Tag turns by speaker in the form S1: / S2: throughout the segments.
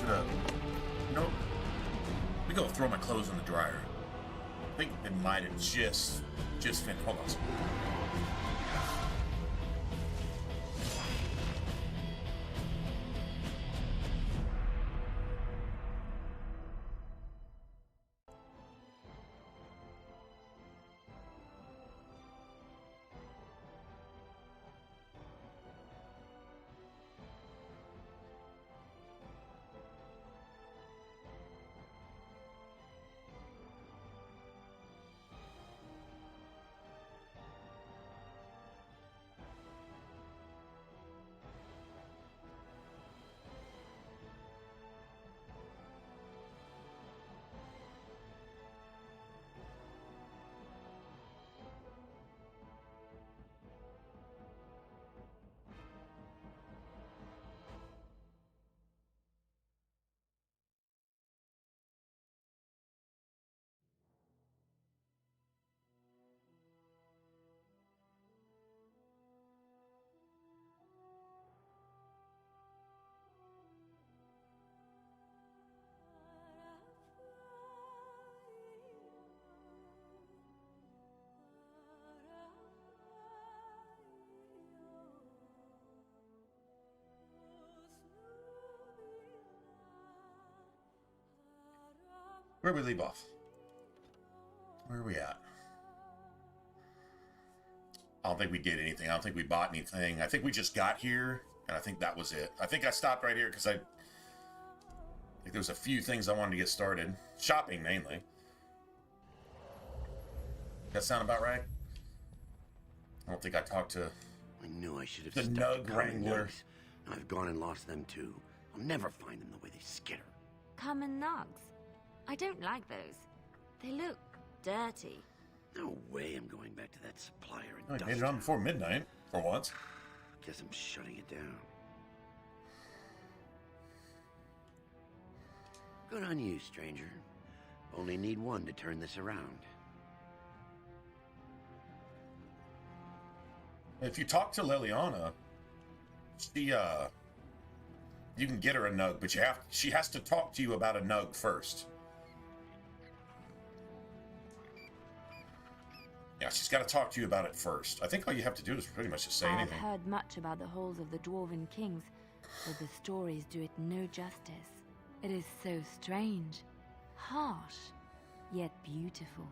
S1: should have... Nope. Let me go throw my clothes in the dryer. I think it might have just finished. Hold on. Where we leave off? Where are we at? I don't think we did anything. I don't think we bought anything. I think we just got here, and I think that was it. I think I stopped right here because I think there was a few things I wanted to get started. Shopping, mainly. That sound about right? I don't think I talked to
S2: I knew I should have
S1: the
S2: stuck
S1: Nug
S2: to
S1: Wrangler.
S2: nugs. I've gone and lost them too. I'll never find them the way they skitter.
S3: Common nugs. I don't like those. They look dirty.
S2: No way I'm going back to that supplier
S1: Oh,
S2: in
S1: you made it on before midnight, for once.
S2: Guess I'm shutting it down. Good on you, stranger. Only need one to turn this around.
S1: If you talk to Liliana, she you can get her a nug, but she has to talk to you about a nug first. Yeah, she's got to talk to you about it first. I think all you have to do is pretty much just say
S3: I've
S1: anything.
S3: heard much about the halls of the Dwarven Kings, but the stories do it no justice. It is so strange, harsh, yet beautiful.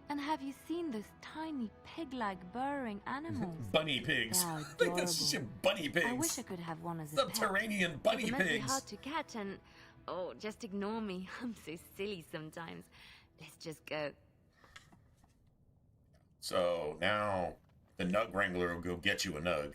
S3: And have you seen those tiny pig-like burrowing animals?
S1: Bunny pigs.
S3: They are
S1: I think that's
S3: adorable.
S1: bunny pigs.
S3: I wish I could have one as a
S1: Subterranean
S3: pet.
S1: bunny
S3: It must be
S1: pigs.
S3: hard to catch and... Oh, just ignore me. I'm so silly sometimes. Let's just go.
S1: So now the Nug Wrangler will go get you a nug.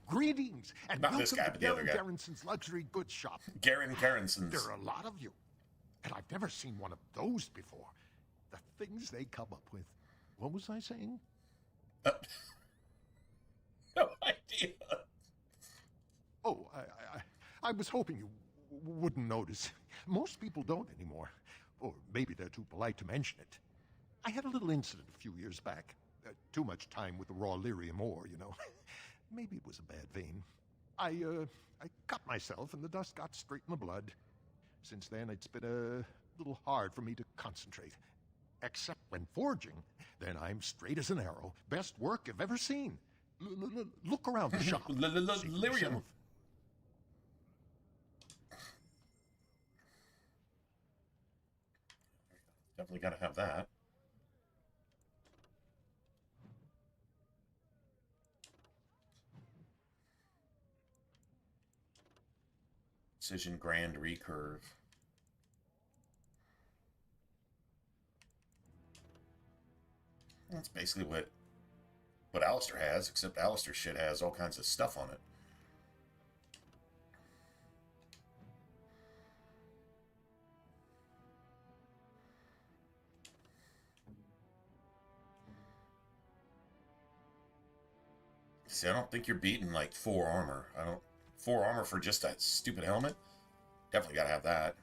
S4: Greetings, and
S1: Not
S4: welcome
S1: this guy,
S4: to
S1: but the other
S4: Garen
S1: guy.
S4: Garrison's luxury goods shop.
S1: Garen Garrison's.
S4: There are a lot of you, and I've never seen one of those before. The things they come up with. What was I saying?
S1: No idea.
S4: Oh, I was hoping you wouldn't notice. Most people don't anymore. Or maybe they're too polite to mention it. I had a little incident a few years back. Too much time with the raw lyrium ore, you know. Maybe it was a bad vein. I cut myself and the dust got straight in the blood. Since then, it's been a little hard for me to concentrate. Except when forging, then I'm straight as an arrow. Best work I've ever seen. Look around the shop. See for
S1: Lyrium.
S4: yourself.
S1: Definitely got to have that. Precision Grand Recurve. That's basically what Alistair has, except Alistair shit has all kinds of stuff on it. See, I don't think you're beating like 4 armor. 4 armor for just that stupid helmet? Definitely gotta have that.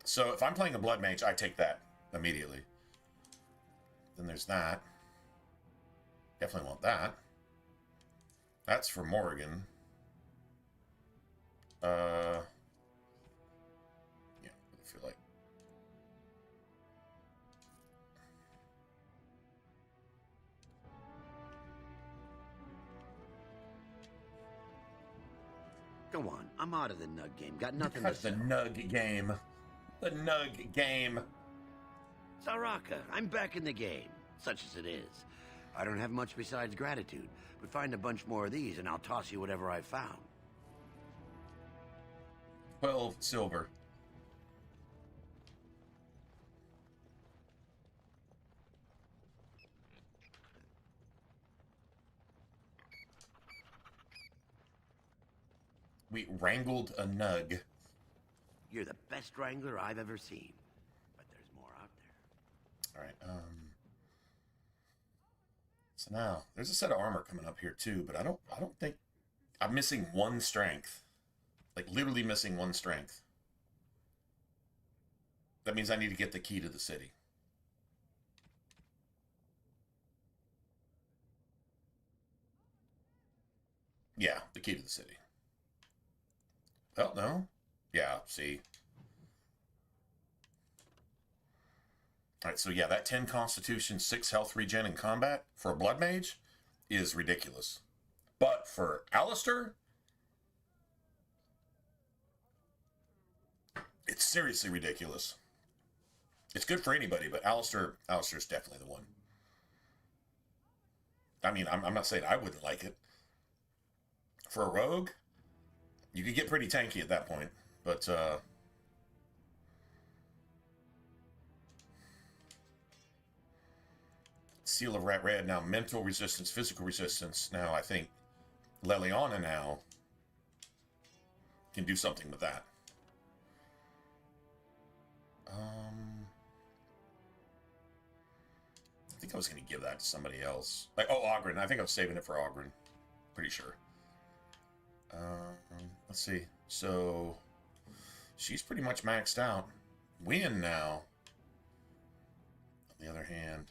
S1: So if I'm playing a Blood Mage, I take that immediately. Then there's that. Definitely want that. That's for Morgan. Yeah, I feel like.
S2: Go on, I'm out of the nug game. Got nothing to
S1: That's the
S2: sell.
S1: nug game. The nug game.
S2: Saraka, I'm back in the game, such as it is. I don't have much besides gratitude, but find a bunch more of these and I'll toss you whatever I found.
S1: 12 silver. We wrangled a nug.
S2: You're the best wrangler I've ever seen, but there's more out there.
S1: All right. So now there's a set of armor coming up here too, but I don't think I'm missing one strength. Like literally missing one strength. That means I need to get the key to the city. Yeah, the key to the city. Well, no. Yeah, see. Alright, so yeah, that 10 constitution, 6 health regen in combat for a blood mage is ridiculous. But for Alistair, it's seriously ridiculous. It's good for anybody, but Alistair's definitely the one. I mean, I'm not saying I wouldn't like it. For a rogue, you could get pretty tanky at that point, but Seal of Rat Red now mental resistance, physical resistance. Now I think Leliana now can do something with that. I think I was going to give that to somebody else. Like, oh, Ogren. I think I was saving it for Ogren. Pretty sure. Let's see. So, she's pretty much maxed out. Win now. On the other hand.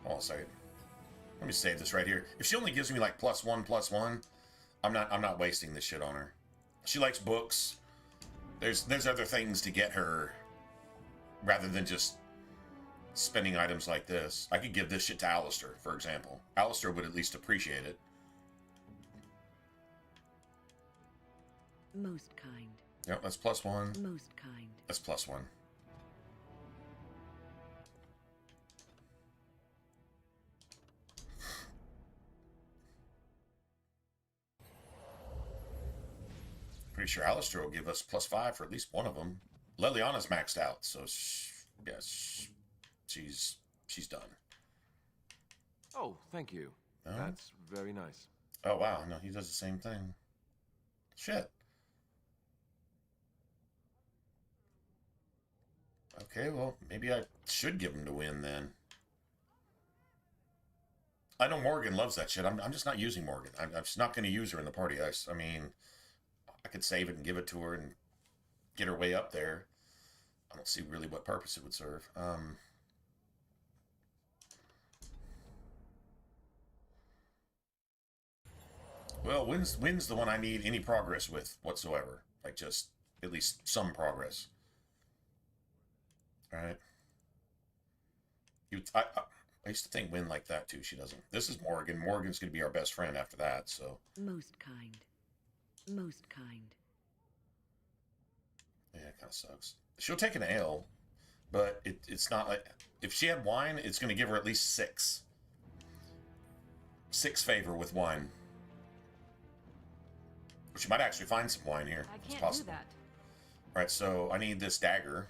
S1: Hold on a second. Let me save this right here. If she only gives me like +1/+1, I'm not wasting this shit on her. She likes books. There's other things to get her rather than just spending items like this. I could give this shit to Alistair, for example. Alistair would at least appreciate it.
S3: Most kind.
S1: Yep, that's +1.
S3: Most kind.
S1: That's +1. Pretty sure Alistair will give us +5 for at least one of them. Leliana's maxed out, so yes, she's done.
S5: Oh, thank you.
S1: Oh.
S5: That's very nice.
S1: Oh wow, no, he does the same thing. Shit. Okay, well, maybe I should give him to win then. I know Morgan loves that shit. I'm just not using Morgan. I'm just not going to use her in the party. I mean, I could save it and give it to her and get her way up there. I don't see really what purpose it would serve. Well, wins the one I need any progress with whatsoever. Like, just at least some progress. Alright. I used to think Win like that, too. She doesn't. This is Morgan. Morgan's going to be our best friend after that, so...
S3: Most kind. Most kind.
S1: Yeah, it kind of sucks. She'll take an ale, but it's not like... If she had wine, it's going to give her at least 6. 6 favor with wine. She might actually find some wine here.
S6: I
S1: It's
S6: can't do
S1: possible.
S6: that.
S1: Alright, so I need this dagger.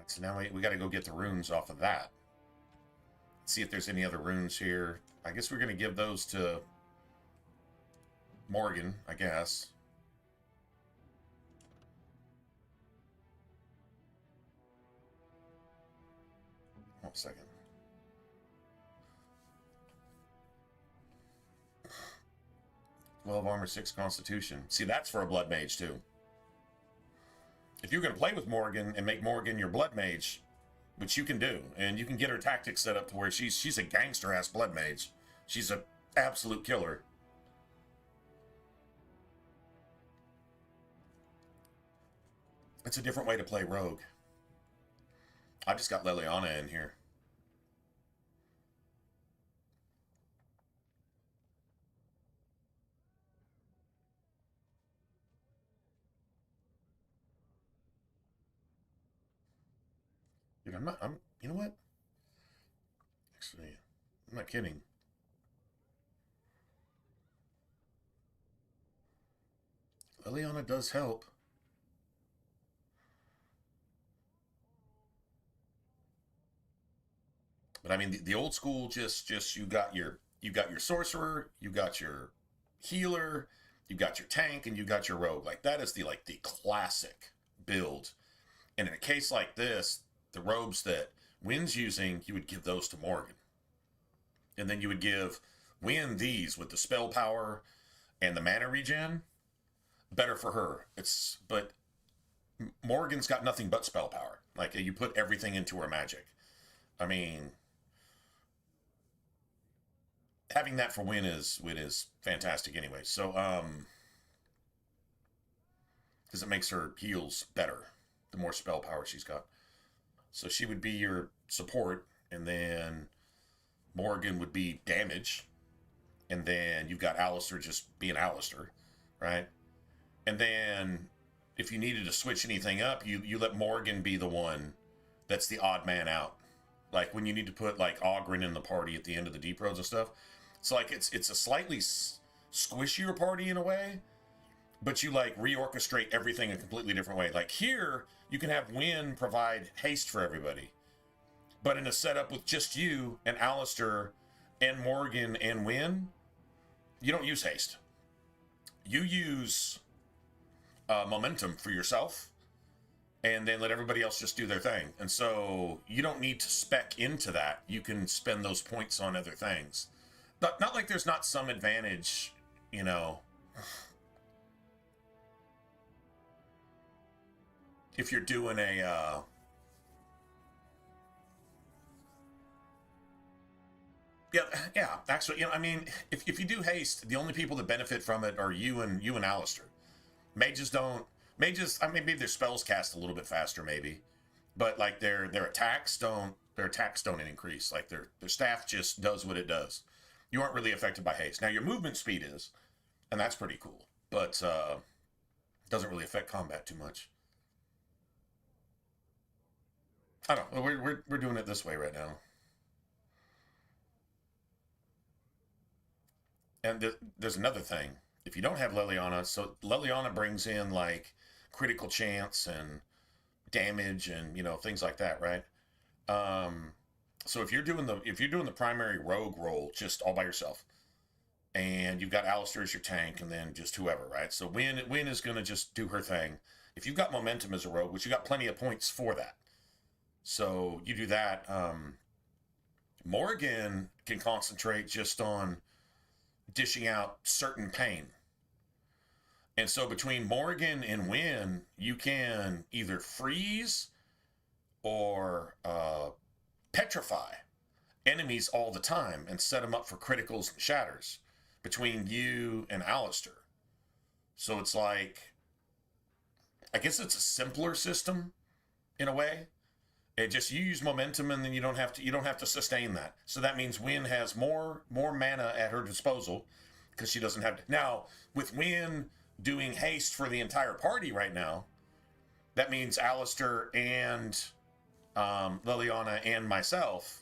S1: So now we got to go get the runes off of that. See if there's any other runes here. I guess we're going to give those to Morgan, I guess. One second. 12 armor, 6 constitution. See, that's for a blood mage, too. If you're going to play with Morgan and make Morgan your blood mage, which you can do, and you can get her tactics set up to where she's a gangster-ass blood mage. She's an absolute killer. It's a different way to play rogue. I just got Liliana in here. Dude, you know what? Actually, I'm not kidding. Liliana does help. But I mean, the old school just you got your sorcerer, you got your healer, you got your tank, and you got your rogue. Like that is the classic build. And in a case like this, the robes that Wynn's using, you would give those to Morgan. And then you would give Wynn these with the spell power and the mana regen. Better for her. But Morgan's got nothing but spell power. Like you put everything into her magic. I mean, having that for Wynn is fantastic anyway. So because it makes her heals better the more spell power she's got. So she would be your support, and then Morgan would be damage, and then you've got Alistair just being Alistair, right? And then if you needed to switch anything up, you let Morgan be the one that's the odd man out. Like when you need to put like Ogren in the party at the end of the deep roads and stuff. So like it's a slightly squishier party in a way, but you like reorchestrate everything a completely different way. Like here, you can have Wynn provide haste for everybody. But in a setup with just you and Alistair and Morgan and Wynn, you don't use haste. You use momentum for yourself, and then let everybody else just do their thing. And so you don't need to spec into that. You can spend those points on other things. Not like there's not some advantage, you know, if you're doing a yeah, actually, you know, I mean, if you do haste, the only people that benefit from it are you and Alistair. Mages don't. Mages, I mean, maybe their spells cast a little bit faster, maybe, but like their attacks don't increase. Like their staff just does what it does. You aren't really affected by haste. Now your movement speed is, and that's pretty cool, but doesn't really affect combat too much. I don't know. We're doing it this way right now. And there's another thing. If you don't have Liliana, so Liliana brings in like critical chance and damage and things like that, right? So if you're doing the primary rogue role just all by yourself, and you've got Alistair as your tank, and then just whoever, right? So Wynn is gonna just do her thing. If you've got momentum as a rogue, which you got plenty of points for that, so you do that. Morgan can concentrate just on dishing out certain pain. And so between Morgan and Wynn, you can either freeze or petrify enemies all the time and set them up for criticals and shatters between you and Alistair. So it's like, I guess it's a simpler system in a way. It just, you use momentum and then you don't have to sustain that. So that means Wynn has more mana at her disposal because she doesn't have to. Now, with Wynn doing haste for the entire party right now, that means Alistair and Liliana and myself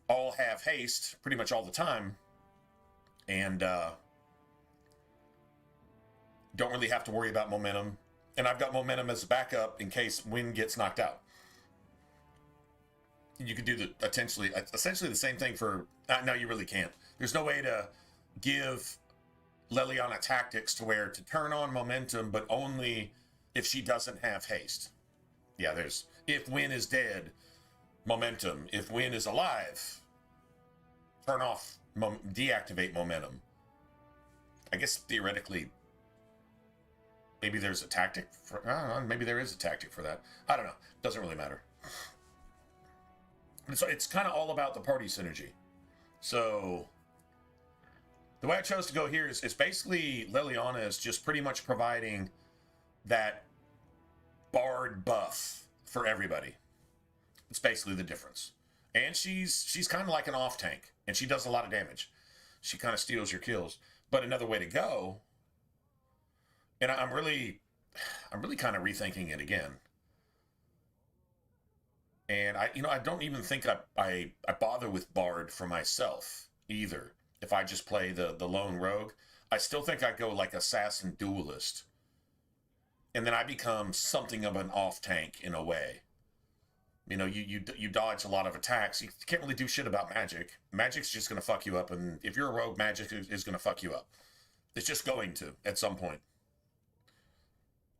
S1: all have haste pretty much all the time, and don't really have to worry about momentum. And I've got momentum as a backup in case Wynn gets knocked out. You could do essentially the same thing for. No, you really can't. There's no way to give Liliana tactics to where to turn on momentum, but only if she doesn't have haste. Yeah, there's, if Wynn is dead, momentum. If Wynn is alive, turn off, deactivate momentum. guess theoretically, maybe there's a tactic for. I don't know, maybe there is a tactic for that. I don't know. Doesn't really matter. It's kind of all about the party synergy. So the way I chose to go here is basically Liliana is just pretty much providing that bard buff for everybody. It's basically the difference. And she's kind of like an off tank, and she does a lot of damage. She kind of steals your kills. But another way to go, and I'm really kind of rethinking it again. And I don't even think I bother with bard for myself either. If I just play the lone rogue, I still think I go like assassin duelist. And then I become something of an off tank in a way. You know, you dodge a lot of attacks. You can't really do shit about magic. Magic's just going to fuck you up. And if you're a rogue, magic is going to fuck you up. It's just going to at some point.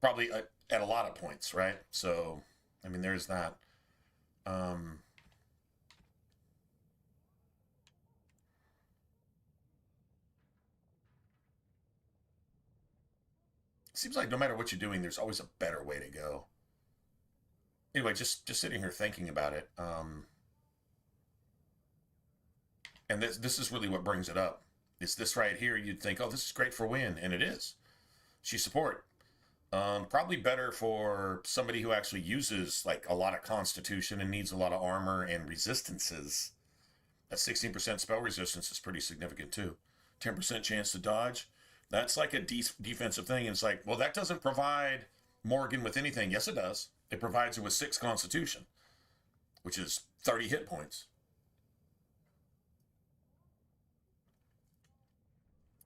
S1: Probably at a lot of points, right? So, I mean, there's that. Seems like no matter what you're doing, there's always a better way to go. Anyway, just sitting here thinking about it, and this is really what brings it up. It's this right here. You'd think, oh, this is great for Win, and it is. She's support. Probably better for somebody who actually uses like a lot of Constitution and needs a lot of armor and resistances. That 16% spell resistance is pretty significant too. 10% chance to dodge. That's like a defensive thing. And it's like, well, that doesn't provide Morgan with anything. Yes, it does. It provides her with 6 Constitution, which is 30 hit points.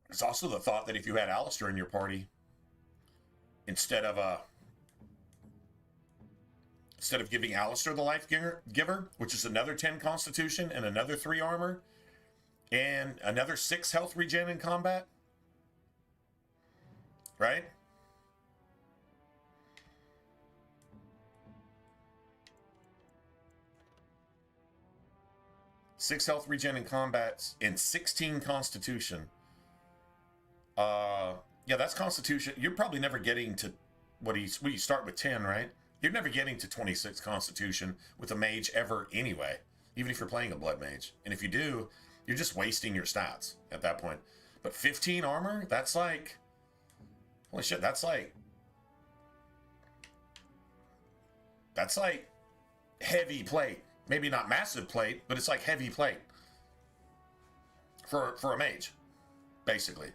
S1: There's also the thought that if you had Alistair in your party, instead of giving Alistair the life giver, which is another 10 Constitution and another 3 armor, and another 6 health regen in combat, right? Six health regen in combat and 16 Constitution. Yeah, that's Constitution. You're probably never getting to you start with 10, right? You're never getting to 26 Constitution with a mage ever anyway, even if you're playing a blood mage. And if you do, you're just wasting your stats at that point. But 15 armor, that's like, holy shit, that's like heavy plate. Maybe not massive plate, but it's like heavy plate for a mage, basically.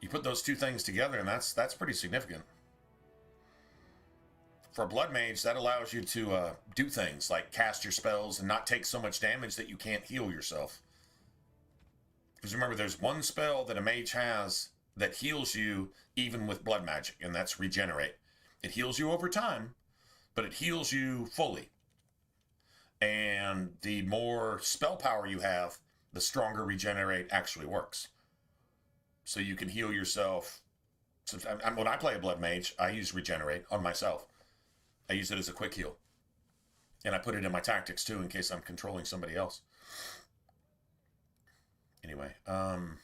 S1: You put those two things together, and that's pretty significant. For a blood mage, that allows you to do things like cast your spells and not take so much damage that you can't heal yourself. Because remember, there's one spell that a mage has that heals you even with blood magic, and that's regenerate. It heals you over time, but it heals you fully. And the more spell power you have, the stronger regenerate actually works. So you can heal yourself. So when I play a blood mage, I use regenerate on myself. I use it as a quick heal. And I put it in my tactics too in case I'm controlling somebody else. Anyway, I'm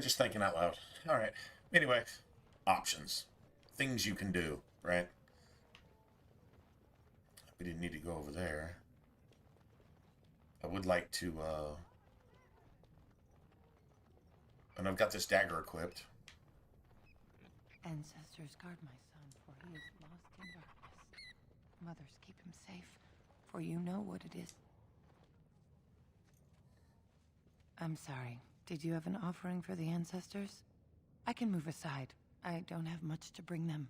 S1: just thinking out loud. All right. Anyway, options. Things you can do, right? We didn't need to go over there. I would like to, and I've got this dagger equipped.
S6: Ancestors, guard my son, for he is lost in darkness. Mothers, keep him safe, for you know what it is. I'm sorry. Did you have an offering for the ancestors? I can move aside. I don't have much to bring them.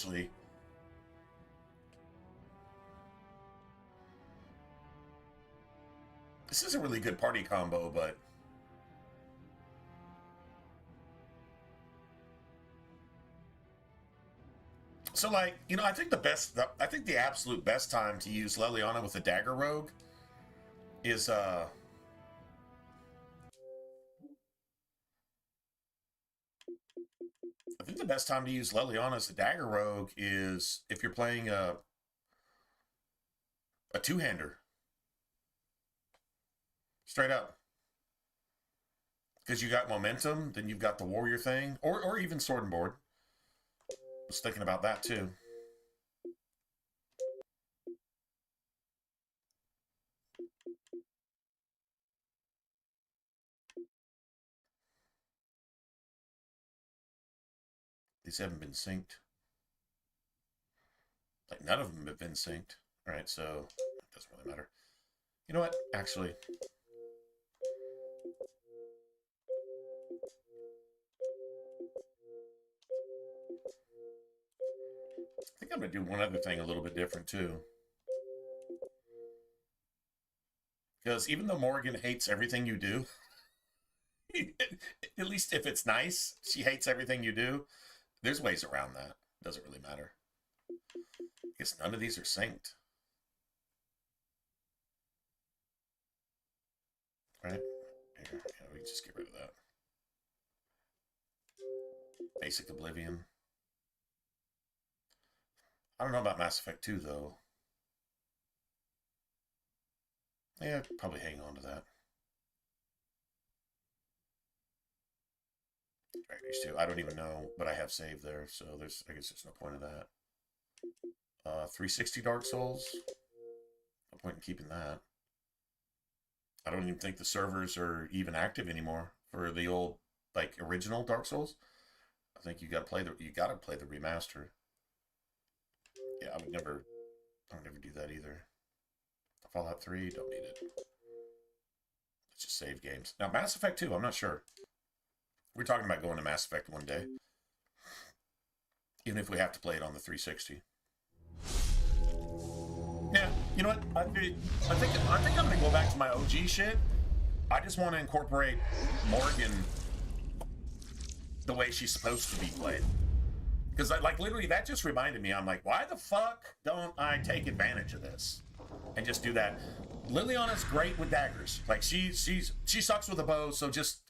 S1: actually. This is a really good party combo, but... So, like, you know, I think the absolute best time to use Leliana with a Dagger Rogue is, I think the best time to use Leliana as a Dagger Rogue is if you're playing a two-hander. Straight up. Because you got momentum, then you've got the warrior thing, or even sword and board. I was thinking about that too. These haven't been synced. Like, none of them have been synced. Alright, so it doesn't really matter. You know what? Actually... I think I'm going to do one other thing a little bit different, too. Because even though Morgan hates everything you do, at least if it's nice, she hates everything you do, there's ways around that. Doesn't really matter. I guess none of these are synced. Right? Here, yeah, we can just get rid of that. Basic Oblivion. I don't know about Mass Effect 2, though. Yeah, probably hang on to that. Dragon Age 2, I don't even know, but I have saved there, so I guess there's no point of that. 360 Dark Souls. No point in keeping that. I don't even think the servers are even active anymore for the old, like, original Dark Souls. I think you gotta play the remaster. Yeah, I would never do that either. Fallout 3, don't need it. Let's just save games. Now, Mass Effect 2, I'm not sure. We're talking about going to Mass Effect one day. Even if we have to play it on the 360. Yeah, you know what? I think I'm going to go back to my OG shit. I just want to incorporate Morgan the way she's supposed to be played. Because, like, literally, that just reminded me. I'm like, why the fuck don't I take advantage of this? And just do that. Liliana's great with daggers. Like, she sucks with a bow, so just...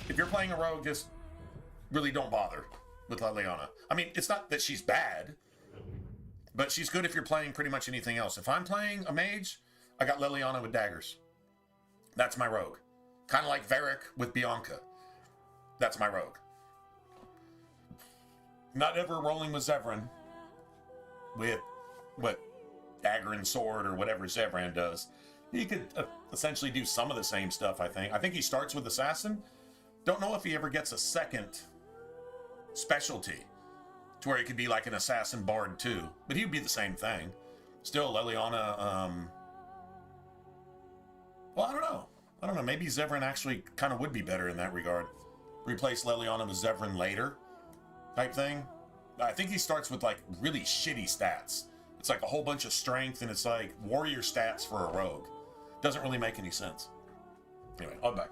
S1: If you're playing a rogue, just really don't bother with Liliana. I mean, it's not that she's bad, but she's good if you're playing pretty much anything else. If I'm playing a mage, I got Liliana with daggers. That's my rogue. Kind of like Varric with Bianca. That's my rogue. Not ever rolling with Zevran with what dagger and sword or whatever Zevran does. He could essentially do some of the same stuff, I think. I think he starts with Assassin. Don't know if he ever gets a second specialty to where he could be like an Assassin Bard too. But he would be the same thing. Still, Liliana, well, I don't know. Maybe Zevran actually kind of would be better in that regard. Replace Liliana with Zevran later type thing. I think he starts with like really shitty stats. It's like a whole bunch of strength and it's like warrior stats for a rogue. Doesn't really make any sense. Anyway, I'll be back.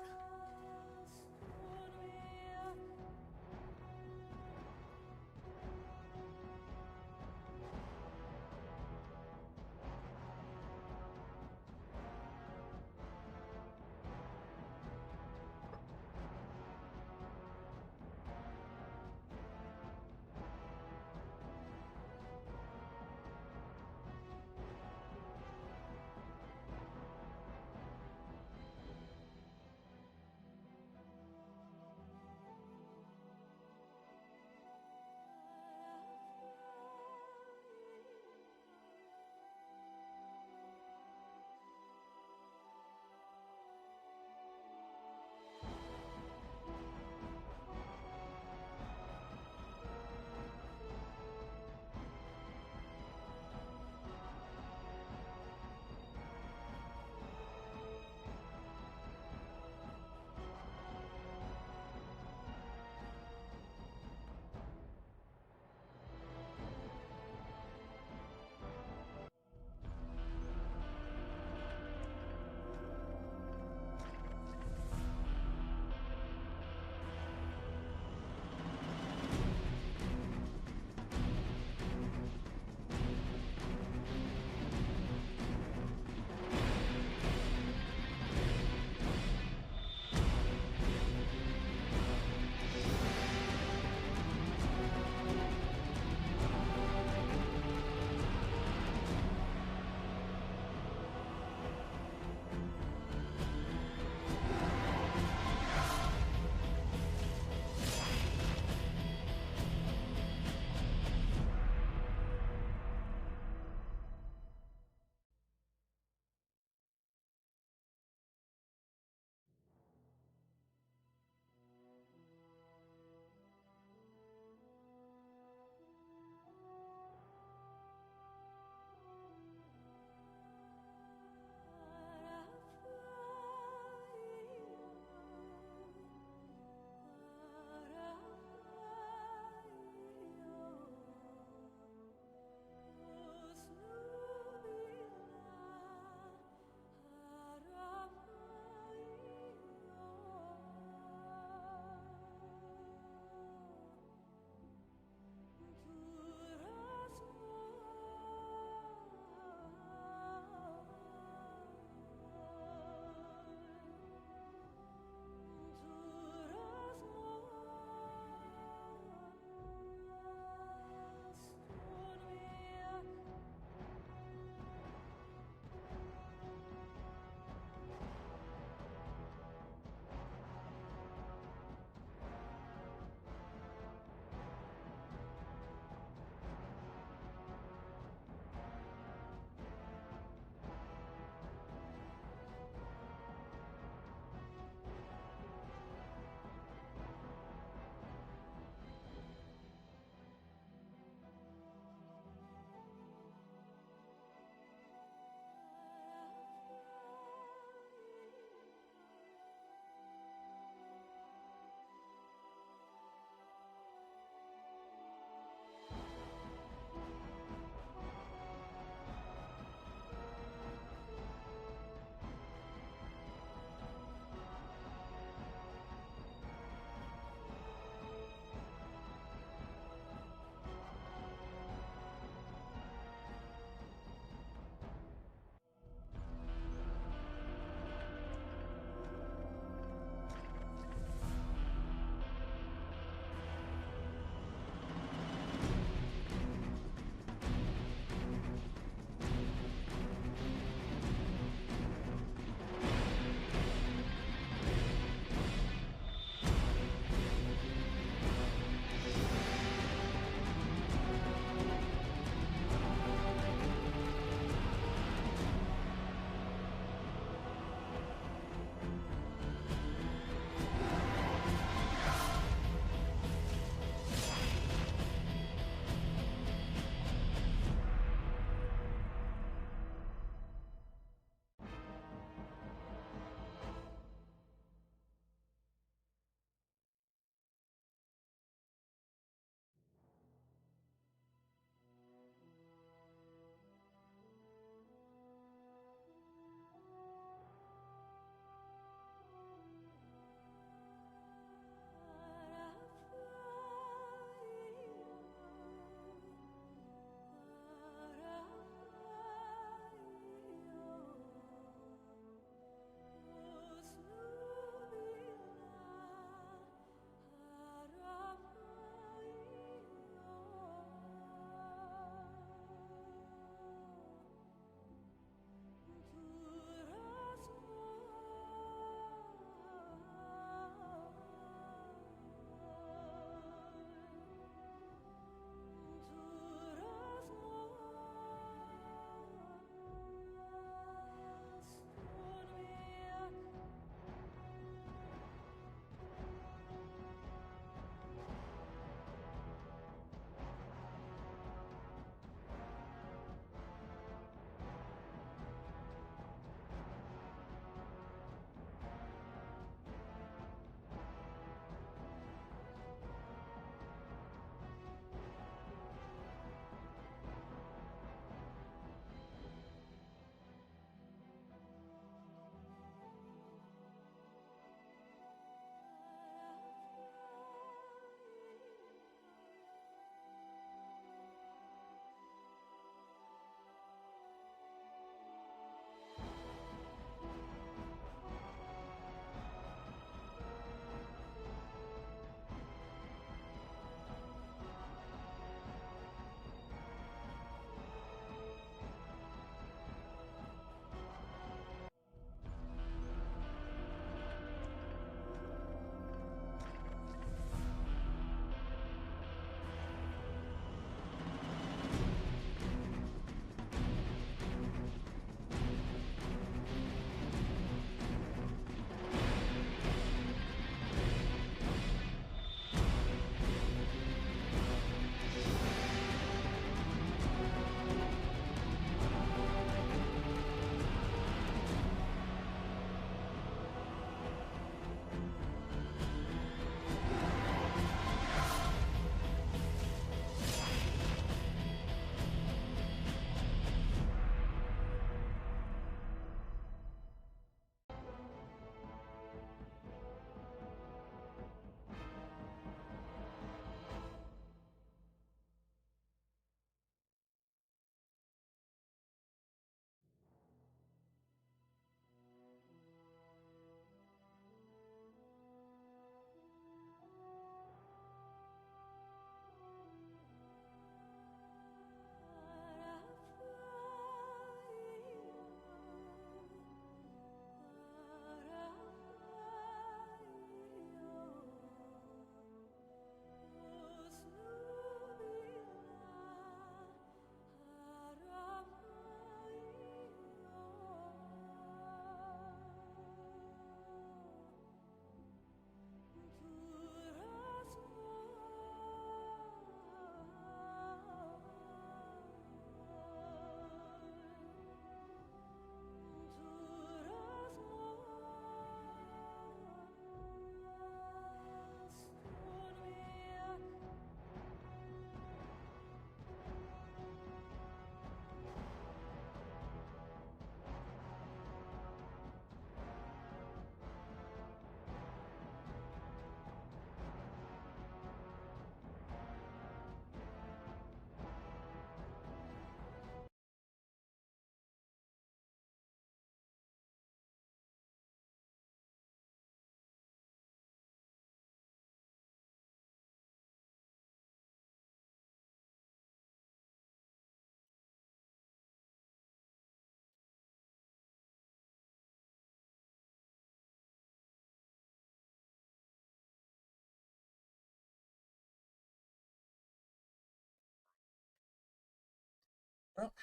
S1: Well,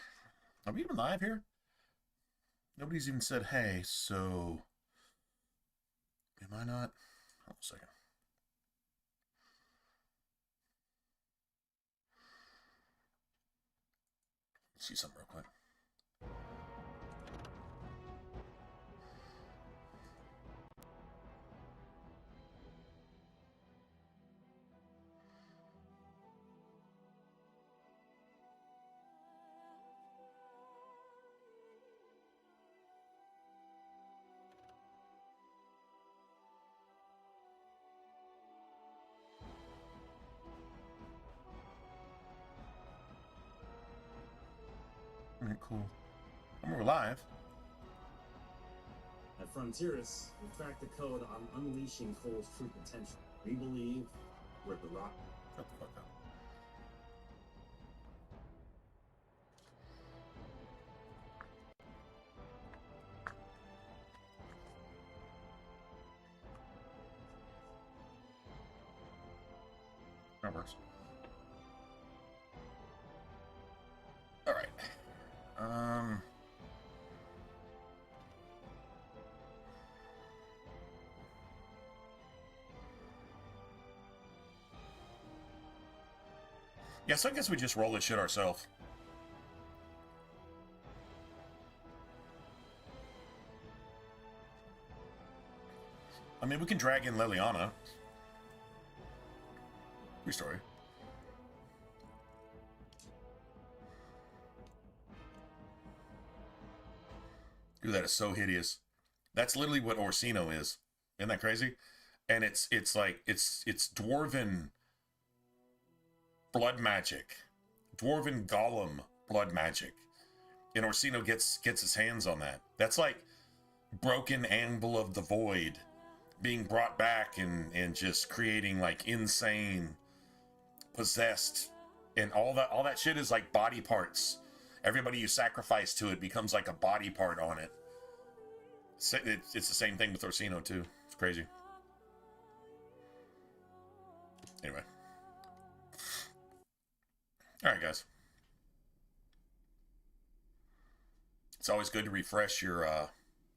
S1: are we even live here? Nobody's even said, hey, so... Am I not? Hold on a second. Let's see something real quick. Alright, cool. We're live.
S7: At Frontieris, we cracked the code on unleashing Cole's true potential. We believe we're the rock.
S1: Shut the fuck up. That works. All right. Yeah, so I guess we just roll this shit ourselves. I mean, we can drag in Liliana. True story. Dude, that is so hideous. That's literally what Orsino is. Isn't that crazy? And it's like it's dwarven blood magic. Dwarven golem blood magic. And Orsino gets his hands on that. That's like broken anvil of the void being brought back and just creating like insane possessed, and all that shit is like body parts. Everybody you sacrifice to it becomes like a body part on it. It's the same thing with Orsino too. It's crazy. Anyway. Alright, guys. It's always good to refresh your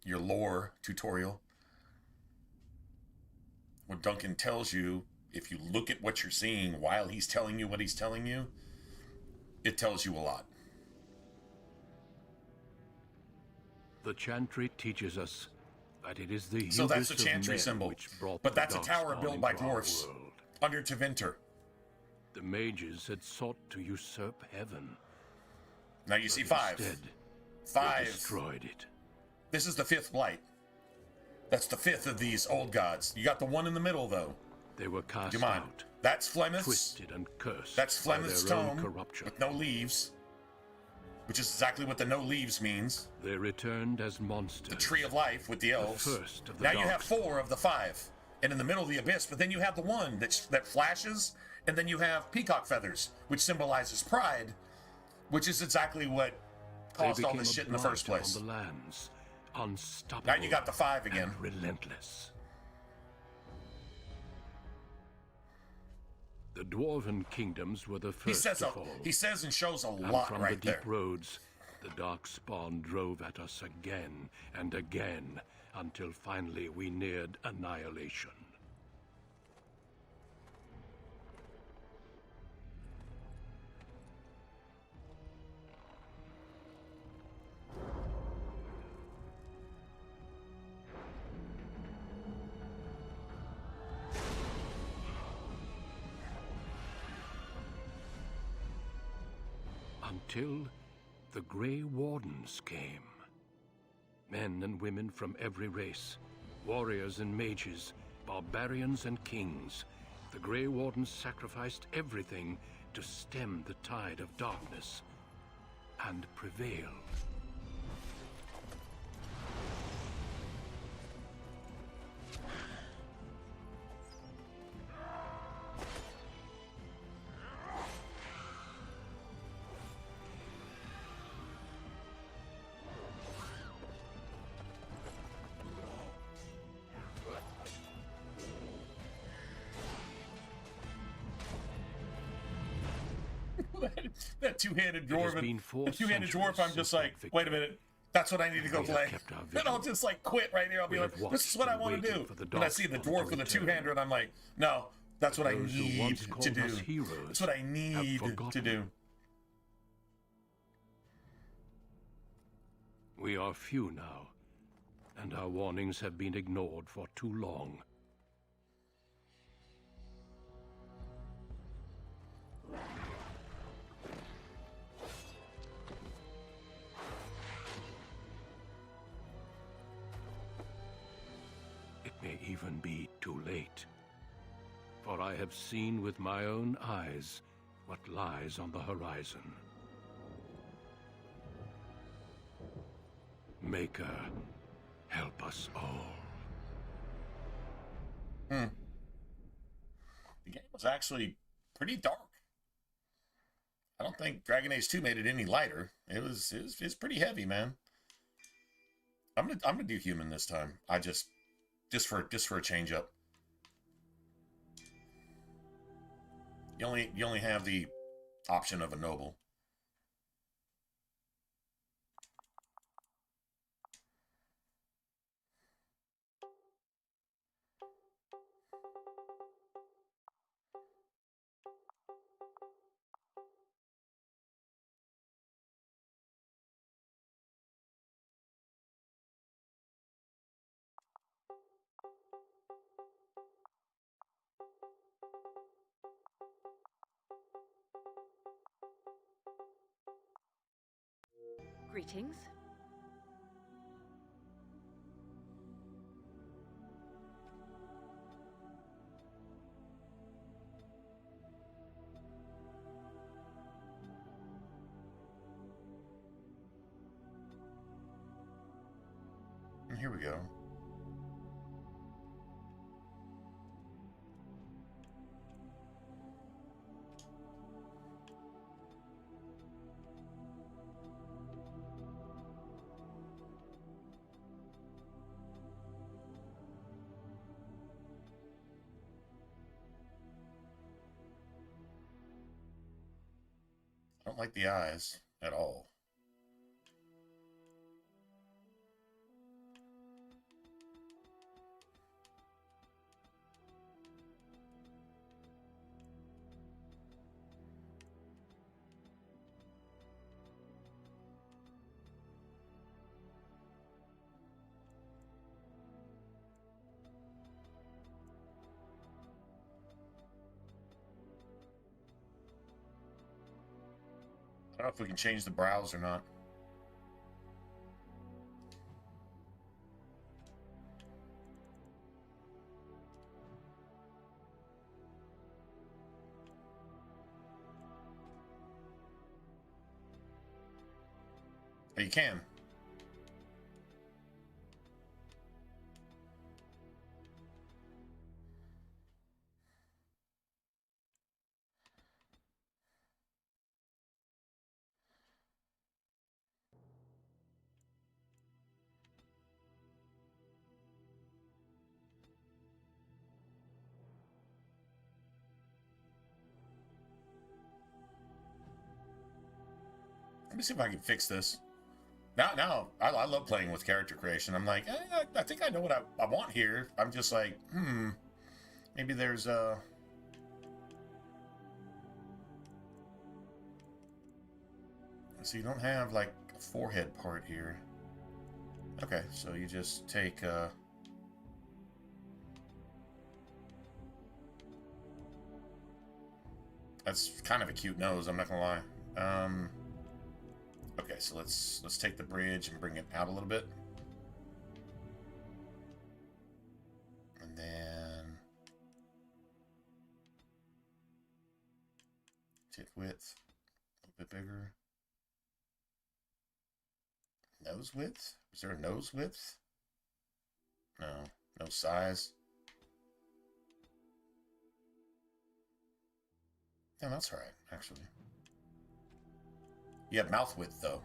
S1: lore tutorial. What Duncan tells you, if you look at what you're seeing while he's telling you what he's telling you, it tells you a lot.
S8: The chantry teaches us that it is the
S1: So that's the
S8: hubris of
S1: chantry
S8: men
S1: symbol.
S8: which brought
S1: But
S8: the
S1: that's a tower
S8: darkspawn
S1: built by
S8: into our
S1: dwarfs
S8: world.
S1: under Tevinter.
S8: The mages had sought to usurp heaven.
S1: Now you see
S8: but
S1: five.
S8: instead, they
S1: Five.
S8: destroyed it.
S1: This is the fifth blight. That's the fifth of these old gods. You got the one in the middle, though.
S8: They were
S1: Do
S8: cast
S1: you mind?
S8: out,
S1: That's Flemeth's.
S8: twisted and cursed
S1: That's
S8: by
S1: Flemeth's
S8: their own
S1: tome
S8: corruption.
S1: with no leaves, which is exactly what the no leaves means.
S8: They returned as monsters.
S1: The tree of life with the elves.
S8: first of the
S1: Now you have
S8: darkspawn.
S1: 4 of the 5, and in the middle of the abyss. But then you have the one that flashes, and then you have peacock feathers, which symbolizes pride, which is exactly what
S8: They
S1: caused all
S8: became
S1: this
S8: a
S1: shit in the
S8: blight
S1: first place.
S8: upon the lands, unstoppable.
S1: Now you got the 5 again.
S8: and relentless. The dwarven kingdoms were the first to fall.
S1: He says and shows a
S8: And
S1: lot
S8: from
S1: right
S8: the deep
S1: there.
S8: roads, the darkspawn drove at us again and again until finally we neared annihilation. Until the Grey Wardens came. Men and women from every race, warriors and mages, barbarians and kings. The Grey Wardens sacrificed everything to stem the tide of darkness and prevailed.
S1: that two-handed
S8: It has
S1: dwarf.
S8: been 4
S1: The two-handed dwarf.
S8: centuries
S1: I'm just
S8: since
S1: like,
S8: that
S1: wait a minute. That's what I need to go
S8: We have
S1: play.
S8: kept our
S1: And I'll
S8: vigil.
S1: just like quit right here. I'll be
S8: We
S1: like,
S8: have
S1: this is
S8: watched
S1: what I
S8: and
S1: want to
S8: waited
S1: do.
S8: for the
S1: When I see the
S8: Darkspawn
S1: dwarf
S8: to
S1: with a
S8: return.
S1: two-hander, I'm like, no, that's what I
S8: Those who
S1: need
S8: once
S1: to
S8: called
S1: do.
S8: us heroes
S1: That's what I need
S8: have
S1: to
S8: forgotten.
S1: do.
S8: We are few now, and our warnings have been ignored for too long. It may even be too late. For I have seen with my own eyes what lies on the horizon. Maker, help us all.
S1: The game was actually pretty dark. I don't think Dragon Age 2 made it any lighter. It's pretty heavy, man. I'm gonna do human this time. Just for a change up. You only have the option of a noble.
S3: Greetings.
S1: And here we go. I don't like the eyes at all. I don't know if we can change the brows or not. Oh, you can. Let me see if I can fix this. Now, I love playing with character creation. I'm like, I think I know what I want here. I'm just like, maybe there's a... So you don't have, like, a forehead part here. Okay, so you just take, That's kind of a cute nose, I'm not gonna lie. Okay, so let's take the bridge and bring it out a little bit. And then tit width, a little bit bigger. Nose width? Is there a nose width? No, no size. Yeah, that's right, actually. You have mouth width, though.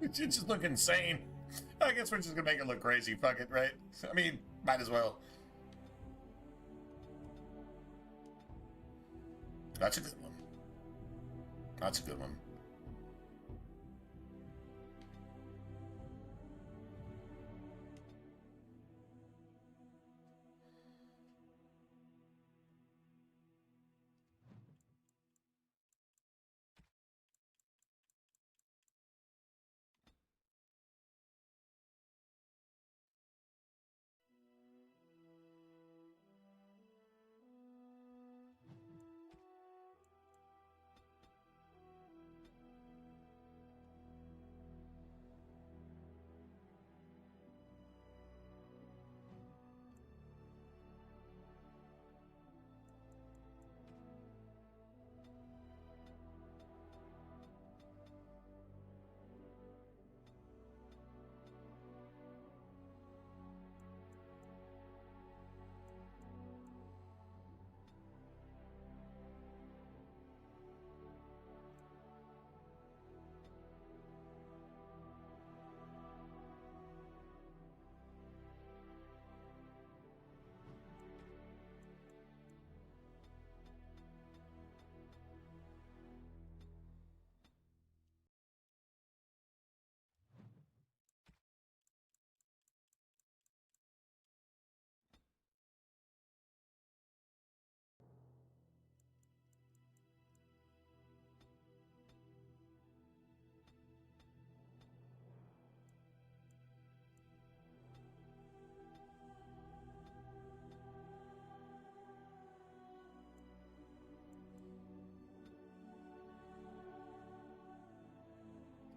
S1: It just look insane. I guess we're just gonna make it look crazy. Fuck it, right? I mean, might as well. That's a good one. That's a good one.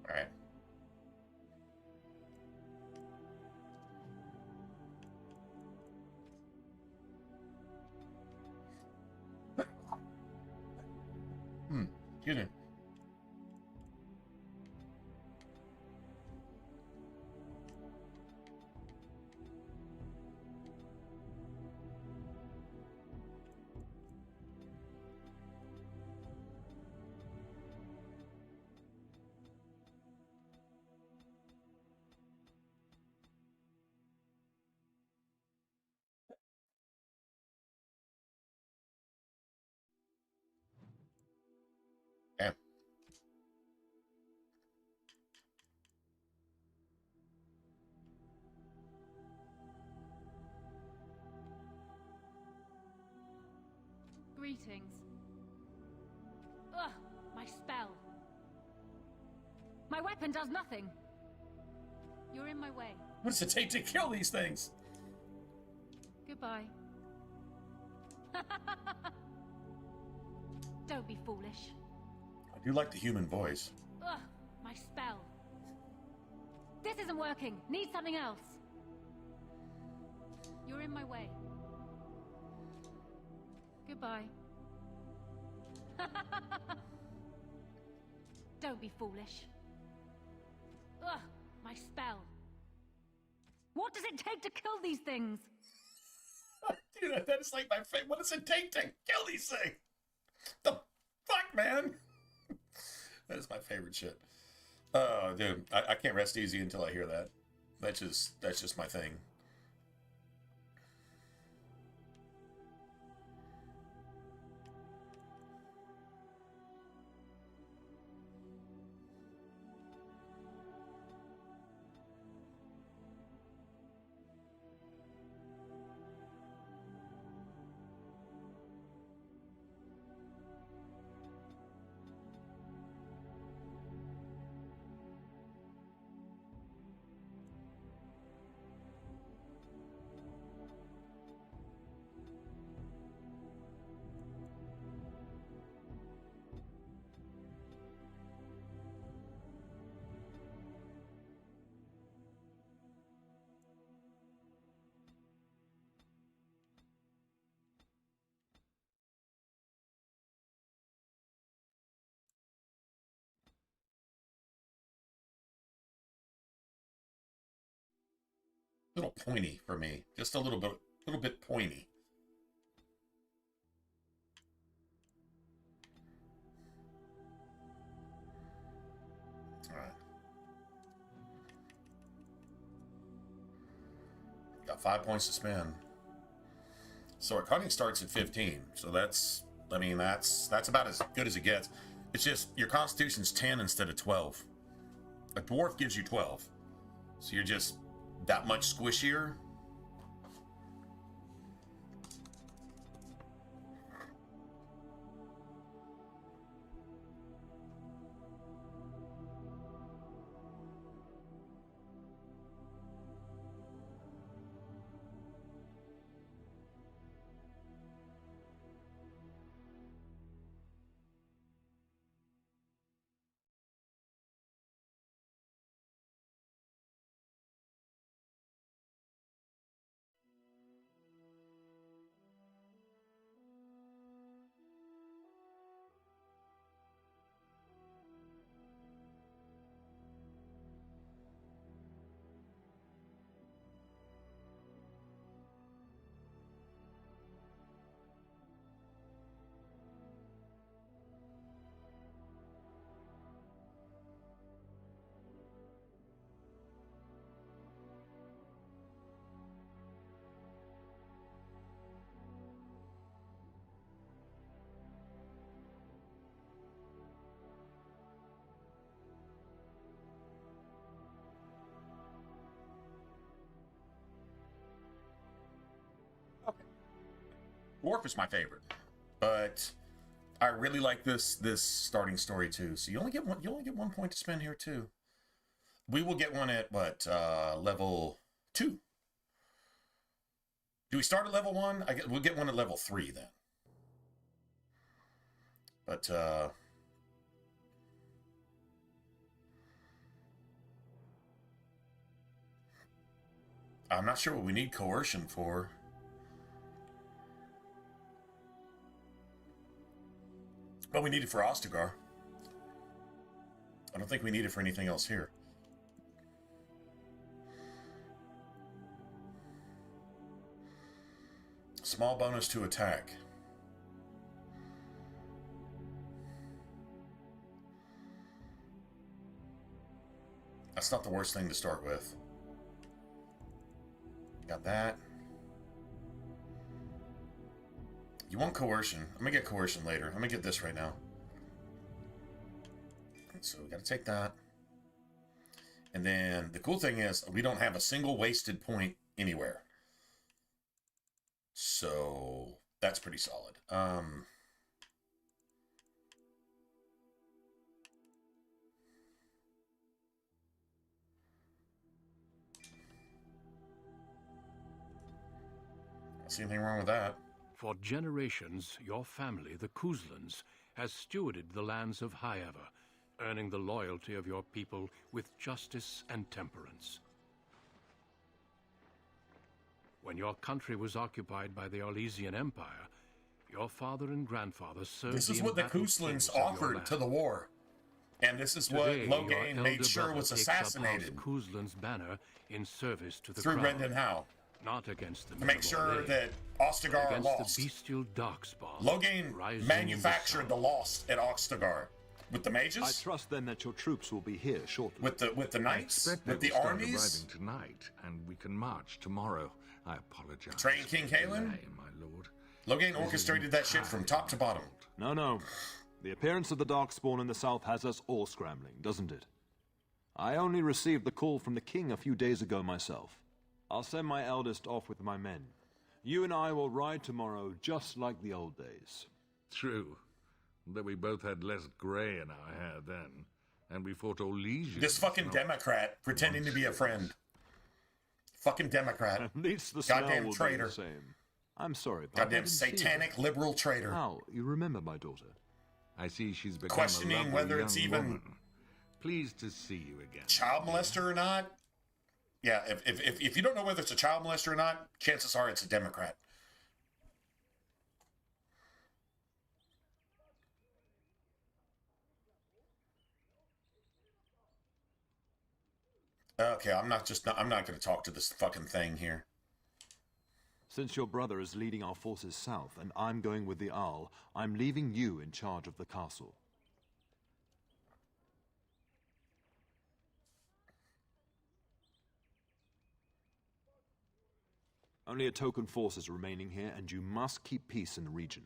S1: All right. Excuse me. Yeah.
S9: Greetings. Ugh, my spell. My weapon does nothing. You're in my way.
S1: What does it take to kill these things?
S9: Goodbye. Don't be foolish.
S1: I do like the human voice.
S9: Ugh, my spell. This isn't working. Need something else. You're in my way. Goodbye. Don't be foolish. Ugh, my spell. What does it take to kill these things?
S1: Dude, that is like my favorite. What does it take to kill these things? The fuck, man? That is my favorite shit. Oh, dude, I can't rest easy until I hear that. That's just my thing. A little pointy for me. Just a little bit pointy. All right. Got 5 points to spend. So our cunning starts at 15. So that's, I mean, that's about as good as it gets. It's just your constitution's 10 instead of 12. A dwarf gives you 12. So you're just that much squishier. Dwarf is my favorite, but I really like this starting story too. So you only get 1 point to spend here too. We will get one at what level 2. Do we start at level 1? We'll get one at level 3 then. But I'm not sure what we need coercion for. But we need it for Ostagar. I don't think we need it for anything else here. Small bonus to attack. That's not the worst thing to start with. Got that. You want coercion. I'm going to get coercion later. I'm going to get this right now. So we got to take that. And then the cool thing is we don't have a single wasted point anywhere. So that's pretty solid. Don't see anything wrong with that.
S8: For generations, your family, the Kuzlans, has stewarded the lands of Highever, earning the loyalty of your people with justice and temperance. When your country was occupied by the Arlesian Empire, your father and grandfather served.
S1: This is what the Kuzlans offered to the war. And this is
S8: Today,
S1: what Loghain made sure was
S8: takes up
S1: assassinated.
S8: House Kuzlan's banner in service to the
S1: through
S8: crown.
S1: Rendon Howe.
S8: Not against the
S1: To make sure that Ostagar
S8: against
S1: lost.
S8: the bestial darkspawn.
S1: Loghain
S8: rising
S1: manufactured
S8: in
S1: the loss at Ostagar. With the mages?
S10: I trust then that your troops will be here shortly.
S1: With the knights?
S11: Expect
S1: With
S11: they
S1: the
S11: will start
S1: armies?
S11: arriving tonight, and we can march tomorrow. I apologize.
S1: Train King
S11: for the
S1: Kalen?
S11: delay, my lord.
S1: Loghain orchestrated that shit from top to bottom.
S10: No. The appearance of the Darkspawn in the south has us all scrambling, doesn't it? I only received the call from the king a few days ago myself. I'll send my eldest off with my men. You and I will ride tomorrow just like the old days.
S11: True. Though we both had less grey in our hair then, and we fought Olesians.
S1: This fucking Democrat pretending to be a friend. Fucking Democrat.
S10: At least the smell
S1: Goddamn
S10: will
S1: traitor.
S10: be the same. I'm sorry, Papa.
S1: Goddamn satanic liberal traitor.
S10: How? You remember my daughter?
S11: I see she's become
S1: Questioning
S11: a lovely
S1: whether it's
S11: young
S1: even
S11: woman. Pleased to see you again.
S1: child molester or not. Yeah, if you don't know whether it's a child molester or not, chances are it's a Democrat. Okay, I'm not going to talk to this fucking thing here.
S10: Since your brother is leading our forces south and I'm going with the Owl, I'm leaving you in charge of the castle. Only a token force is remaining here, and you must keep peace in the region.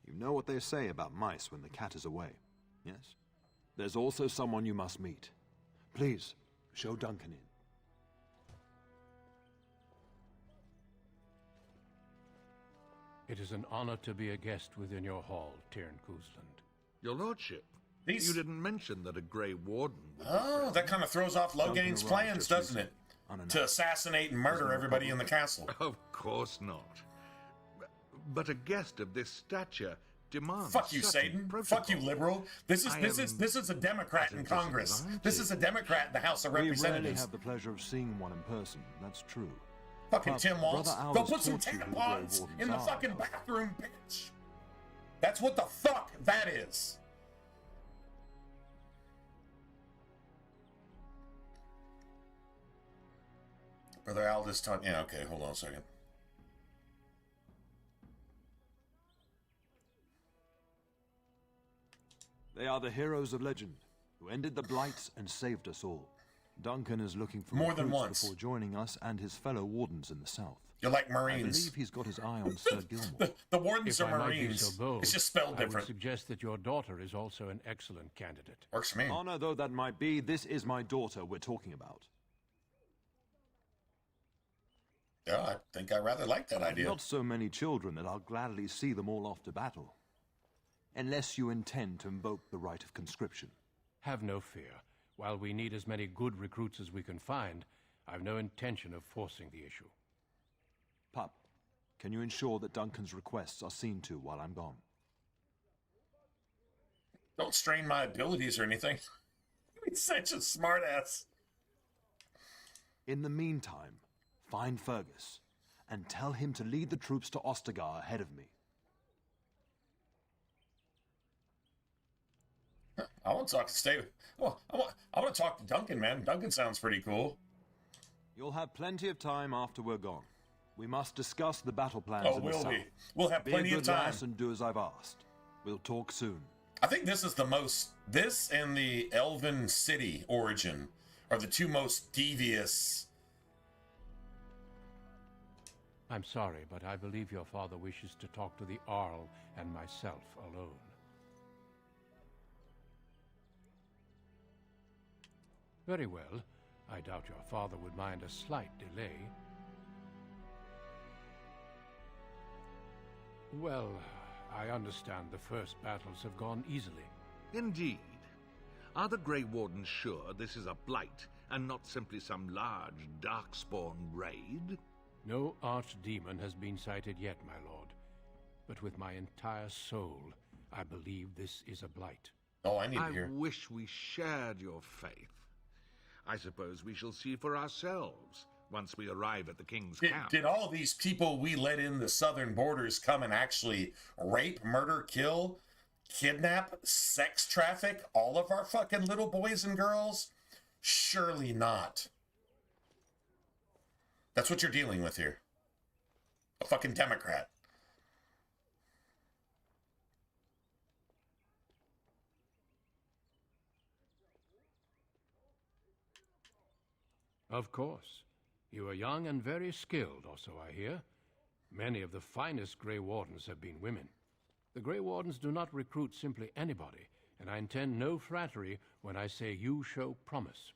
S10: You know what they say about mice when the cat is away, yes? There's also someone you must meet. Please, show Duncan in.
S8: It is an honor to be a guest within your hall, Tyrn Cousland.
S11: Your lordship,
S1: These-
S11: you didn't mention that a Grey Warden would be
S1: Oh,
S11: present.
S1: that kind of throws off Logain's
S10: Duncan arrived
S1: plans,
S10: just
S1: doesn't it?
S10: recently, unannounced.
S1: To assassinate and murder
S10: There's no
S1: everybody in the
S10: problem.
S1: castle.
S11: Of course not. But a guest of this stature demands
S1: Fuck you,
S11: certain
S1: Satan.
S11: protocol.
S1: Fuck you, liberal. This is a Democrat in Congress. This is a Democrat in the House of
S10: We rarely
S1: Representatives.
S10: have the pleasure of seeing one in person, that's true.
S1: Fucking
S10: But
S1: Tim Waltz.
S10: Brother
S1: Go
S10: Aldous
S1: put some
S10: taught you who the Grey
S1: tampons
S10: Wardens
S1: in the
S10: are.
S1: fucking bathroom, bitch. That's what the fuck that is. Brother Aldous taught. Yeah, okay, hold on a second.
S10: They are the heroes of legend, who ended the Blights and saved us all. Duncan is looking for
S1: More than
S10: recruits
S1: once.
S10: before joining us and his fellow wardens in the south.
S1: You're like
S10: I
S1: Marines.
S10: believe he's got his eye on Sir Gilmore.
S1: The wardens
S8: If
S1: are
S8: I might be
S1: Marines.
S8: so bold,
S1: It's just spelled
S8: I would
S1: different.
S8: suggest that your daughter is also an excellent candidate.
S1: Works for me.
S10: Honor though that might be, this is my daughter we're talking about.
S1: Yeah, I think I rather like that idea.
S10: Not so many children that I'll gladly see them all off to battle. Unless you intend to invoke the right of conscription.
S8: Have no fear. While we need as many good recruits as we can find, I've no intention of forcing the issue.
S10: Pup, can you ensure that Duncan's requests are seen to while I'm gone?
S1: Don't strain my abilities or anything. He's such a smartass.
S10: In the meantime, find Fergus and tell him to lead the troops to Ostagar ahead of me.
S1: I want to talk to Stave. Well, I want to talk to Duncan, man. Duncan sounds pretty cool.
S10: You'll have plenty of time after we're gone. We must discuss the battle plans
S1: Oh,
S10: in the
S1: will
S10: south.
S1: we? We'll have
S10: Be
S1: plenty
S10: a
S1: of
S10: good
S1: time.
S10: lass and do as I've asked. We'll talk soon.
S1: I think this is the most. This and the Elven City origin are the two most devious.
S8: I'm sorry, but I believe your father wishes to talk to the Arl and myself alone. Very well. I doubt your father would mind a slight delay. Well, I understand the first battles have gone easily.
S11: Indeed. Are the Grey Wardens sure this is a blight and not simply some large darkspawn raid?
S8: No archdemon has been sighted yet, my lord. But with my entire soul, I believe this is a blight.
S1: Oh, I need to
S11: I
S1: hear.
S11: wish we shared your faith. I suppose we shall see for ourselves once we arrive at the King's camp.
S1: Did all these people we let in the southern borders come and actually rape, murder, kill, kidnap, sex traffic all of our fucking little boys and girls? Surely not. That's what you're dealing with here. A fucking Democrat.
S8: Of course. You are young and very skilled, or so I hear. Many of the finest Grey Wardens have been women. The Grey Wardens do not recruit simply anybody, and I intend no flattery when I say you show promise.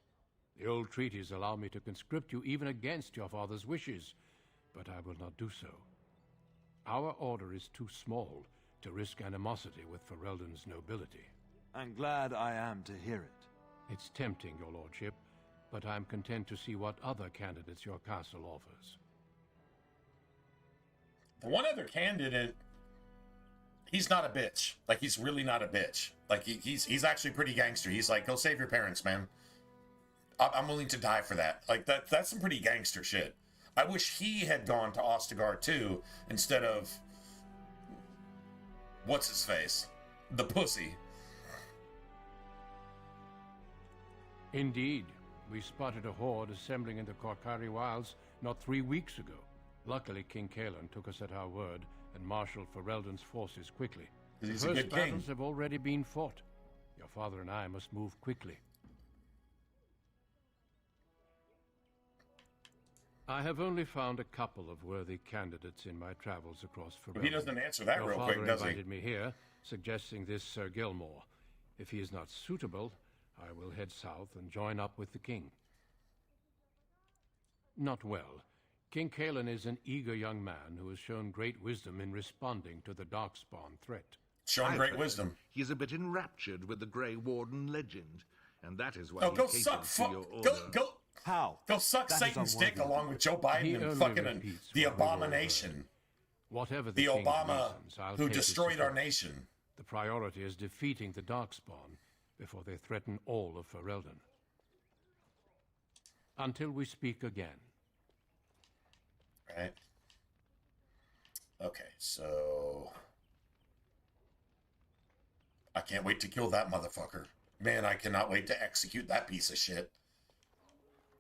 S8: The old treaties allow me to conscript you even against your father's wishes, but I will not do so. Our order is too small to risk animosity with Ferelden's nobility.
S10: I'm glad I am to hear it.
S8: It's tempting, your lordship, but I'm content to see what other candidates your castle offers.
S1: The one other candidate, he's not a bitch. Like, he's really not a bitch. Like, he's actually pretty gangster. He's like, go save your parents, man. I'm willing to die for that. Like, that's some pretty gangster shit. I wish he had gone to Ostagar too, instead of what's his face, the pussy.
S8: Indeed. We spotted a horde assembling in the Korkari Wilds not 3 weeks ago. Luckily, King Kaelan took us at our word and marshaled Ferelden's forces quickly. The
S1: He's a
S8: first
S1: good king.
S8: battles have already been fought. Your father and I must move quickly. I have only found a couple of worthy candidates in my travels across Ferelden.
S1: He doesn't answer that
S8: Your
S1: real
S8: father
S1: quick, does he?
S8: invited me here, suggesting this Sir Gilmore. If he is not suitable, I will head south and join up with the king. Not well. King Kalen is an eager young man who has shown great wisdom in responding to the Darkspawn threat.
S1: Showing great wisdom.
S11: He's a bit enraptured with the Grey Warden legend, and that is why
S1: Oh,
S11: he
S1: go
S11: caters
S1: suck,
S11: to your order.
S1: go.
S10: How?
S1: Go suck
S10: That is
S1: Satan's dick
S10: unworthy.
S1: along with Joe
S8: He
S1: Biden and
S8: only
S1: fucking
S8: repeats
S1: the
S8: what we've all
S1: abomination.
S8: heard. Whatever
S1: The
S8: king's
S1: Obama
S8: reasons, I'll
S1: who
S8: take his
S1: destroyed our
S8: support.
S1: nation.
S8: The priority is defeating the Darkspawn before they threaten all of Ferelden. Until we speak again.
S1: Right. Okay, so I can't wait to kill that motherfucker. Man, I cannot wait to execute that piece of shit.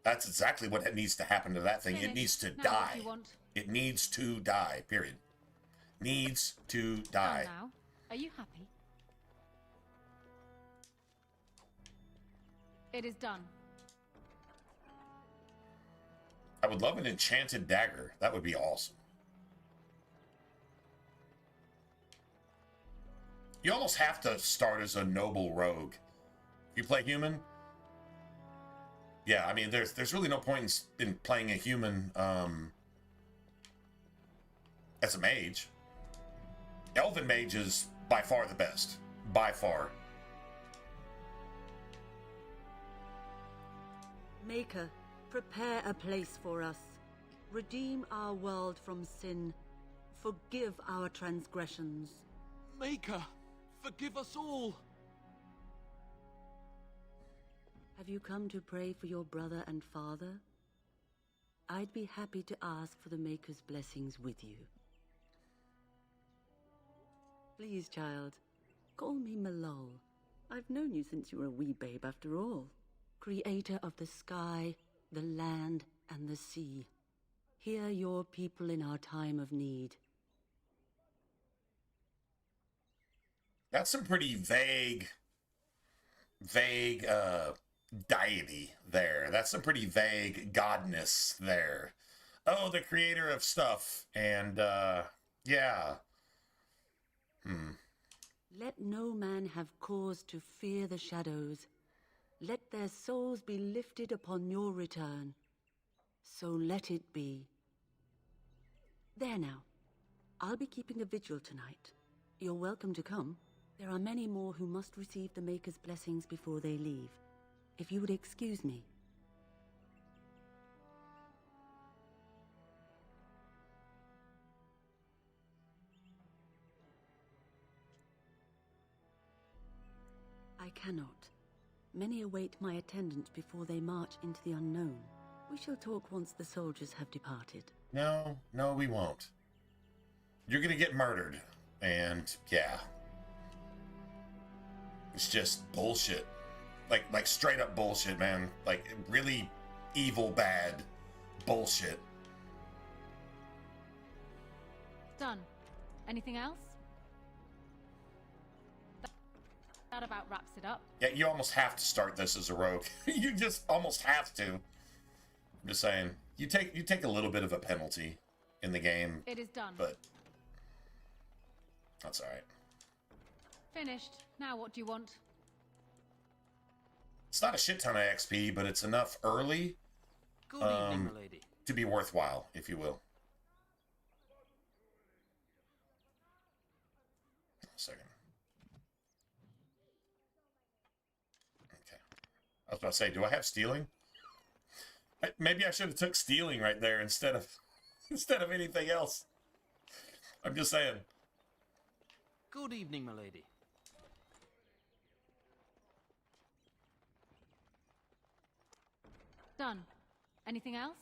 S1: That's exactly what needs to happen to that thing. It
S9: Finish.
S1: needs to
S9: Now what
S1: die.
S9: do you want?
S1: It needs to die, period. Needs to
S9: Done
S1: die.
S9: now. Are you happy? It is done.
S1: I would love an enchanted dagger. That would be awesome. You almost have to start as a noble rogue. If you play human, yeah, I mean, there's really no point in playing a human as a mage. Elven mage is by far the best. By far.
S12: Maker, prepare a place for us. Redeem our world from sin. Forgive our transgressions.
S13: Maker, forgive us all.
S12: Have you come to pray for your brother and father? I'd be happy to ask for the Maker's blessings with you. Please, child, call me Malol. I've known you since you were a wee babe after all. Creator of the sky, the land, and the sea. Hear your people in our time of need.
S1: That's some pretty vague deity there. That's some pretty vague godness there. Oh, the creator of stuff. And, yeah.
S12: Let no man have cause to fear the shadows. Let their souls be lifted upon your return. So let it be. There now. I'll be keeping a vigil tonight. You're welcome to come. There are many more who must receive the Maker's blessings before they leave. If you would excuse me. I cannot. Many await my attendance before they march into the unknown. We shall talk once the soldiers have departed.
S1: No, we won't. You're gonna get murdered. And, yeah. It's just bullshit. Like straight up bullshit, man. Like, really evil, bad bullshit.
S9: Done. Anything else? That about wraps it up.
S1: Yeah, you almost have to start this as a rogue. You just almost have to. I'm just saying. You take a little bit of a penalty in the game.
S9: It is done.
S1: But that's alright.
S9: Finished. Now what do you want?
S1: It's not a shit ton of XP, but it's enough early
S13: Good evening, milady.
S1: to be worthwhile, if you will. A second. Okay. I was about to say, do I have stealing? Maybe I should have took stealing right there instead of anything else. I'm just saying.
S13: Good evening, milady.
S9: Done. Anything else?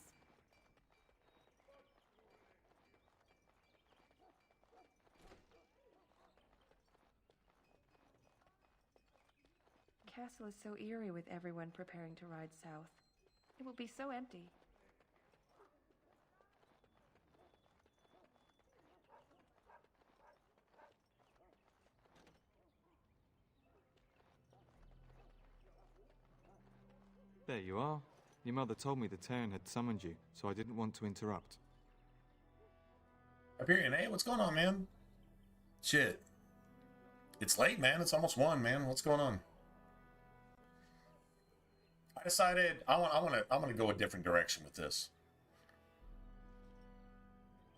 S14: Castle is so eerie with everyone preparing to ride south. It will be so empty.
S10: There you are.
S15: Your mother told me the Terran had summoned you, so I didn't want to interrupt.
S1: Hyperion, hey, what's going on, man? Shit. It's late, man. It's almost 1, man. What's going on? I decided I want to go a different direction with this.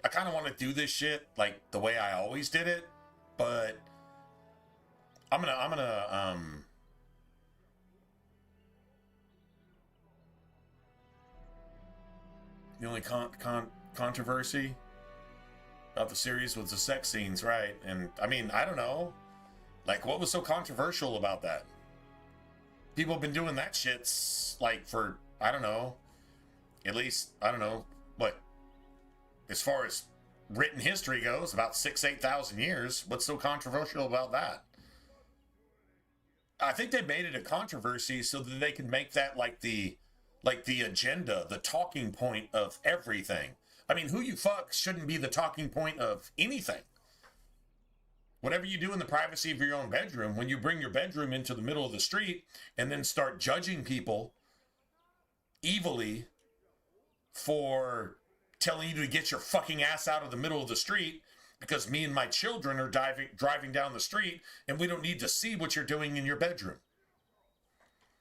S1: I kind of want to do this shit like the way I always did it, but I'm gonna the only controversy about the series was the sex scenes, right? And I mean, I don't know, like, what was so controversial about that? People have been doing that shit like for, I don't know, at least, I don't know, what, as far as written history goes, about 8,000 years. What's so controversial about that? I think they made it a controversy so that they could make that like the agenda, the talking point of everything. I mean, who you fuck shouldn't be the talking point of anything. Whatever you do in the privacy of your own bedroom, when you bring your bedroom into the middle of the street and then start judging people evilly for telling you to get your fucking ass out of the middle of the street because me and my children are driving down the street and we don't need to see what you're doing in your bedroom.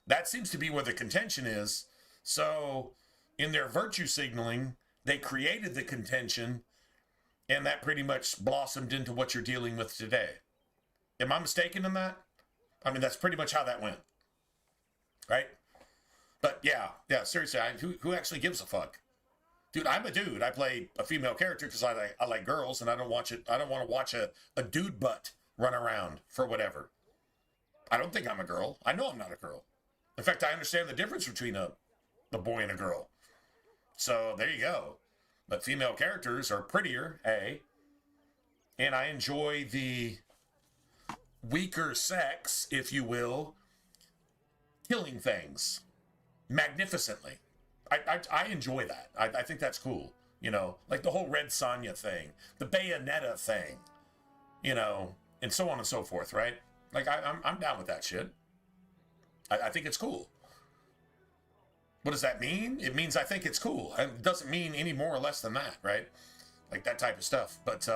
S1: That seems to be where the contention is. So in their virtue signaling, they created the contention, and that pretty much blossomed into what you're dealing with today. Am I mistaken in that? I mean, that's pretty much how that went. Right? But yeah, seriously, who actually gives a fuck? Dude, I'm a dude. I play a female character because I like girls, and I don't want to watch a dude butt run around for whatever. I don't think I'm a girl. I know I'm not a girl. In fact, I understand the difference between a boy and a girl. So there you go. But female characters are prettier, and I enjoy the weaker sex, if you will, killing things magnificently. I enjoy that. I think that's cool. You know, like the whole Red Sonja thing, the Bayonetta thing, you know, and so on and so forth, right? Like, I'm down with that shit. I think it's cool. What does that mean? It means I think it's cool. It doesn't mean any more or less than that, right? Like that type of stuff. But,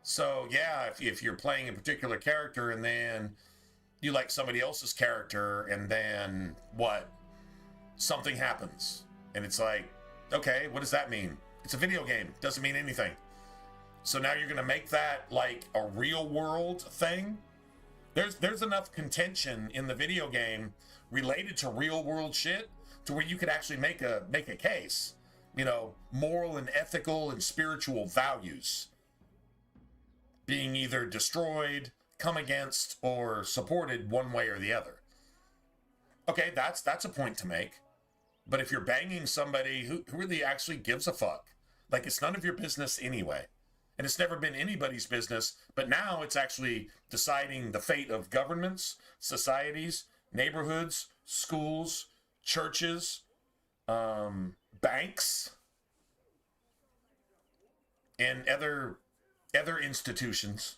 S1: so yeah, if you're playing a particular character and then you like somebody else's character and then what? Something happens. And it's like, okay, what does that mean? It's a video game. It doesn't mean anything. So now you're going to make that like a real world thing? There's enough contention in the video game related to real world shit to where you could actually make a case, you know, moral and ethical and spiritual values being either destroyed, come against, or supported one way or the other. Okay, that's a point to make. But if you're banging somebody who really actually gives a fuck, like, it's none of your business anyway. And it's never been anybody's business, but now it's actually deciding the fate of governments, societies, neighborhoods, schools, churches, banks, and other institutions,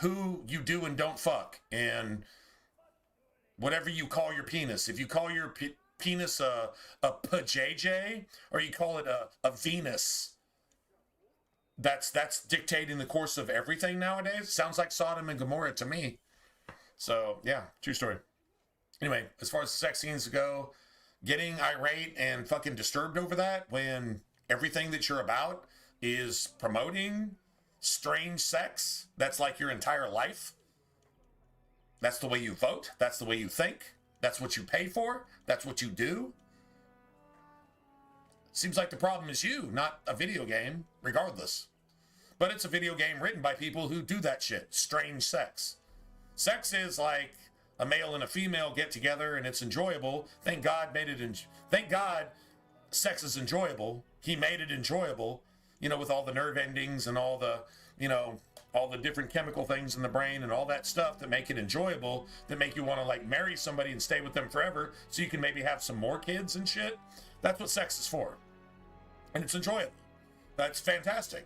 S1: who you do and don't fuck, and whatever you call your penis. If you call your penis a pajayjay, or you call it a Venus, that's dictating the course of everything nowadays. Sounds like Sodom and Gomorrah to me. So yeah, true story. Anyway, as far as the sex scenes go, getting irate and fucking disturbed over that when everything that you're about is promoting strange sex, that's like your entire life. That's the way you vote. That's the way you think. That's what you pay for. That's what you do. Seems like the problem is you, not a video game, regardless. But it's a video game written by people who do that shit. Strange sex. Sex is like a male and a female get together and it's enjoyable. Thank God sex is enjoyable. He made it enjoyable, you know, with all the nerve endings and all the, you know, all the different chemical things in the brain and all that stuff that make it enjoyable, that make you want to like marry somebody and stay with them forever so you can maybe have some more kids and shit. That's what sex is for. And it's enjoyable. That's fantastic.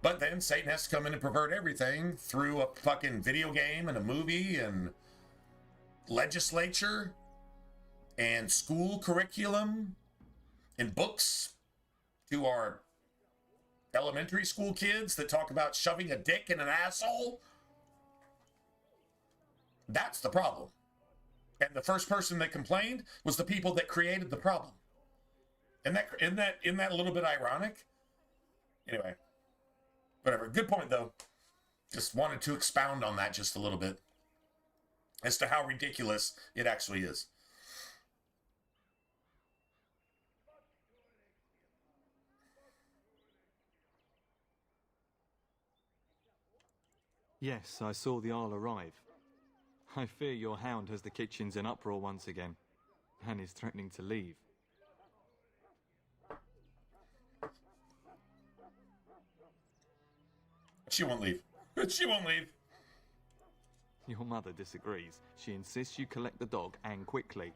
S1: But then Satan has to come in and pervert everything through a fucking video game and a movie and legislature and school curriculum and books to our elementary school kids that talk about shoving a dick in an asshole. That's the problem. And the first person that complained was the people that created the problem. Isn't that a little bit ironic? Anyway, whatever. Good point, though. Just wanted to expound on that just a little bit as to how ridiculous it actually is.
S15: Yes, I saw the Arl arrive. I fear your hound has the kitchens in uproar once again, and is threatening to leave.
S1: She won't leave. She won't leave.
S15: Your mother disagrees. She insists you collect the dog, and quickly.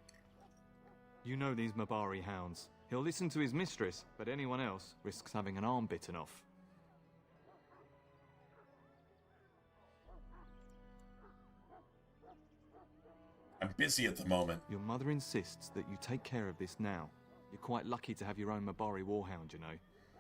S15: You know these Mabari hounds. He'll listen to his mistress, but anyone else risks having an arm bitten off.
S1: I'm busy at the moment.
S15: Your mother insists that you take care of this now. You're quite lucky to have your own Mabari warhound, you know.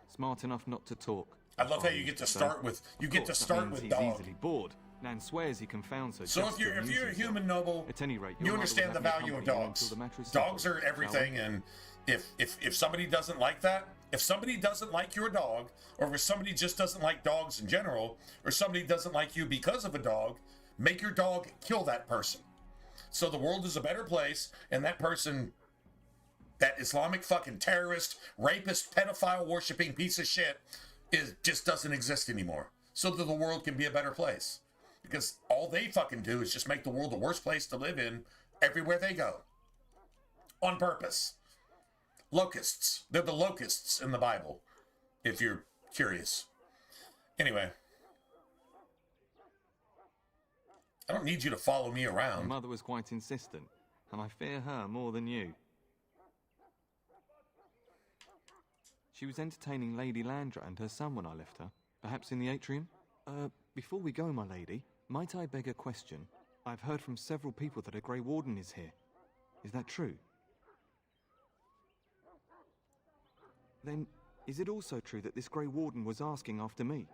S15: Smart enough not to talk.
S1: I love how you get to start with
S15: He's
S1: dog.
S15: easily bored. Nan swears he confounds her.
S1: So if you're a human noble,
S15: at any rate,
S1: you understand the value of dogs. Dogs are everything, and if somebody doesn't like that, if somebody doesn't like your dog, or if somebody just doesn't like dogs in general, or somebody doesn't like you because of a dog, make your dog kill that person. So the world is a better place, and that person, that Islamic fucking terrorist, rapist, pedophile worshipping piece of shit, just doesn't exist anymore. So that the world can be a better place. Because all they fucking do is just make the world the worst place to live in everywhere they go. On purpose. Locusts. They're the locusts in the Bible, if you're curious. Anyway. I don't need you to follow me around.
S15: My mother was quite insistent, and I fear her more than you. She was entertaining Lady Landra and her son when I left her. Perhaps in the atrium? Before we go, my lady, might I beg a question? I've heard from several people that a Grey Warden is here. Is that true? Then, is it also true that this Grey Warden was asking after me?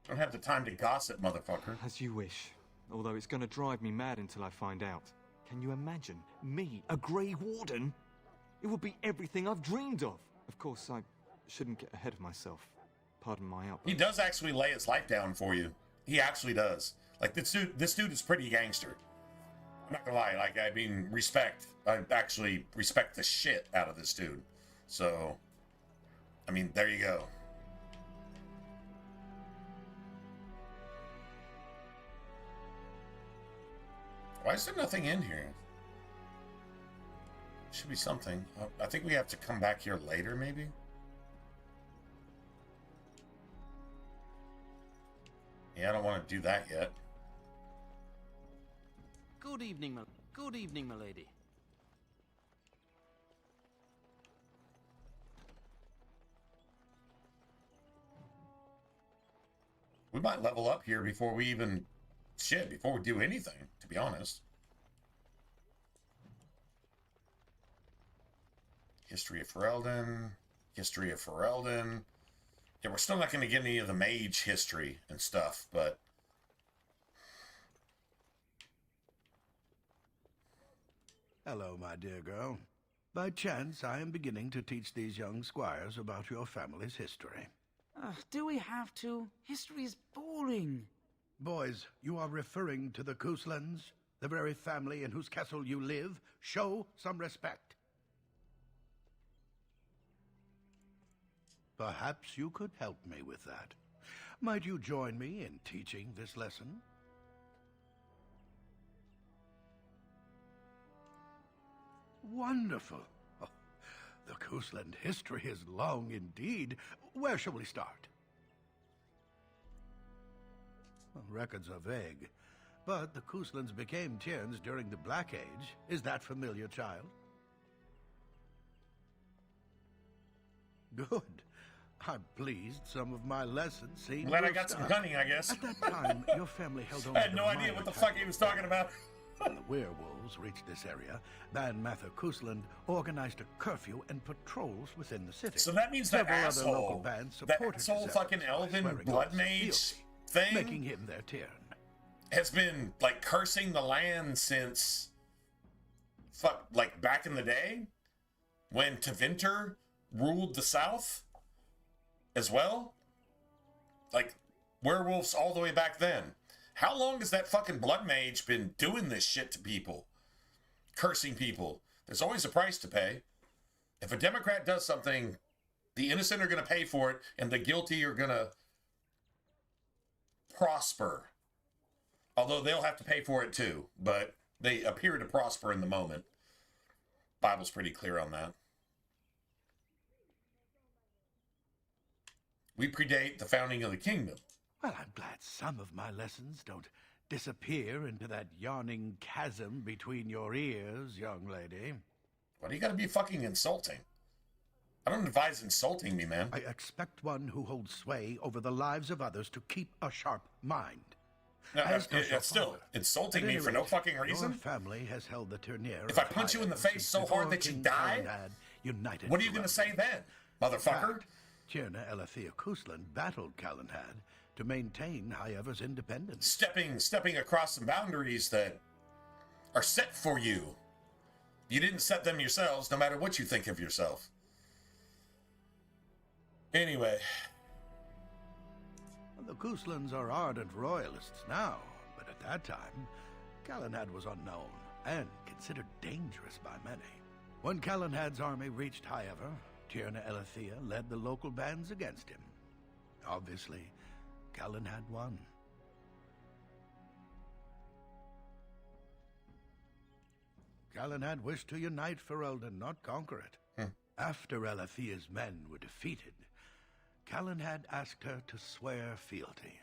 S1: I don't have the time to gossip, motherfucker.
S15: As you wish. Although it's going to drive me mad until I find out. Can you imagine? Me, a Grey Warden? It would be everything I've dreamed of. Of course, I shouldn't get ahead of myself. Pardon my outburst.
S1: He does actually lay his life down for you. He actually does. Like, this dude is pretty gangster. I'm not gonna lie, like, I mean, respect. I actually respect the shit out of this dude. So, I mean, there you go. Why is there nothing in here? Should be something. I think we have to come back here later, maybe? Yeah, I don't want to do that yet.
S13: Good evening, milady.
S1: We might level up here before we even... Shit, before we do anything, to be honest. History of Ferelden. History of Ferelden. Yeah, we're still not going to get any of the mage history and stuff, but...
S16: Hello, my dear girl. By chance, I am beginning to teach these young squires about your family's history.
S17: Do we have to? History is boring.
S16: Boys, you are referring to the Couslands, the very family in whose castle you live. Show some respect. Perhaps you could help me with that. Might you join me in teaching this lesson? Wonderful. Oh, the Cousland history is long indeed. Where shall we start? Records are vague, but the Couslands became Tierns during the Black Age. Is that familiar, child? Good. I'm pleased some of my lessons seem
S1: Glad I got some cunning, I guess.
S16: At that time, your family held on
S1: I had no idea what the fuck he was talking about.
S16: When the werewolves reached this area, Ban Mather Kusland organized a curfew and patrols within the city.
S1: So that means that
S16: Several other local
S1: asshole,
S16: bands
S1: that
S16: supported his
S1: asshole
S16: efforts
S1: fucking
S16: by
S1: elven
S16: swearing
S1: blood
S16: oaths
S1: mage
S16: fealty,
S1: thing,
S16: making him their Tyrann.
S1: has been like cursing the land since like back in the day when Tevinter ruled the South as well. Like werewolves all the way back then. How long has that fucking blood mage been doing this shit to people? Cursing people. There's always a price to pay. If a Democrat does something, the innocent are going to pay for it, and the guilty are going to prosper. Although they'll have to pay for it too, but they appear to prosper in the moment. Bible's pretty clear on that. We predate the founding of the kingdom.
S16: Well, I'm glad some of my lessons don't disappear into that yawning chasm between your ears, young lady.
S1: Why do you gotta be fucking insulting? I don't advise insulting me, man.
S16: I expect one who holds sway over the lives of others to keep a sharp mind.
S1: No,
S16: As does your
S1: it's still
S16: father.
S1: insulting
S16: At
S1: me
S16: any
S1: for no
S16: rate,
S1: fucking reason.
S16: Your family has held the Ternier.
S1: If I punch you in the face so hard that you die,
S16: united
S1: what are you gonna say then, motherfucker?
S16: Tierna Elethea Kusland battled Calenhad to maintain Highever's independence.
S1: Stepping across some boundaries that are set for you. You didn't set them yourselves, no matter what you think of yourself. Anyway.
S16: The Kuslands are ardent royalists now, but at that time, Calenhad was unknown and considered dangerous by many. When Calenhad's army reached Highever, Tierna Elethea led the local bands against him. Obviously, Calenhad won. Calenhad wished to unite Ferelden, not conquer it. After Elethea's men were defeated, Calenhad asked her to swear fealty.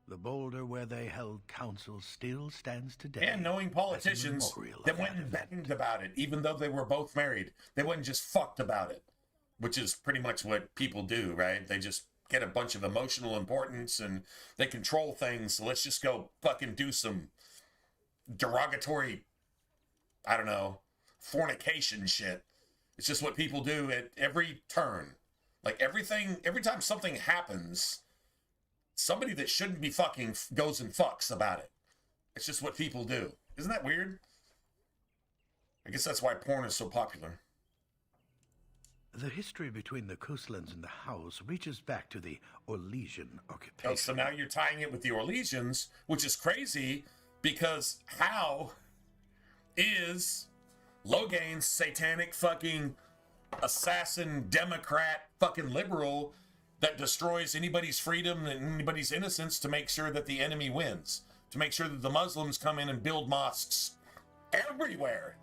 S16: The boulder where they held council still stands today.
S1: And knowing politicians that went and begged about it, even though they were both married, they went and just fucked about it, which is pretty much what people do, right? They just get a bunch of emotional importance and they control things. So let's just go fucking do some derogatory, I don't know, fornication shit. It's just what people do at every turn. Like everything, every time something happens, somebody that shouldn't be fucking goes and fucks about it. It's just what people do. Isn't that weird? I guess that's why porn is so popular.
S16: The history between the Kuslands and the House reaches back to the Orlesian occupation.
S1: Oh, so now you're tying it with the Orlesians, which is crazy because Hal is Logain's satanic fucking assassin, Democrat, fucking liberal that destroys anybody's freedom and anybody's innocence to make sure that the enemy wins, to make sure that the Muslims come in and build mosques everywhere.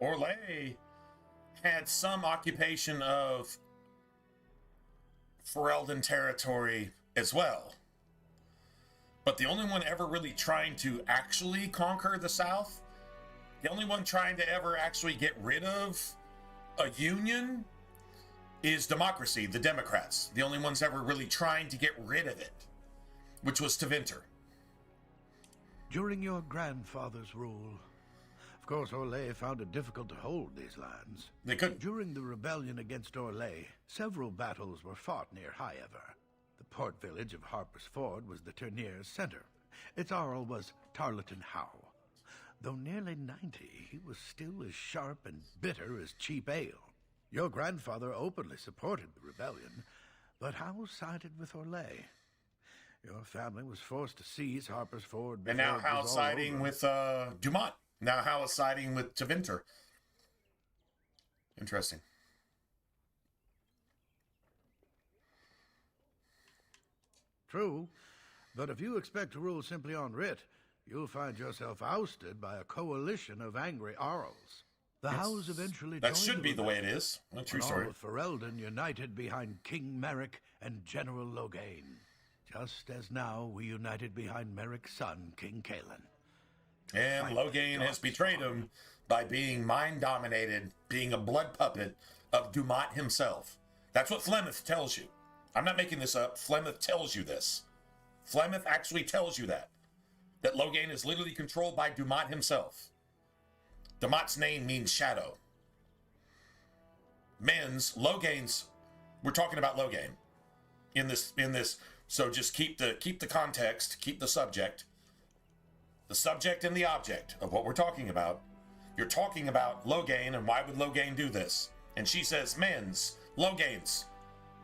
S1: Orlais had some occupation of Ferelden territory as well. But the only one ever really trying to actually conquer the South, the only one trying to ever actually get rid of a union is democracy, the Democrats. The only ones ever really trying to get rid of it, which was Tevinter.
S16: During your grandfather's rule, of course, Orlais found it difficult to hold these lands.
S1: They couldn't.
S16: During the rebellion against Orlais, several battles were fought near Highever. The port village of Harper's Ford was the Turnier's center. Its Arl was Tarleton Howe. Though nearly 90, he was still as sharp and bitter as cheap ale. Your grandfather openly supported the rebellion, but Howe sided with Orlais. Your family was forced to seize Harper's Ford.
S1: And now Howe's siding with Dumont. Now Howe is siding with Tevinter. Interesting.
S16: True, but if you expect to rule simply on writ, you'll find yourself ousted by a coalition of angry Arls. The Howes eventually
S1: That
S16: joined
S1: should be the way it
S16: rebellion,
S1: is. A true
S16: when
S1: story.
S16: all of Ferelden united behind King Merrick and General Loghain, just as now we united behind Merrick's son, King Cailan.
S1: And Loghain has betrayed him by being mind-dominated, being a blood puppet of Dumont himself. That's what Flemeth tells you. I'm not making this up. Flemeth tells you this. Flemeth actually tells you that Loghain is literally controlled by Dumont himself. Dumont's name means shadow. Loghain's, we're talking about Loghain in this, so just keep the context, keep the subject and the object of what we're talking about. You're talking about Loghain, and why would Loghain do this? And she says, Loghain's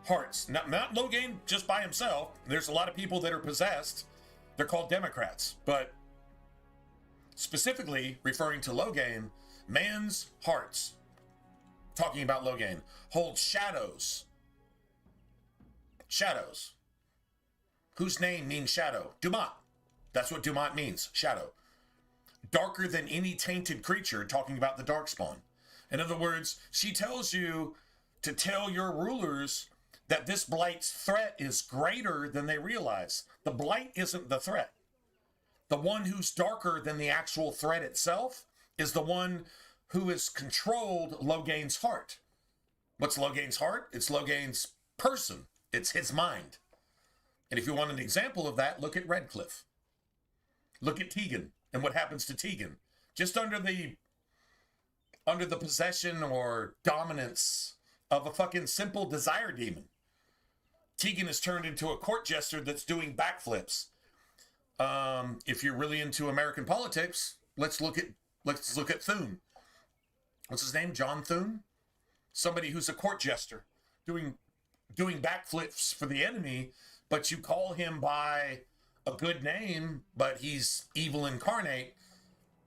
S1: hearts. Not Loghain just by himself. There's a lot of people that are possessed. They're called Democrats. But specifically referring to Loghain, man's hearts, talking about Loghain, hold shadows. Shadows. Whose name means shadow? Dumont. That's what Dumont means, shadow. Darker than any tainted creature, talking about the Darkspawn. In other words, she tells you to tell your rulers that this Blight's threat is greater than they realize. The Blight isn't the threat. The one who's darker than the actual threat itself is the one who has controlled Loghain's heart. What's Loghain's heart? It's Loghain's person. It's his mind. And if you want an example of that, look at Redcliffe. Look at Tegan and what happens to Tegan. Just under the possession or dominance of a fucking simple desire demon. Tegan is turned into a court jester that's doing backflips. If you're really into American politics, let's look at Thune. What's his name? John Thune? Somebody who's a court jester doing backflips for the enemy, but you call him by a good name, but he's evil incarnate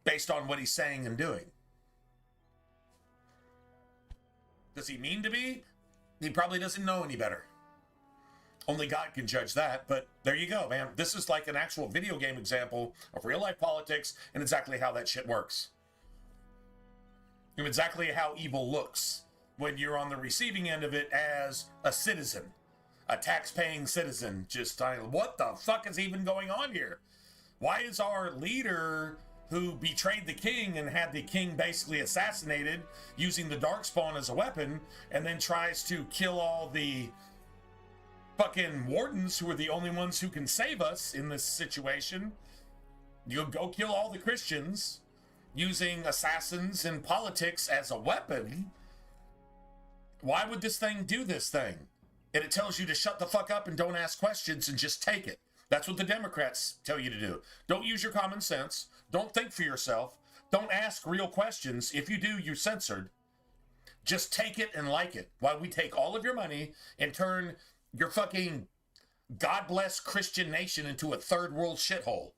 S1: based on what he's saying and doing. Does he mean to be? He probably doesn't know any better. Only God can judge that, but there you go, man. This is like an actual video game example of real-life politics and exactly how that shit works. And exactly how evil looks when you're on the receiving end of it as a citizen, a tax-paying citizen. Just, what the fuck is even going on here? Why is our leader who betrayed the king and had the king basically assassinated using the Darkspawn as a weapon and then tries to kill all the fucking wardens who are the only ones who can save us in this situation? You'll go kill all the Christians using assassins and politics as a weapon. Why would this thing do this thing? And it tells you to shut the fuck up and don't ask questions and just take it. That's what the Democrats tell you to do. Don't use your common sense. Don't think for yourself. Don't ask real questions. If you do, you're censored. Just take it and like it while we take all of your money and turn your fucking God bless Christian nation into a third world shithole.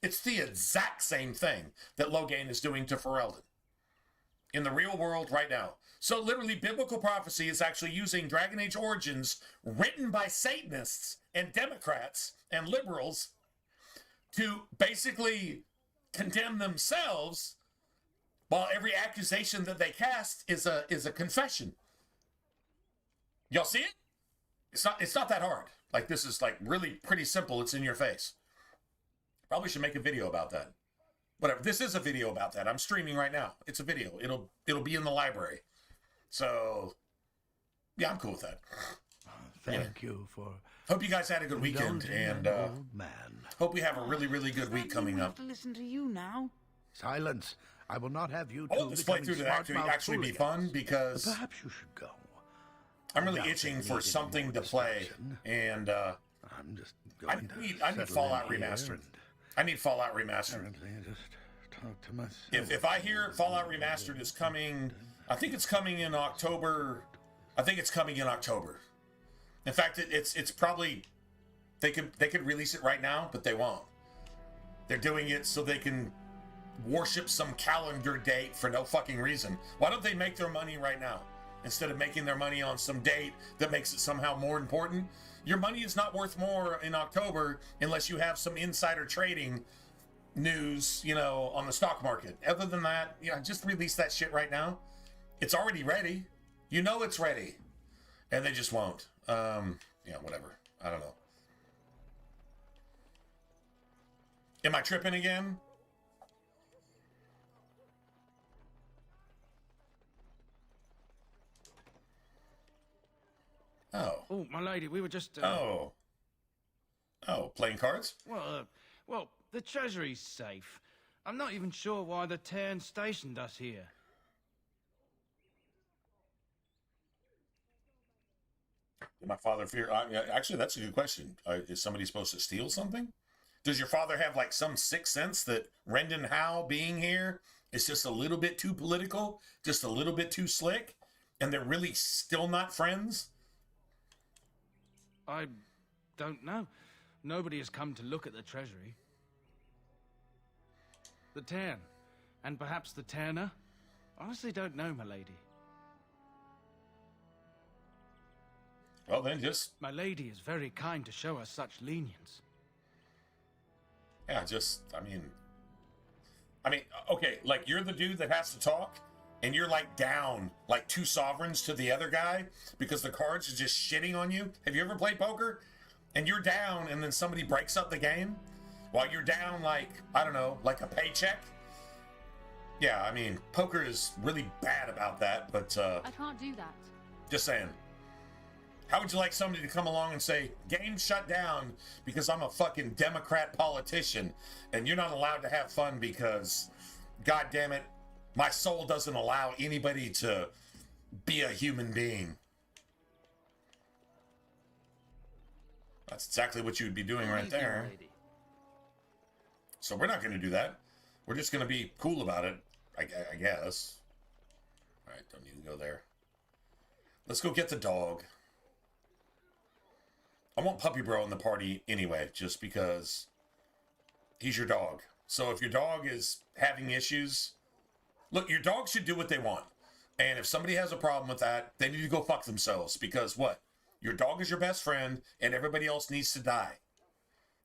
S1: It's the exact same thing that Loghain is doing to Ferelden in the real world right now. So literally, biblical prophecy is actually using Dragon Age Origins written by Satanists and Democrats and liberals to basically condemn themselves while every accusation that they cast is a confession. Y'all see it? It's not that hard. Like, this is like really pretty simple. It's in your face. Probably should make a video about that. Whatever. This is a video about that. I'm streaming right now. It's a video. It'll be in the library. So yeah, I'm cool with that.
S16: Thank you for.
S1: Hope you guys had a good weekend, and hope we have a really, really good week coming up.
S17: To listen to you now.
S16: Silence. I will not have you.
S1: I hope this playthrough to actually be fun, because
S16: perhaps you should go.
S1: I'm really itching for something to play, and
S16: I'm just going
S1: I need Fallout Remastered. I need Fallout Remastered.
S16: Just talk to myself.
S1: If I hear Fallout Remastered is coming, I think it's coming in October. In fact, it's probably they could release it right now, but they won't. They're doing it so they can worship some calendar date for no fucking reason. Why don't they make their money right now instead of making their money on some date that makes it somehow more important? Your money is not worth more in October unless you have some insider trading news, on the stock market. Other than that, just release that shit right now. It's already ready. It's ready. And they just won't. Whatever. I don't know. Am I tripping again?
S13: Oh, my lady, we were just...
S1: Oh, playing cards?
S13: Well, the treasury's safe. I'm not even sure why the Tarn stationed us here.
S1: Did my father fear... actually, that's a good question. Is somebody supposed to steal something? Does your father have, like, some sixth sense that Rendon Howe being here is just a little bit too political, just a little bit too slick, and they're really still not friends?
S13: I don't know. Nobody has come to look at the treasury. The Tarn, and perhaps the Tanner? Honestly don't know, my lady.
S1: Well, then just...
S13: My lady is very kind to show us such lenience.
S1: Yeah, I mean, okay, like, you're the dude that has to talk, and you're, like, down, like, 2 sovereigns to the other guy because the cards are just shitting on you. Have you ever played poker? And you're down, and then somebody breaks up the game while you're down, like, I don't know, like a paycheck? Yeah, I mean, poker is really bad about that, but,
S9: I can't do that.
S1: Just saying. How would you like somebody to come along and say, game shut down because I'm a fucking Democrat politician and you're not allowed to have fun because, God damn it, my soul doesn't allow anybody to be a human being? That's exactly what you would be doing right there. So we're not going to do that. We're just going to be cool about it, I guess. All right, don't need to go there. Let's go get the dog. I want Puppy Bro in the party anyway, just because he's your dog. So if your dog is having issues, look, your dog should do what they want. And if somebody has a problem with that, they need to go fuck themselves. Because what? Your dog is your best friend, and everybody else needs to die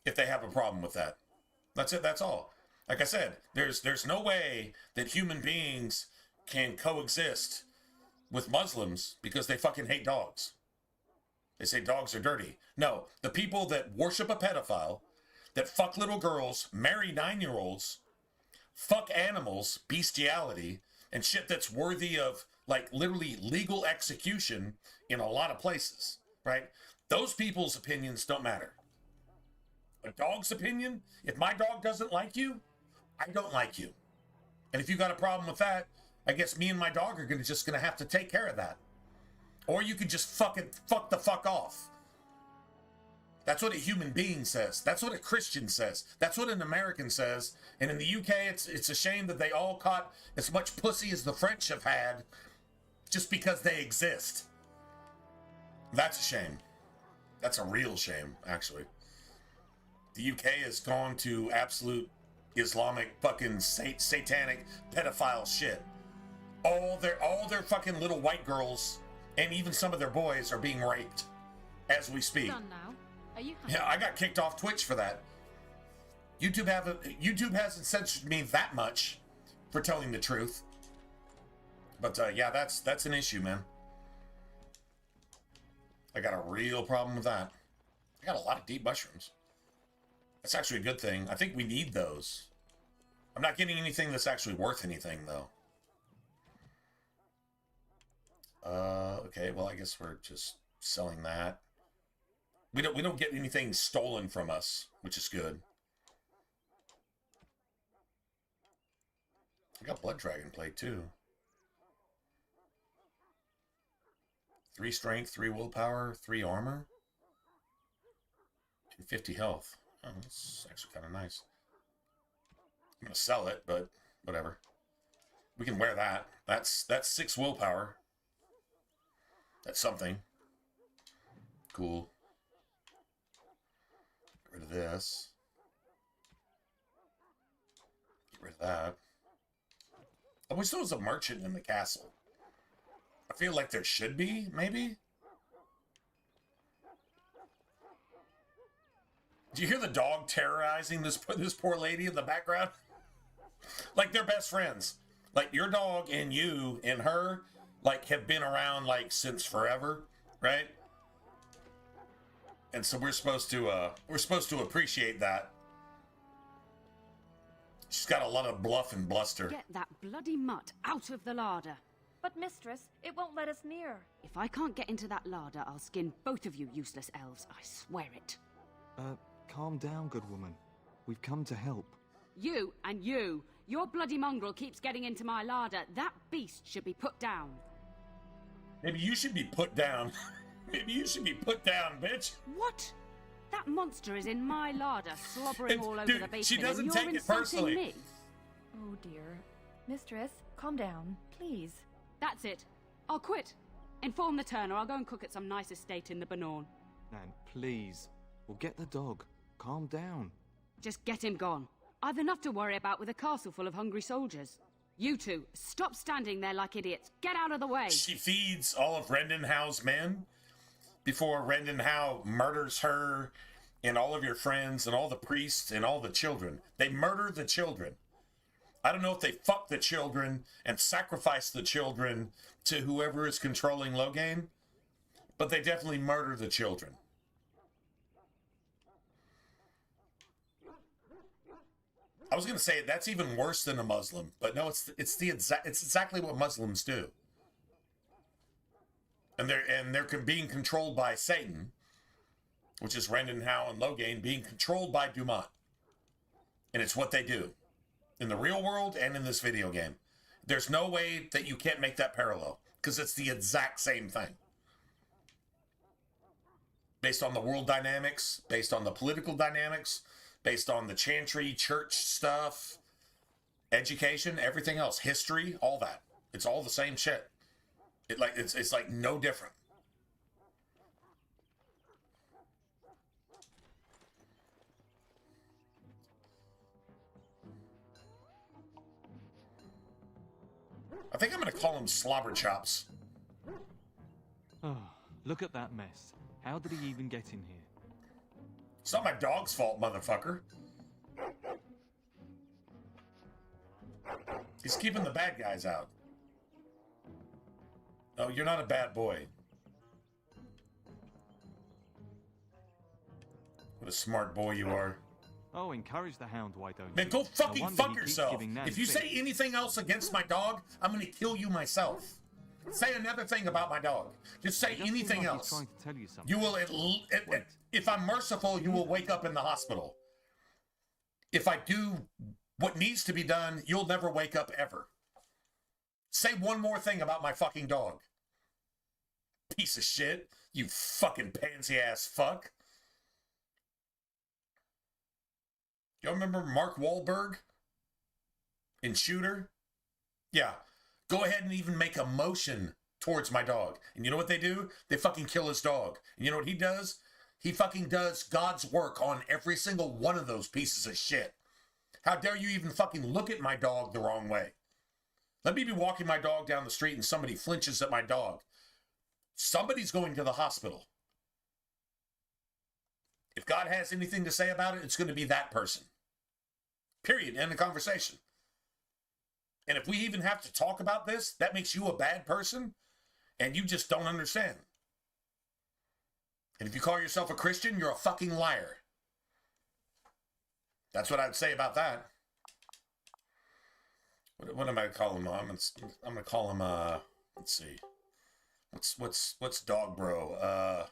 S1: if they have a problem with that. That's it. That's all. Like I said, there's no way that human beings can coexist with Muslims because they fucking hate dogs. They say dogs are dirty. No, the people that worship a pedophile, that fuck little girls, marry 9-year-olds, fuck animals, bestiality, and shit that's worthy of, like, literally legal execution in a lot of places, right? Those people's opinions don't matter. A dog's opinion, if my dog doesn't like you, I don't like you. And if you got a problem with that, I guess me and my dog are just gonna have to take care of that. Or you could just fuck the fuck off. That's what a human being says. That's what a Christian says. That's what an American says. And in the UK, it's a shame that they all caught as much pussy as the French have had just because they exist. That's a shame. That's a real shame, actually. The UK has gone to absolute Islamic fucking satanic pedophile shit. All their fucking little white girls and even some of their boys are being raped as we speak.
S9: Done now. Are you happy?
S1: Yeah, I got kicked off Twitch for that. YouTube hasn't censored me that much for telling the truth. But yeah, that's an issue, man. I got a real problem with that. I got a lot of deep mushrooms. That's actually a good thing. I think we need those. I'm not getting anything that's actually worth anything, though. Okay, well, I guess we're just selling that. We don't get anything stolen from us, which is good. I got Blood Dragon Plate, too. 3 strength, 3 willpower, 3 armor, and 50 health. Oh, that's actually kind of nice. I'm gonna sell it, but whatever. We can wear that. That's 6 willpower. That's something. Cool. Get rid of this. Get rid of that. I wish there was a merchant in the castle. I feel like there should be, maybe? Do you hear the dog terrorizing this poor lady in the background? Like, they're best friends. Like, your dog and you and her, like, have been around, like, since forever, right? And so we're supposed to appreciate that. She's got a lot of bluff and bluster.
S9: Get that bloody mutt out of the larder.
S14: But mistress, it won't let us near.
S9: If I can't get into that larder, I'll skin both of you useless elves. I swear it.
S15: Calm down, good woman. We've come to help.
S9: You and you. Your bloody mongrel keeps getting into my larder. That beast should be put down.
S1: Maybe you should be put down. Maybe you should be put down, bitch.
S9: What? That monster is in my larder, slobbering all over
S1: dude,
S9: the basement,
S1: she doesn't
S9: and
S1: take
S9: you're
S1: it
S9: insulting
S1: personally.
S9: me.
S14: Oh dear. Mistress, calm down, please.
S9: That's it. I'll quit. Inform the Turner. I'll go and cook at some nice estate in the Banorn.
S15: Nan, please. We'll get the dog. Calm down.
S9: Just get him gone. I've enough to worry about with a castle full of hungry soldiers. You two, stop standing there like idiots. Get out of the way.
S1: She feeds all of Rendenhau's men before Rendenhau murders her and all of your friends and all the priests and all the children. They murder the children. I don't know if they fuck the children and sacrifice the children to whoever is controlling Loghain, but they definitely murder the children. I was going to say that's even worse than a Muslim, but no, it's exactly what Muslims do. And they're being controlled by Satan, which is Rendenhau and Loghain being controlled by Dumont. And it's what they do in the real world and in this video game. There's no way that you can't make that parallel because it's the exact same thing. Based on the world dynamics, based on the political dynamics, based on the chantry, church stuff, education, everything else, history, all that. It's all the same shit. It's like no different. I think I'm going to call him Slobber Chops.
S15: Oh, look at that mess. How did he even get in here?
S1: It's not my dog's fault, motherfucker. He's keeping the bad guys out. Oh, you're not a bad boy. What a smart boy you are.
S15: Oh, encourage the hound, why don't you?
S1: Man, go fucking
S15: No wonder
S1: fuck
S15: he keeps
S1: yourself.
S15: giving Nan
S1: If you
S15: fits.
S1: say anything else against my dog, I'm going to kill you myself. Say another thing about my dog. Just say
S15: It does seem
S1: anything
S15: like
S1: else.
S15: He's trying to tell you something.
S1: You will, if I'm merciful, you will wake up in the hospital. If I do what needs to be done, you'll never wake up ever. Say one more thing about my fucking dog. Piece of shit. You fucking pansy ass fuck. Y'all remember Mark Wahlberg in Shooter? Yeah. Go ahead and even make a motion towards my dog. And you know what they do? They fucking kill his dog. And you know what he does? He fucking does God's work on every single one of those pieces of shit. How dare you even fucking look at my dog the wrong way? Let me be walking my dog down the street and somebody flinches at my dog. Somebody's going to the hospital. If God has anything to say about it, it's going to be that person. Period. End of conversation. And if we even have to talk about this, that makes you a bad person, and you just don't understand. And if you call yourself a Christian, you're a fucking liar. That's what I'd say about that. What am I calling him? I'm gonna call him. Let's see. What's dog bro?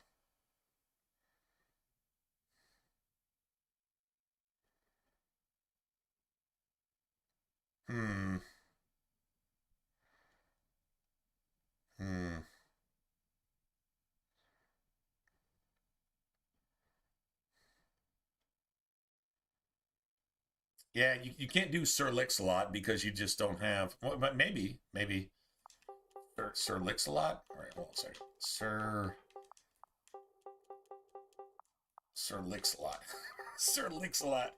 S1: Hmm. Yeah, you can't do Sir Lix-a-Lot because you just don't have. Well, but maybe Sir Lix-a-Lot. All right, hold on a second. Sir Lix-a-Lot. Sir Lix-a-Lot.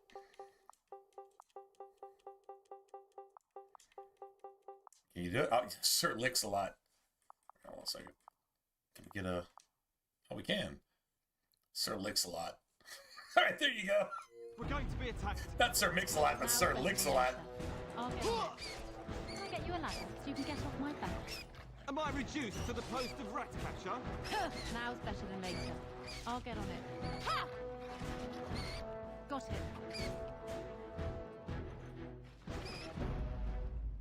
S1: Can you do it? Oh, Sir Lix-a-Lot. Hold on a second. Can we get a? Oh, we can. Sir Lix-a-Lot. All right, there you go.
S15: We're going to be attacked.
S1: Not Sir Mix-a-Lot, but Sir Lix-a-Lot.
S9: I'll get on it. Can I get you a ladder so you can get off my back?
S15: Am I reduced to the post of rat catcher?
S9: Now's better than later. I'll get on it. Ha! Got it.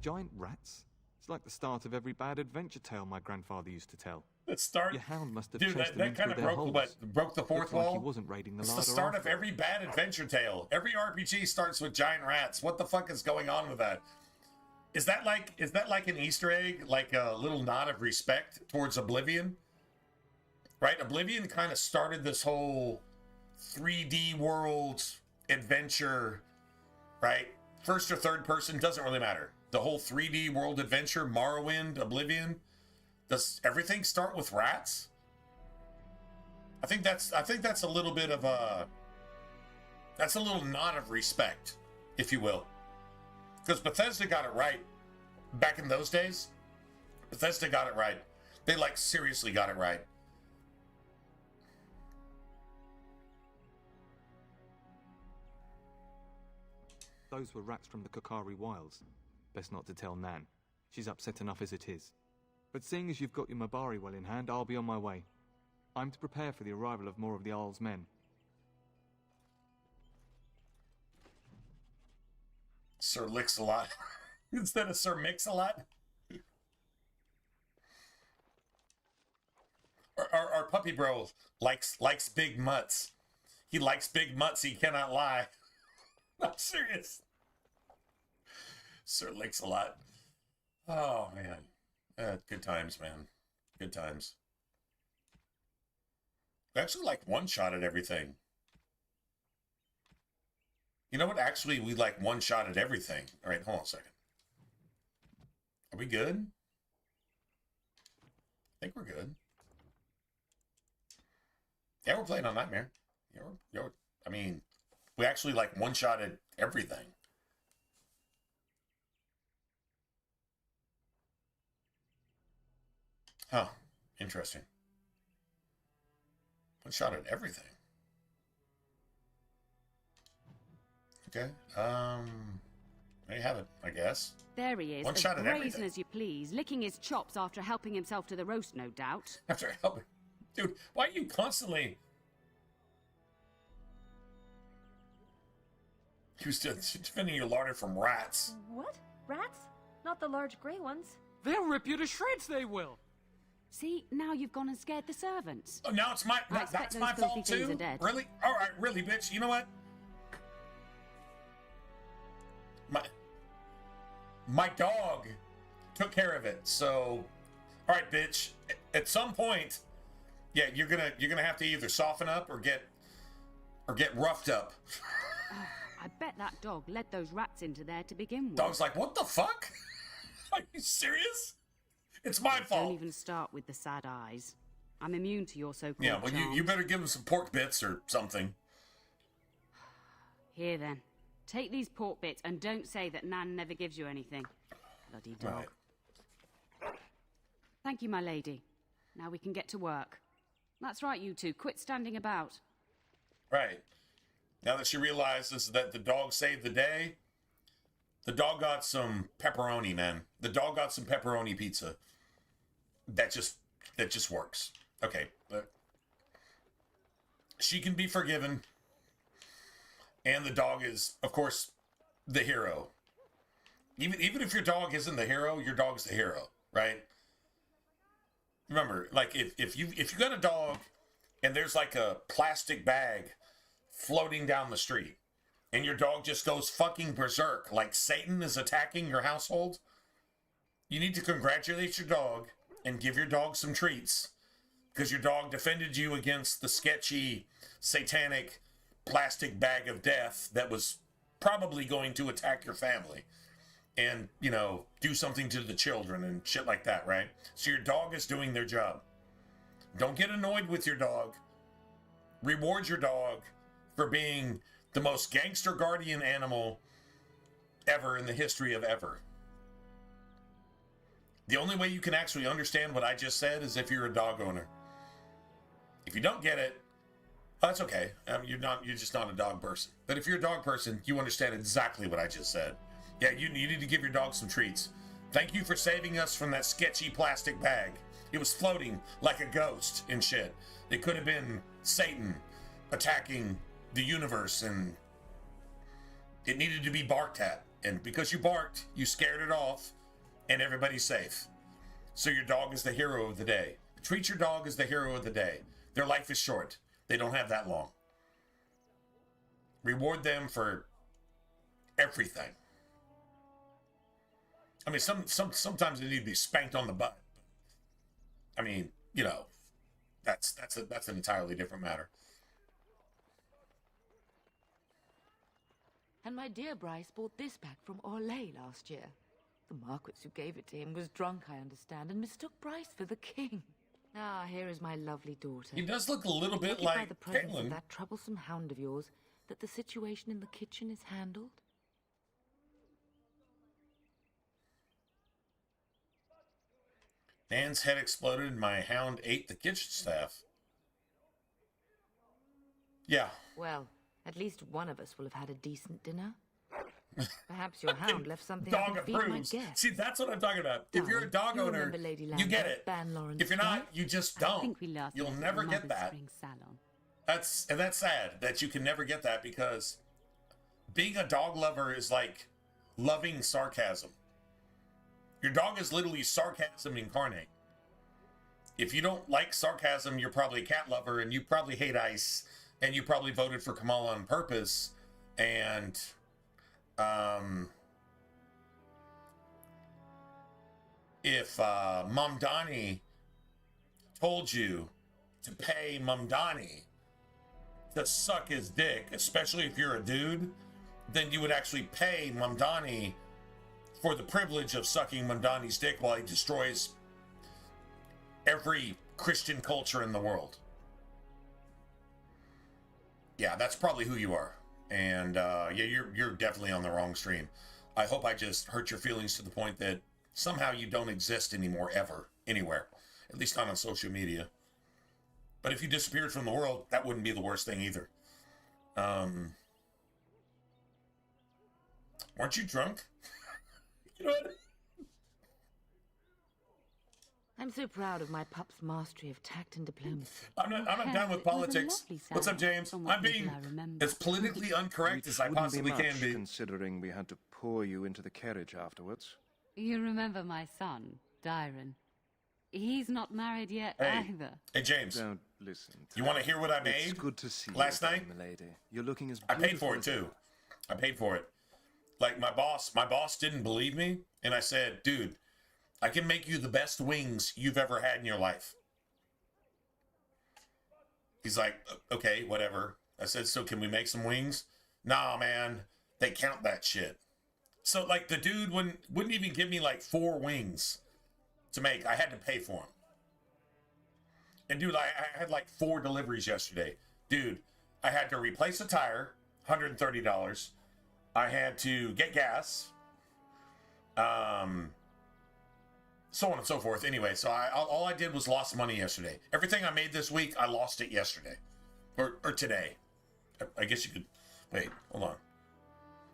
S15: Giant rats? It's like the start of every bad adventure tale my grandfather used to tell.
S1: The start.
S15: Your hound must have
S1: Dude,
S15: chased
S1: that
S15: them
S1: kind of
S15: through their holes.
S1: broke the fourth
S15: Looks like
S1: wall.
S15: he wasn't raiding the
S1: It's the
S15: larder
S1: start of
S15: after all.
S1: every bad adventure tale. Every RPG starts with giant rats. What the fuck is going on with that? Is that like an Easter egg, like a little nod of respect towards Oblivion? Right? Oblivion kind of started this whole 3D world adventure, right? First or third person, doesn't really matter. The whole 3D world adventure, Morrowind, Oblivion, does everything start with rats? I think that's a little bit of that's a little nod of respect, if you will. Because Bethesda got it right back in those days. Bethesda got it right. They seriously got it right.
S15: Those were rats from the Kokari Wilds. Best not to tell Nan. She's upset enough as it is. But seeing as you've got your Mabari well in hand, I'll be on my way. I'm to prepare for the arrival of more of the Isle's men.
S1: Sir Lix-a-Lot instead of Sir Mix-a-Lot. Our puppy bro likes big mutts. He likes big mutts. He cannot lie. I'm serious. Sir Lix-a-Lot. Oh man, good times, man. Good times. We actually one-shotted everything. You know what? Actually, we one-shotted everything. All right, hold on a second. Are we good? I think we're good. Yeah, we're playing on Nightmare. I mean, we actually one-shotted everything. Huh. Interesting. One-shotted everything. Okay. There you have it, I guess.
S18: There he is,
S1: One
S18: as
S1: shot at
S18: brazen
S1: everything.
S18: as you please, licking his chops after helping himself to the roast, no doubt.
S1: After helping. Dude, why are you constantly... You was defending your larder from rats.
S14: What? Rats? Not the large grey ones.
S8: They'll rip you to shreds, they will.
S18: See, now you've gone and scared the servants.
S1: Oh, now it's my...
S18: I expect
S1: That's
S18: those
S1: my
S18: filthy
S1: fault
S18: things
S1: too?
S18: are dead.
S1: Really? Alright, really, bitch. You know what? My dog took care of it, so... Alright, bitch. At some point, yeah, you're gonna have to either soften up or get roughed up.
S18: I bet that dog let those rats into there to begin with.
S1: Dog's like, what the fuck? Are you serious? It's my fault.
S18: Don't even start with the sad eyes. I'm immune to your so-called
S1: Yeah, well, you
S18: charms.
S1: better give him some pork bits or something.
S18: Here then. Take these pork bits and don't say that Nan never gives you anything. Bloody dog.
S1: Right.
S18: Thank you, my lady. Now we can get to work. That's right, you two. Quit standing about.
S1: Right. Now that she realizes that the dog saved the day, The dog got some pepperoni, man. The dog got some pepperoni pizza. That just works. Okay. She can be forgiven. And the dog is, of course, the hero. Even if your dog isn't the hero, your dog's the hero, right? Remember, like if you got a dog and there's like a plastic bag floating down the street and your dog just goes fucking berserk, like Satan is attacking your household, you need to congratulate your dog and give your dog some treats because your dog defended you against the sketchy, satanic plastic bag of death that was probably going to attack your family and, you know, do something to the children and shit like that, right? So your dog is doing their job. Don't get annoyed with your dog. Reward your dog for being the most gangster guardian animal ever in the history of ever. The only way you can actually understand what I just said is if you're a dog owner. If you don't get it, that's okay. You're just not a dog person. But if you're a dog person, you understand exactly what I just said. Yeah, you need to give your dog some treats. Thank you for saving us from that sketchy plastic bag. It was floating like a ghost and shit. It could have been Satan attacking the universe, and it needed to be barked at. And because you barked, you scared it off, and everybody's safe. So your dog is the hero of the day. Treat your dog as the hero of the day. Their life is short. They don't have that long. Reward them for everything. I mean, sometimes they need to be spanked on the butt. I mean, you know, that's an entirely different matter.
S19: And my dear Bryce bought this back from Orlais last year. The Marquis who gave it to him was drunk, I understand, and mistook Bryce for the king. Ah, here is my lovely daughter.
S1: He does look a little bit
S19: Take it
S1: like
S19: by the presence
S1: Caitlin.
S19: of that troublesome hound of yours that the situation in the kitchen is handled.
S1: Nan's head exploded and my hound ate the kitchen staff. Yeah.
S19: Well, at least one of us will have had a decent dinner. Perhaps your hound left something
S1: Dog
S19: up your feet, my
S1: approves.
S19: guess.
S1: See, that's what I'm talking about. If you're a dog
S19: you
S1: owner,
S19: remember Lady
S1: you get
S19: Lambert,
S1: it.
S19: Ban Lawrence
S1: If you're not,
S19: wife?
S1: you just
S18: I
S1: don't.
S18: think we last
S1: You'll
S18: met
S1: never
S18: at
S1: get
S18: Mother's
S1: that.
S18: Spring Salon.
S1: That's sad that you can never get that, because being a dog lover is like loving sarcasm. Your dog is literally sarcasm incarnate. If you don't like sarcasm, you're probably a cat lover, and you probably hate ice, and you probably voted for Kamala on purpose. And if Mamdani told you to pay Mamdani to suck his dick, especially if you're a dude, then you would actually pay Mamdani for the privilege of sucking Mamdani's dick while he destroys every Christian culture in the world. Yeah, that's probably who you are. And yeah, you're definitely on the wrong stream. I hope I just hurt your feelings to the point that somehow you don't exist anymore, ever, anywhere. At least not on social media. But if you disappeared from the world, that wouldn't be the worst thing either. Weren't you drunk? You know what?
S19: I'm so proud of my pup's mastery of tact and diplomacy.
S1: I'm not done with politics. What's up, James? I'm being as politically incorrect as I possibly can be.
S20: Considering we had to pour you into the carriage afterwards.
S18: You remember my son, Dyron? He's not married yet
S1: Hey.
S18: either.
S1: Hey, James.
S20: Don't listen.
S1: You want to hear what I made?
S20: It's good to see
S1: last
S20: you
S1: night.
S20: again, milady. You're looking as
S1: I paid
S20: beautiful
S1: for it
S20: as
S1: too. I paid for it. Like my boss didn't believe me, and I said, "Dude, I can make you the best wings you've ever had in your life." He's like, "Okay, whatever." I said, "So can we make some wings?" Nah, man, they count that shit. So like the dude wouldn't even give me like 4 wings to make. I had to pay for them. And dude, I had like 4 deliveries yesterday. Dude, I had to replace a tire, $130. I had to get gas, so on and so forth. Anyway, so all I did was lost money yesterday. Everything I made this week, I lost it yesterday, or today. I guess you could wait. Hold on.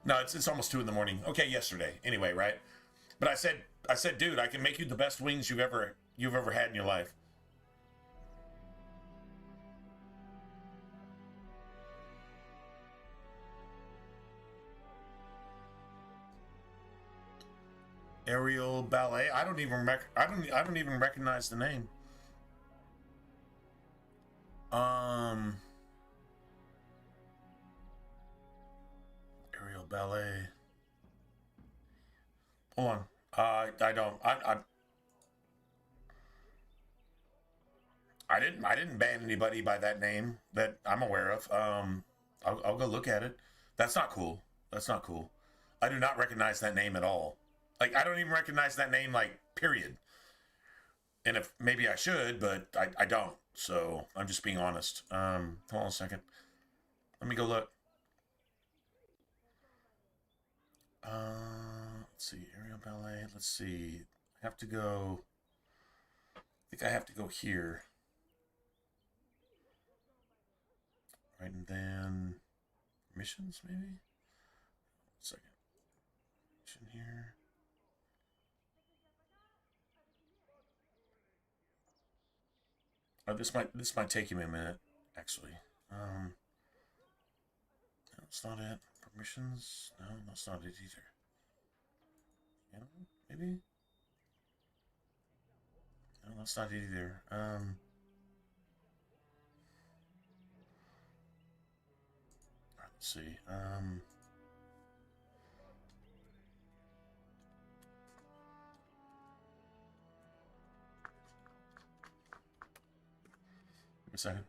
S1: No, it's almost 2 in the morning. Okay, yesterday. Anyway, right? But I said, dude, I can make you the best wings you've ever had in your life. Aerial Ballet. I don't even recognize the name. Aerial Ballet. Hold on. I didn't ban anybody by that name that I'm aware of. I'll go look at it. That's not cool. That's not cool. I do not recognize that name at all. Like, I don't even recognize that name, like, period. And if maybe I should, but I don't. So I'm just being honest. Hold on a second. Let me go look. Let's see, aerial ballet. Let's see. I have to go. I think I have to go here. Right, and then missions, maybe. 1 second. Mission here. Oh, this might take him a minute, actually. No, that's not it. Permissions? No, that's not it either. Yeah, maybe? No, that's not it either. Let's see. Give me a second.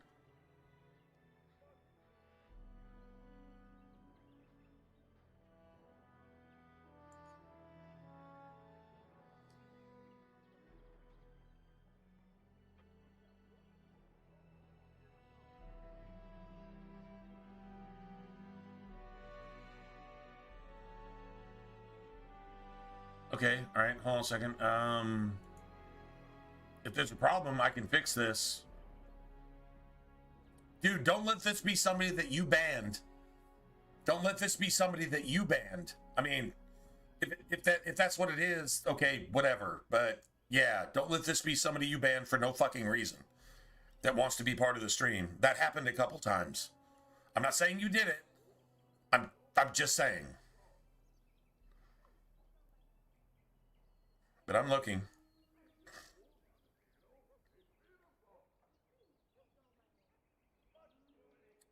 S1: Okay, all right, hold on a second. If there's a problem, I can fix this. Dude, don't let this be somebody that you banned. Don't let this be somebody that you banned. I mean, if that's what it is, okay, whatever. But yeah, don't let this be somebody you banned for no fucking reason that wants to be part of the stream. That happened a couple times. I'm not saying you did it. I'm just saying. But I'm looking.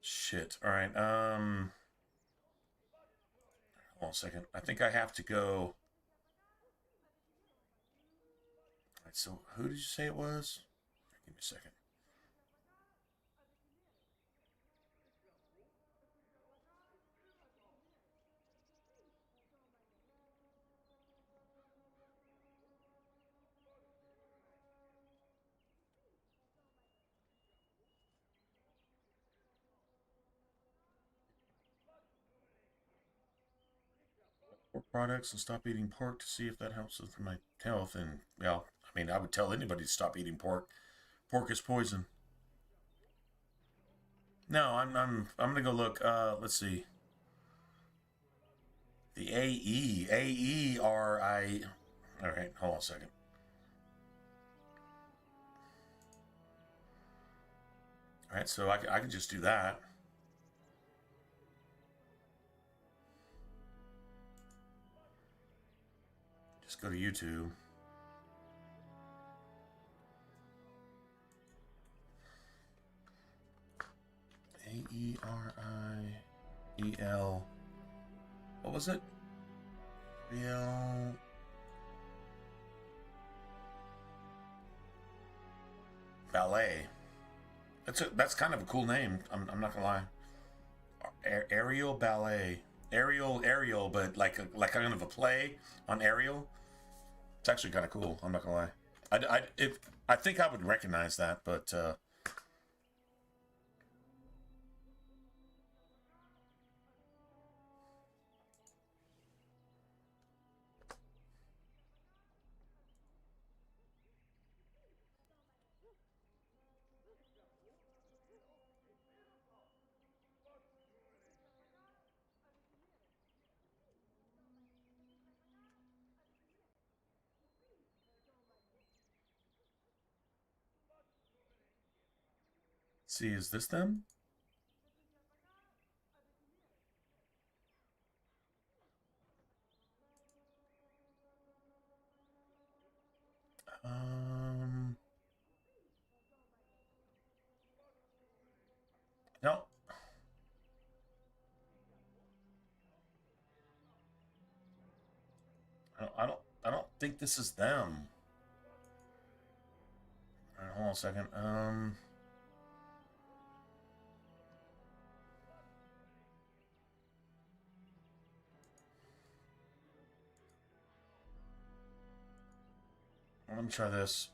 S1: Shit. All right. Hold on a second. I think I have to go. All right. So who did you say it was? Give me a second. Pork products and stop eating pork to see if that helps with my health. And well, I mean, I would tell anybody to stop eating pork. Pork is poison. No, I'm gonna go look. Let's see. The AERI. All right, hold on a second. All right, so I can just do that. Just go to YouTube. AERIEL. What was it? Real. Ballet. That's kind of a cool name. I'm not gonna lie. Aerial ballet. Aerial, but like kind of a play on aerial. It's actually kind of cool. I'm not gonna lie. I think I would recognize that, but see, is this them? No. I don't think this is them. All right, hold on a second. Let me try this.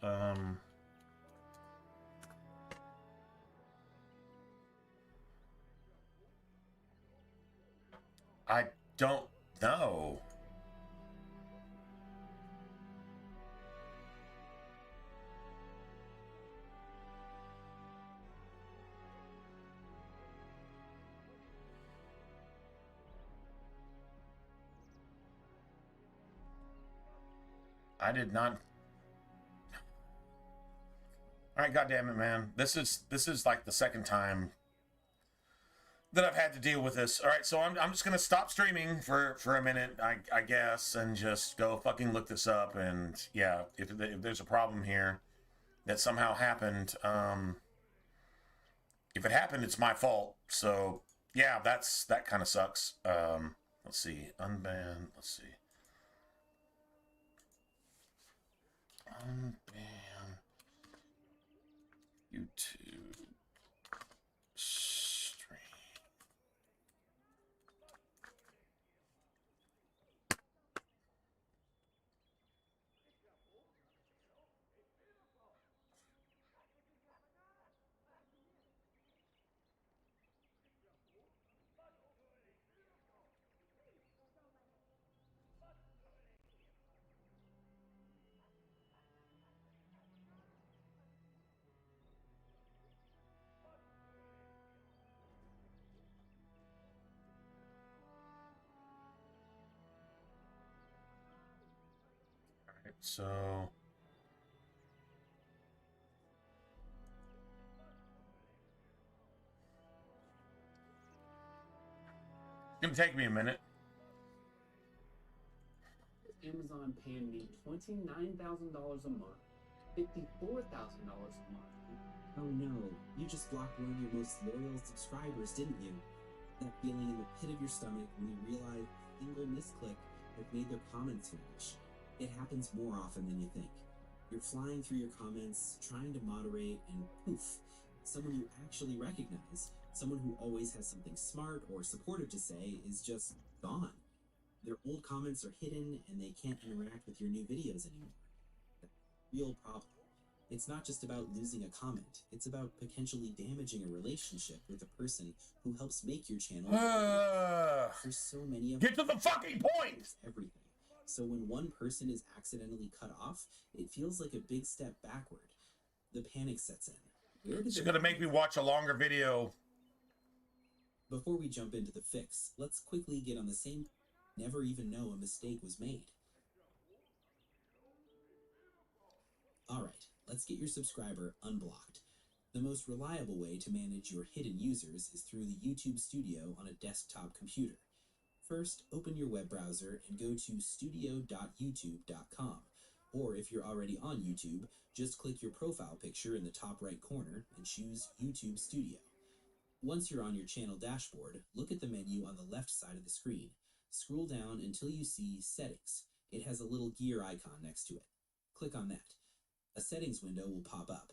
S1: I don't know. I did not. All right, goddamn it, man. This is like the second time that I've had to deal with this. All right, so I'm just gonna stop streaming for a minute, I guess, and just go fucking look this up. And yeah, if there's a problem here that somehow happened, if it happened, it's my fault. So yeah, that kind of sucks. Let's see, unban. Let's see, unban YouTube stream. So it's gonna take me a minute.
S7: Amazon paying me $29,000 a month, $54,000 a month. Oh no, you just blocked one of your most loyal subscribers, didn't you? That feeling in the pit of your stomach when you realize a single misclick has made their comments vanish. It happens more often than you think. You're flying through your comments, trying to moderate, and poof, someone you actually recognize, someone who always has something smart or supportive to say, is just gone. Their old comments are hidden and they can't interact with your new videos anymore. That's a real problem. It's not just about losing a comment, it's about potentially damaging a relationship with a person who helps make your channel. For so many of
S1: Get to the fucking point!
S7: Everything. So when one person is accidentally cut off, it feels like a big step backward. The panic sets in.
S1: It's gonna make me watch a longer video.
S7: Before we jump into the fix, let's quickly get on the same. Never even know a mistake was made. Alright, let's get your subscriber unblocked. The most reliable way to manage your hidden users is through the YouTube Studio on a desktop computer. First, open your web browser and go to studio.youtube.com. Or if you're already on YouTube, just click your profile picture in the top right corner and choose YouTube Studio. Once you're on your channel dashboard, look at the menu on the left side of the screen. Scroll down until you see Settings. It has a little gear icon next to it. Click on that. A settings window will pop up.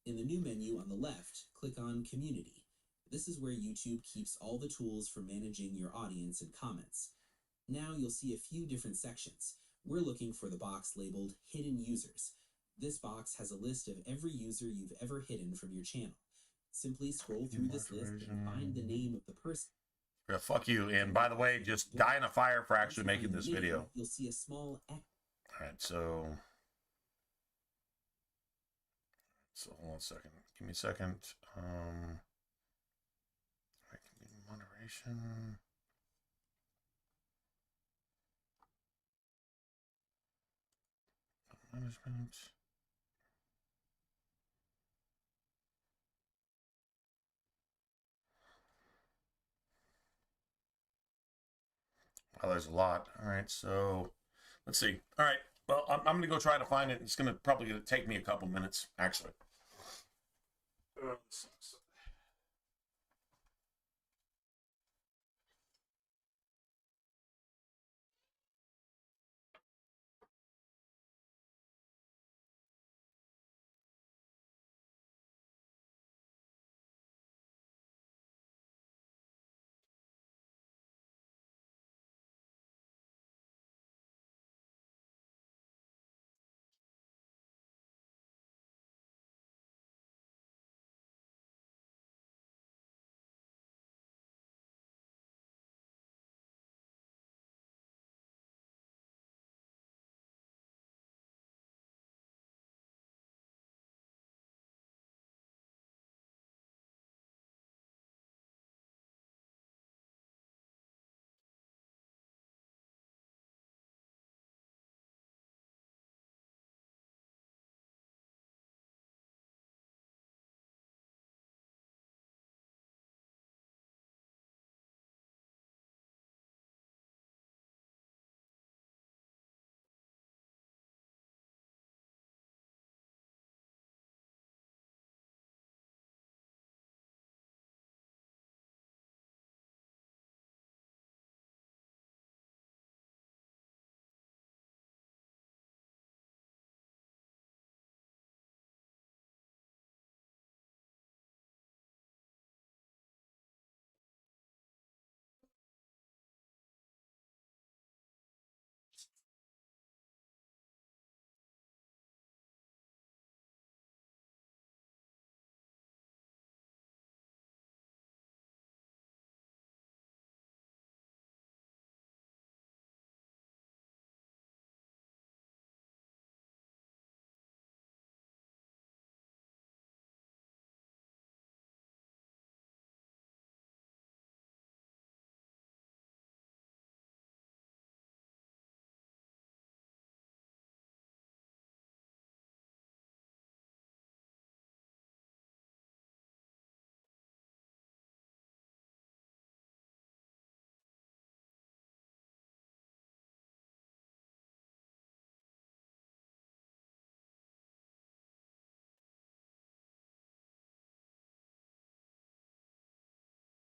S7: In the new menu on the left, click on Community. This is where YouTube keeps all the tools for managing your audience and comments. Now you'll see a few different sections. We're looking for the box labeled Hidden Users. This box has a list of every user you've ever hidden from your channel. Simply scroll through this list and find the name of the person.
S1: Yeah, fuck you. And by the way, just die in a fire for actually making this video.
S7: You'll see a small X.
S1: Alright, so hold on a second. Give me a second. Alright, moderation. Management. Oh, there's a lot. All right, so let's see. All right, well, I'm going to go try to find it. It's probably going to take me a couple minutes, actually.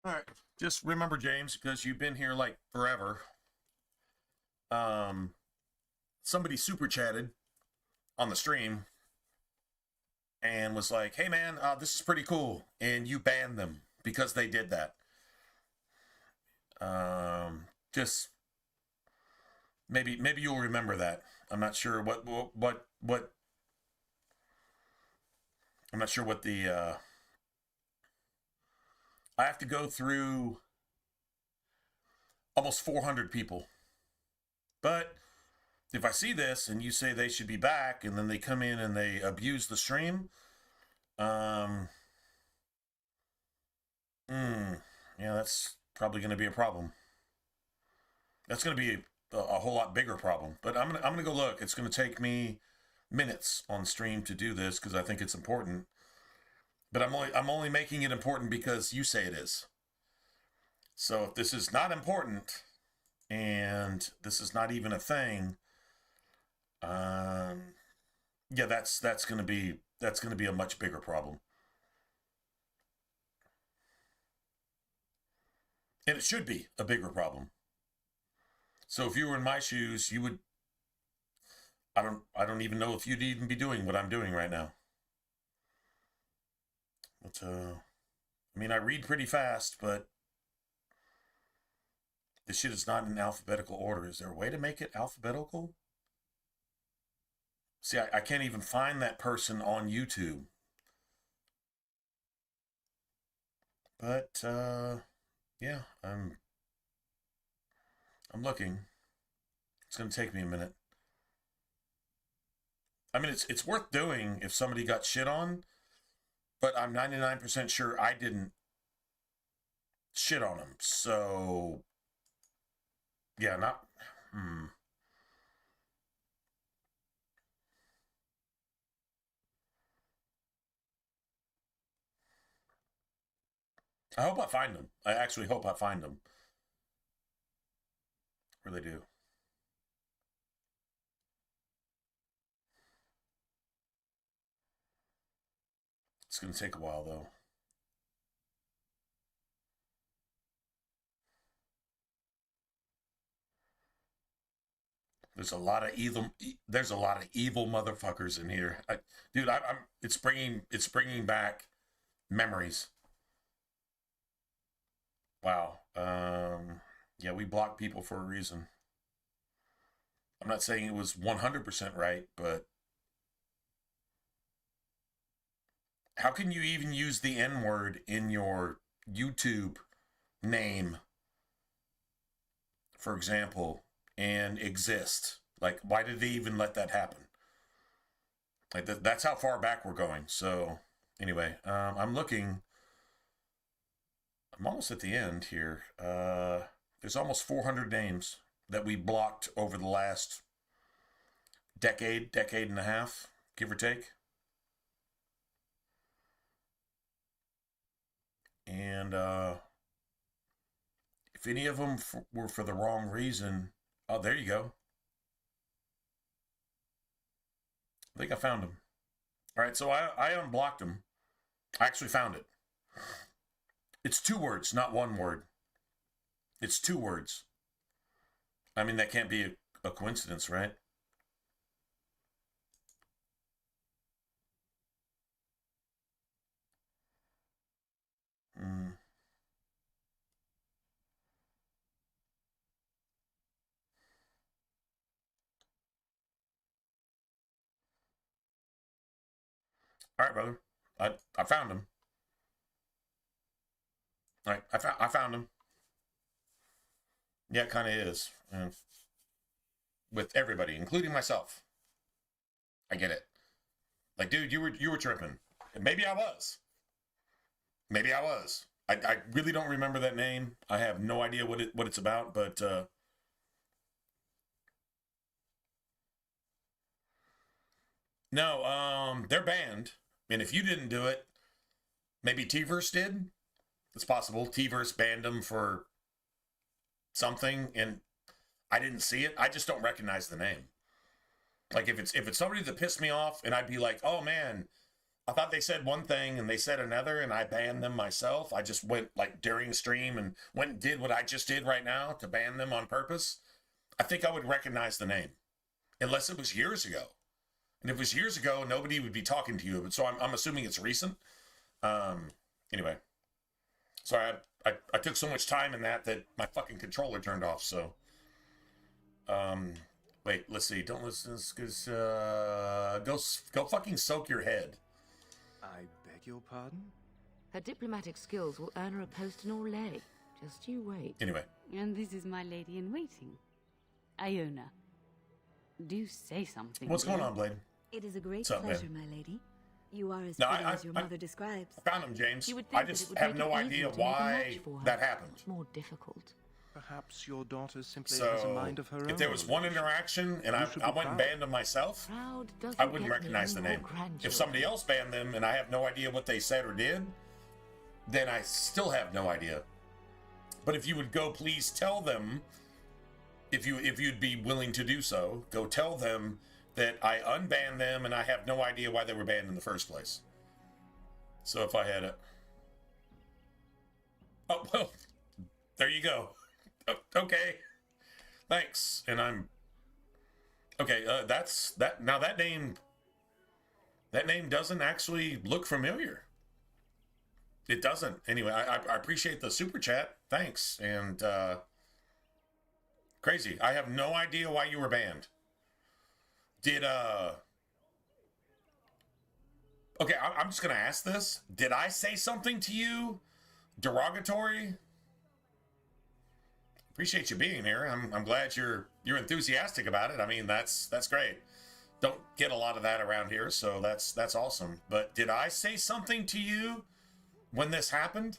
S1: All right. Just remember, James, because you've been here like forever. Somebody super chatted on the stream and was like, "Hey, man, this is pretty cool," and you banned them because they did that. Just maybe you'll remember that. I'm not sure what I'm not sure what the. I have to go through almost 400 people. But if I see this and you say they should be back and then they come in and they abuse the stream, yeah, that's probably going to be a problem. That's going to be a whole lot bigger problem. But I'm gonna go look. It's going to take me minutes on stream to do this because I think it's important. But I'm only making it important because you say it is. So if this is not important and this is not even a thing, yeah, that's going to be a much bigger problem. And it should be a bigger problem. So if you were in my shoes, you would I don't even know if you'd even be doing what I'm doing right now. But I mean, I read pretty fast, but this shit is not in alphabetical order. Is there a way to make it alphabetical? See, I can't even find that person on YouTube. But yeah, I'm looking. It's going to take me a minute. I mean, it's worth doing if somebody got shit on, but I'm 99% sure I didn't shit on them. So yeah, not I hope I find them. I actually hope I find them. What do they do? It's going to take a while, though. There's a lot of evil. There's a lot of evil motherfuckers in here, dude. It's bringing back memories. Wow. Yeah, we block people for a reason. I'm not saying it was 100% right, but how can you even use the N-word in your YouTube name, for example, and exist? Like, why did they even let that happen? Like, that's how far back we're going. So, anyway, I'm looking. I'm almost at the end here. There's almost 400 names that we blocked over the last decade and a half, give or take. And if any of them were for the wrong reason, oh, there you go. I think I found them. All right, so I unblocked them. I actually found it. It's 2 words, not 1 word. It's 2 words. I mean, that can't be a coincidence, right? All right, brother. I found him. All right, I found him. Yeah, it kind of is. With everybody, including myself. I get it. Like, dude, you were tripping. Maybe I was. Maybe I was. I really don't remember that name. I have no idea what it's about, but no, they're banned. And if you didn't do it, maybe T-Verse did. It's possible. T-Verse banned them for something, and I didn't see it. I just don't recognize the name. Like, if it's somebody that pissed me off, and I'd be like, oh man, I thought they said one thing and they said another, and I banned them myself. I just went like during stream and went and did what I just did right now to ban them on purpose. I think I would recognize the name, unless it was years ago. And if it was years ago, nobody would be talking to you. But so I'm assuming it's recent. Anyway, sorry, I took so much time in that my fucking controller turned off. So, wait, let's see. Don't listen, because go fucking soak your head.
S15: I beg your pardon?
S19: Her diplomatic skills will earn her a post in Orlais. Just you wait.
S1: Anyway.
S18: And this is my lady in waiting, Iona. Do say something.
S1: What's going on, Blade?
S21: It is a great
S1: What's up,
S21: pleasure,
S1: man?
S21: my lady. You are as
S1: No,
S21: pretty as your mother describes.
S1: I found him, James.
S19: You would think
S1: I
S19: that
S1: just
S19: it would
S1: have
S19: make
S1: no
S19: it
S1: idea
S19: easier to make a
S1: why
S19: match for her.
S1: that happened.
S19: Much more difficult.
S20: Perhaps your daughter simply has a
S1: So,
S20: mind of her own.
S1: if there was one interaction and I
S20: should be
S1: went and
S20: proud.
S1: banned them myself,
S19: Proud doesn't
S1: I wouldn't
S19: get me
S1: recognize the
S19: any
S1: name.
S19: more grandchildren.
S1: If somebody else banned them and I have no idea what they said or did, then I still have no idea. But if you would go, please tell them, if you'd be willing to do so, go tell them that I unbanned them and I have no idea why they were banned in the first place. So if I had a... Oh, well, there you go. Okay. Thanks. And I'm... Okay, that's... that. Now that name doesn't actually look familiar. It doesn't. Anyway, I appreciate the super chat. Thanks. And, crazy. I have no idea why you were banned. Did, okay, I'm just going to ask this. Did I say something to you derogatory? Appreciate you being here. I'm glad you're enthusiastic about it. I mean, that's great. Don't get a lot of that around here, so that's awesome. But did I say something to you when this happened?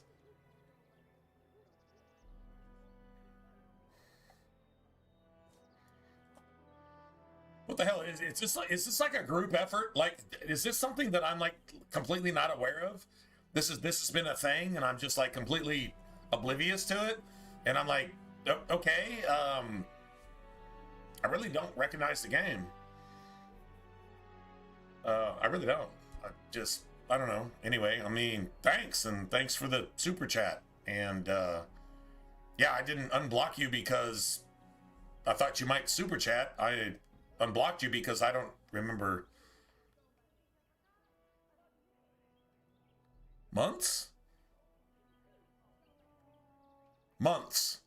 S1: What the hell is this like a group effort? Like, is this something that I'm like completely not aware of? This has been a thing, and I'm just like completely oblivious to it. And I'm like, okay, I really don't recognize the game. I really don't. I don't know. Anyway, I mean, thanks, and thanks for the super chat. And, yeah, I didn't unblock you because I thought you might super chat. I unblocked you because I don't remember. Months? Months.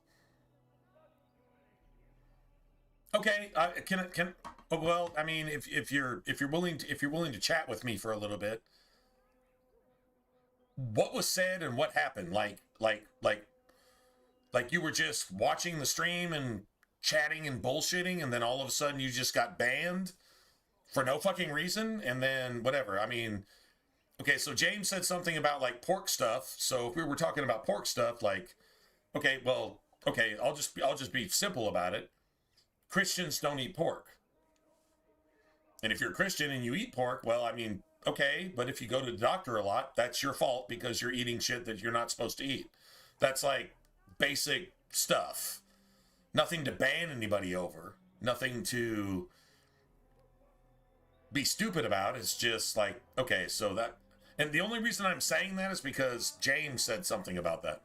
S1: Okay, well, I mean, if you're willing to chat with me for a little bit, what was said and what happened? Like you were just watching the stream and chatting and bullshitting, and then all of a sudden you just got banned for no fucking reason, and then whatever. I mean, okay, so James said something about like pork stuff. So if we were talking about pork stuff, like, okay, well, okay, I'll just be simple about it. Christians don't eat pork. And if you're a Christian and you eat pork, well, I mean, okay, but if you go to the doctor a lot, that's your fault because you're eating shit that you're not supposed to eat. That's like basic stuff. Nothing to ban anybody over. Nothing to be stupid about. It's just like, okay, so that... And the only reason I'm saying that is because James said something about that.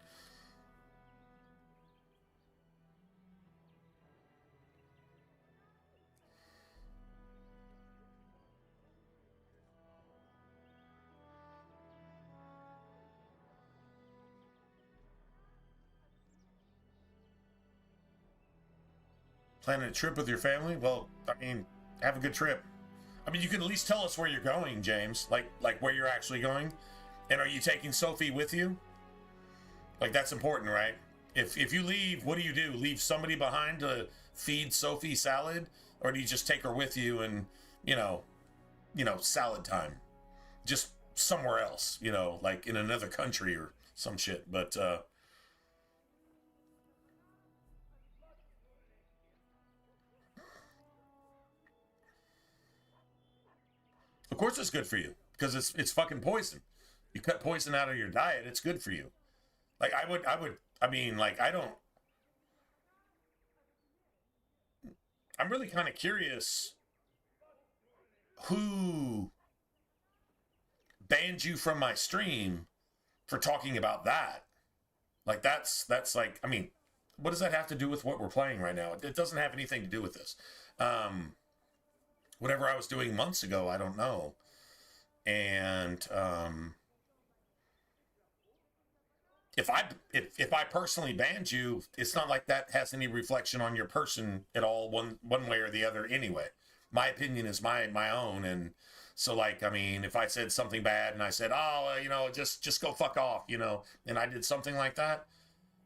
S1: Planning a trip with your family? Well, I mean, have a good trip. I mean, you can at least tell us where you're going, James. Like where you're actually going. And are you taking Sophie with you? Like, that's important, right? If you leave, what do? Leave somebody behind to feed Sophie salad? Or do you just take her with you and, you know, salad time? Just somewhere else, like in another country or some shit. But, of course it's good for you, because it's fucking poison. You cut poison out of your diet, it's good for you. Like, I'm really kind of curious who banned you from my stream for talking about that. Like, that's like, I mean, what does that have to do with what we're playing right now? It doesn't have anything to do with this. Whatever I was doing months ago, I don't know. And if I personally banned you, it's not like that has any reflection on your person at all, one way or the other anyway. My opinion is my own, and so, like, I mean, if I said something bad and I said, oh, just go fuck off, and I did something like that,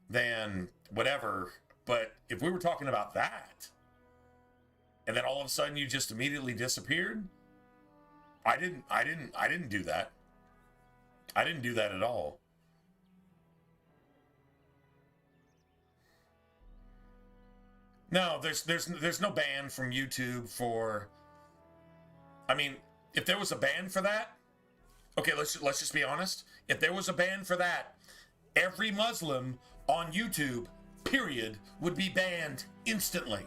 S1: then whatever. But if we were talking about that, and then all of a sudden you just immediately disappeared, I didn't do that. I didn't do that at all. No, there's no ban from YouTube for... I mean, if there was a ban for that, okay, let's just be honest. If there was a ban for that, every Muslim on YouTube, period, would be banned instantly.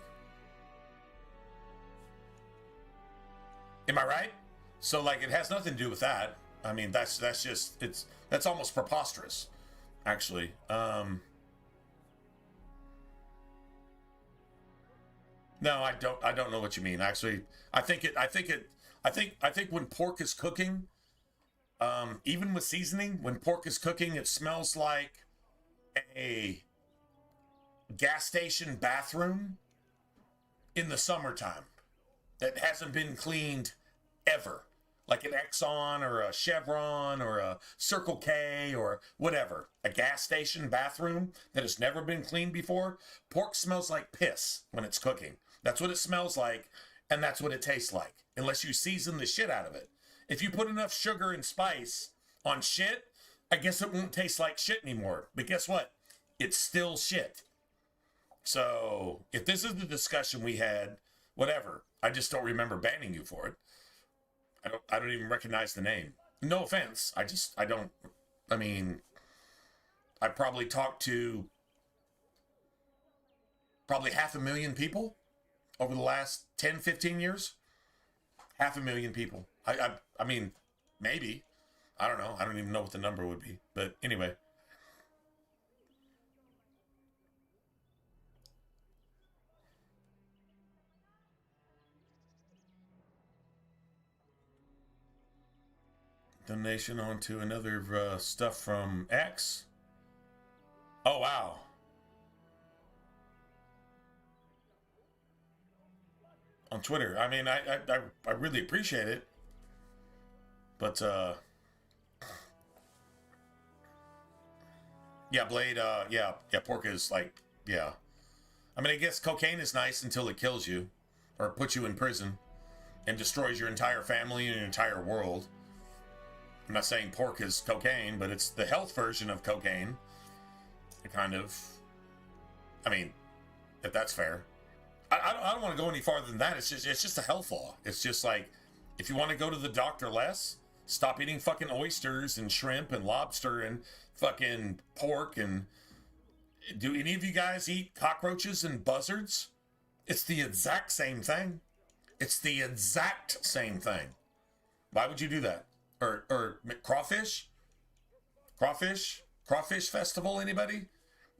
S1: Am I right? So, like, it has nothing to do with that. I mean, that's almost preposterous, actually. No, I don't know what you mean. Actually, I think when pork is cooking, even with seasoning, when pork is cooking, it smells like a gas station bathroom in the summertime that hasn't been cleaned ever. Like an Exxon or a Chevron or a Circle K or whatever. A gas station bathroom that has never been cleaned before. Pork smells like piss when it's cooking. That's what it smells like, and that's what it tastes like, unless you season the shit out of it. If you put enough sugar and spice on shit, I guess it won't taste like shit anymore. But guess what? It's still shit. So, if this is the discussion we had, whatever. I just don't remember banning you for it. I don't even recognize the name. No offense. I don't. I mean, I probably talked to probably 500,000 people over the last 10, 15 years? 500,000 people. I mean, maybe. I don't know. I don't even know what the number would be. But anyway. Donation onto another stuff from X. Oh, wow. On Twitter. I mean, I really appreciate it. But, yeah, Blade, yeah, pork is like, yeah. I mean, I guess cocaine is nice until it kills you or puts you in prison and destroys your entire family and your entire world. I'm not saying pork is cocaine, but it's the health version of cocaine. It kind of, I mean, if that's fair. I don't want to go any farther than that. It's just a health law. It's just like, if you want to go to the doctor less, stop eating fucking oysters and shrimp and lobster and fucking pork. And do any of you guys eat cockroaches and buzzards? It's the exact same thing. It's the exact same thing. Why would you do that? Or crawfish? Crawfish festival, anybody?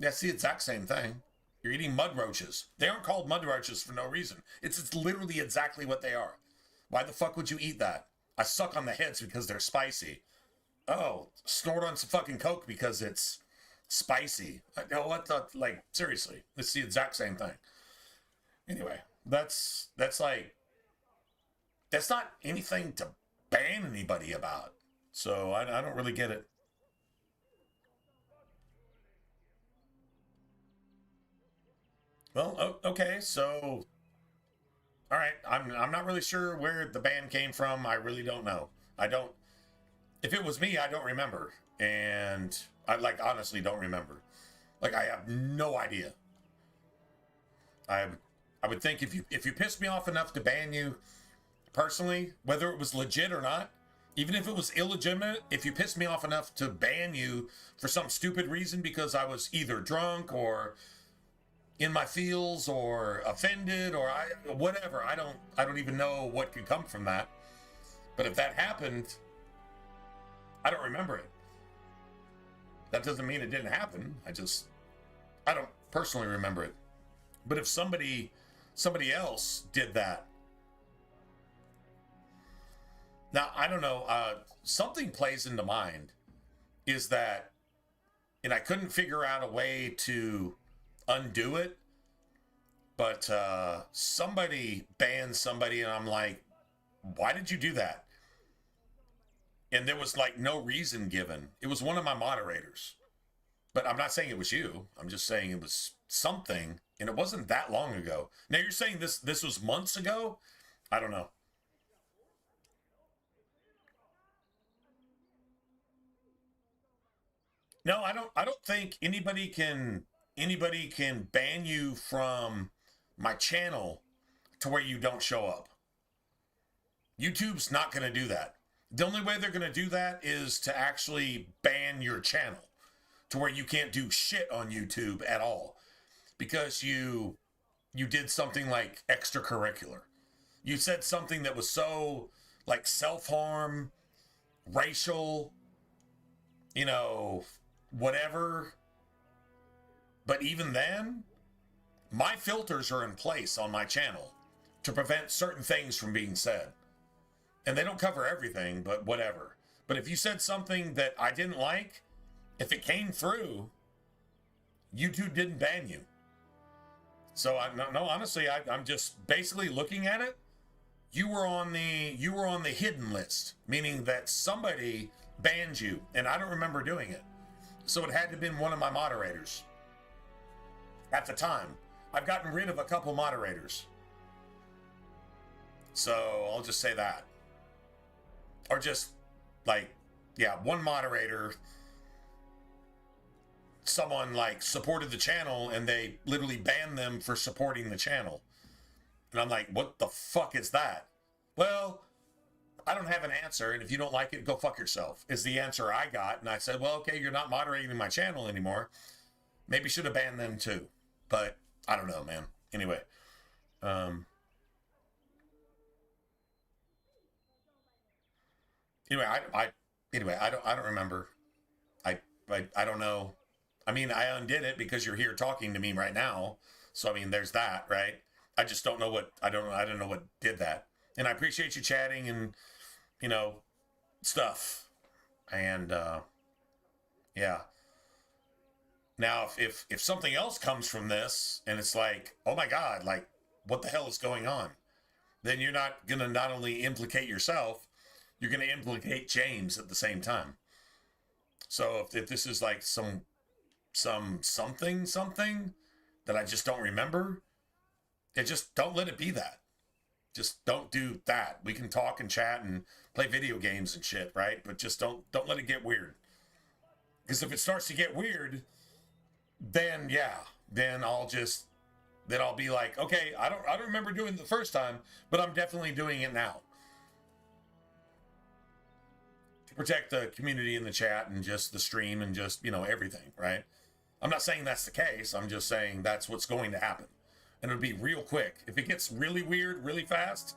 S1: That's the exact same thing. You're eating mud roaches. They aren't called mud roaches for no reason. It's literally exactly what they are. Why the fuck would you eat that? I suck on the heads because they're spicy. Oh, snort on some fucking Coke because it's spicy. What the, like, seriously. It's the exact same thing. Anyway, that's like, that's not anything to ban anybody about. So I don't really get it. Well, okay, so, all right, I'm not really sure where the ban came from. I really don't know. If it was me, I don't remember. And I, like, honestly don't remember. Like, I have no idea. I would think if you pissed me off enough to ban you personally, whether it was legit or not, even if it was illegitimate, if you pissed me off enough to ban you for some stupid reason because I was either drunk or in my feels or offended or whatever, I don't even know what could come from that. But if that happened, I don't remember it. That doesn't mean it didn't happen. I don't personally remember it. But if somebody else did that, now I don't know, something plays into mind is that, and I couldn't figure out a way to undo it, but somebody banned somebody and I'm like, why did you do that? And there was like no reason given. It was one of my moderators, but I'm not saying it was you. I'm just saying it was something, and it wasn't that long ago. Now you're saying this was months ago? I don't know. No, I don't think anybody can ban you from my channel to where you don't show up. YouTube's not going to do that. The only way they're going to do that is to actually ban your channel to where you can't do shit on YouTube at all because you did something like extracurricular. You said something that was so like self-harm, racial, whatever. But even then, my filters are in place on my channel to prevent certain things from being said. And they don't cover everything, but whatever. But if you said something that I didn't like, if it came through, YouTube didn't ban you. So honestly, I'm just basically looking at it. You were on the hidden list, meaning that somebody banned you, and I don't remember doing it. So it had to have been one of my moderators. At the time, I've gotten rid of a couple moderators. So I'll just say that. Or just like, yeah, one moderator, someone like supported the channel and they literally banned them for supporting the channel. And I'm like, what the fuck is that? Well, I don't have an answer, and if you don't like it, go fuck yourself, is the answer I got. And I said, well, okay, you're not moderating my channel anymore. Maybe should have banned them too. But I don't know, man. Anyway, Anyway, I don't remember. I don't know. I mean, I undid it because you're here talking to me right now. So I mean, there's that, right? I just don't know what I don't know what did that. And I appreciate you chatting and stuff. And yeah. Now, if something else comes from this and it's like, oh my God, like what the hell is going on? Then you're not gonna not only implicate yourself, you're gonna implicate James at the same time. So if this is like something that I just don't remember, just don't let it be that. Just don't do that. We can talk and chat and play video games and shit, right? But just don't let it get weird. Because if it starts to get weird, then I'll be like, okay, I don't remember doing it the first time, but I'm definitely doing it now. To protect the community in the chat and just the stream and just, everything, right? I'm not saying that's the case. I'm just saying that's what's going to happen. And it'll be real quick. If it gets really weird, really fast,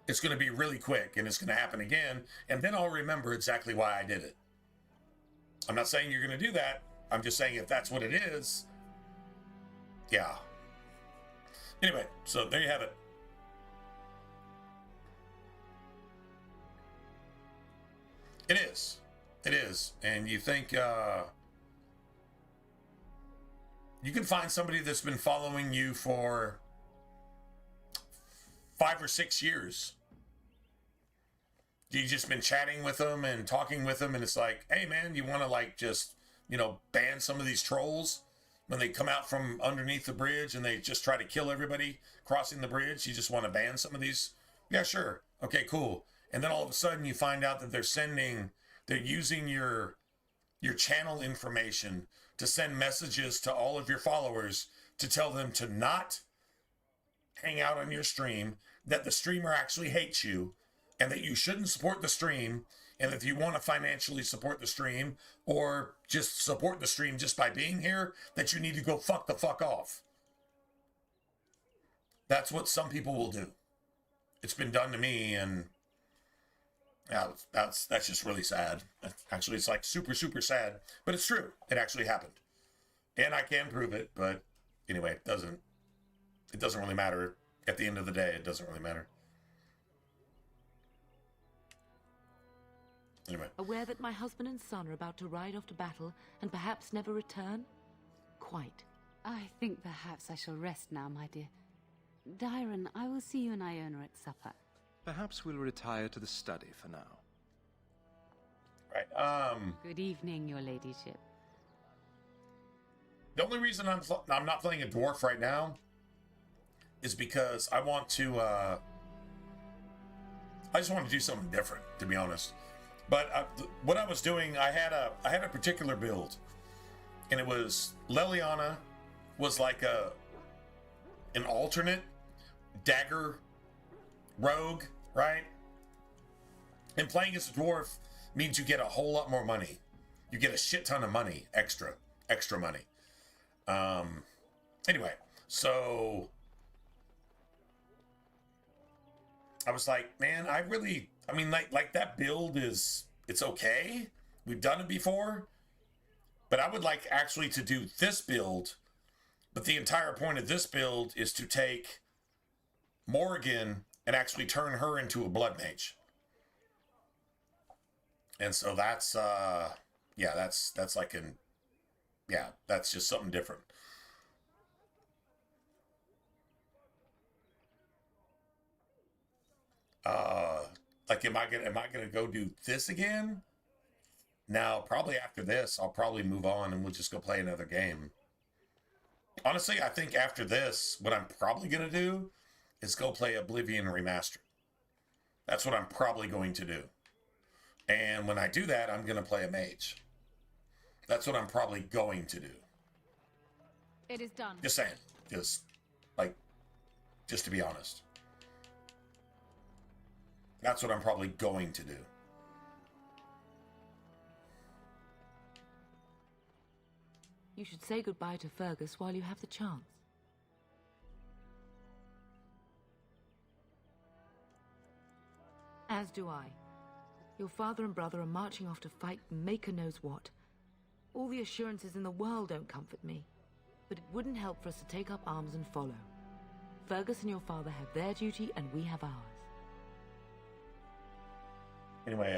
S1: it's going to be really quick and it's going to happen again. And then I'll remember exactly why I did it. I'm not saying you're going to do that. I'm just saying if that's what it is, yeah. Anyway, so there you have it. It is. It is. And you think you can find somebody that's been following you for 5 or 6 years. You've just been chatting with them and talking with them, and it's like, hey man, you want to like just, ban some of these trolls when they come out from underneath the bridge and they just try to kill everybody crossing the bridge. You just want to ban some of these? Yeah, sure. Okay, cool. And then all of a sudden you find out that they're using your channel information to send messages to all of your followers to tell them to not hang out on your stream, that the streamer actually hates you, and that you shouldn't support the stream, and if you want to financially support the stream or just support the stream just by being here, that you need to go fuck the fuck off. That's what some people will do. It's been done to me, and yeah, that's just really sad. Actually, it's like super, super sad, but it's true. It actually happened. And I can prove it, but anyway, it doesn't really matter. At the end of the day, it doesn't really matter. Anyway.
S12: Aware that my husband and son are about to ride off to battle and perhaps never return? Quite.
S18: I think perhaps I shall rest now, my dear. Dyron, I will see you and Iona at supper.
S20: Perhaps we'll retire to the study for now.
S1: Right.
S18: Good evening, your ladyship.
S1: The only reason I'm not playing a dwarf right now is because I want to. I just want to do something different, to be honest. But what I was doing, I had a particular build, and it was Leliana was like an alternate dagger rogue, right? And playing as a dwarf means you get a whole lot more money. You get a shit ton of money, extra money. Anyway, so I was like, man, like that build it's okay. We've done it before, but I would like actually to do this build. But the entire point of this build is to take Morrigan and actually turn her into a blood mage. And so that's that's just something different. Like, am I gonna go do this again? Now, probably after this, I'll probably move on and we'll just go play another game. Honestly, I think after this, what I'm probably gonna do is go play Oblivion Remastered. That's what I'm probably going to do. And when I do that, I'm gonna play a mage. That's what I'm probably going to do.
S9: It is done.
S1: Just saying. Just to be honest. That's what I'm probably going to do.
S12: You should say goodbye to Fergus while you have the chance. As do I.
S19: Your father and brother are marching off to fight Maker knows what. All the assurances in the world don't comfort me. But it wouldn't help for us to take up arms and follow. Fergus and your father have their duty, and we have ours.
S1: Anyway,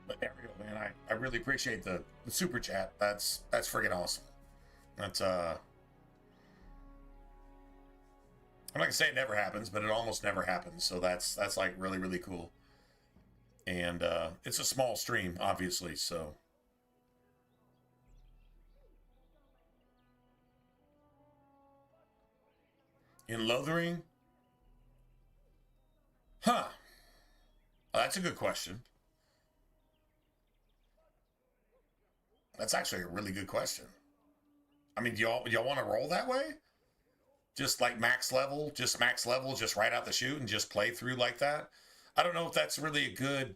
S1: but Ariel, man, I really appreciate the super chat. That's friggin' awesome. That's I'm not gonna say it never happens, but it almost never happens. So that's like really, really cool. And it's a small stream, obviously, so. In Lothering? Huh. Oh, that's a good question. That's actually a really good question. I mean, do y'all want to roll that way? Just like max level, just right out the chute and just play through like that? I don't know if that's really a good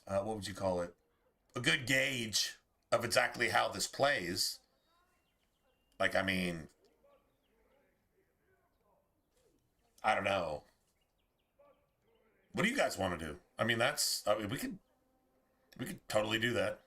S1: what would you call it? A good gauge of exactly how this plays. Like, I mean, I don't know. What do you guys want to do? I mean, we could totally do that.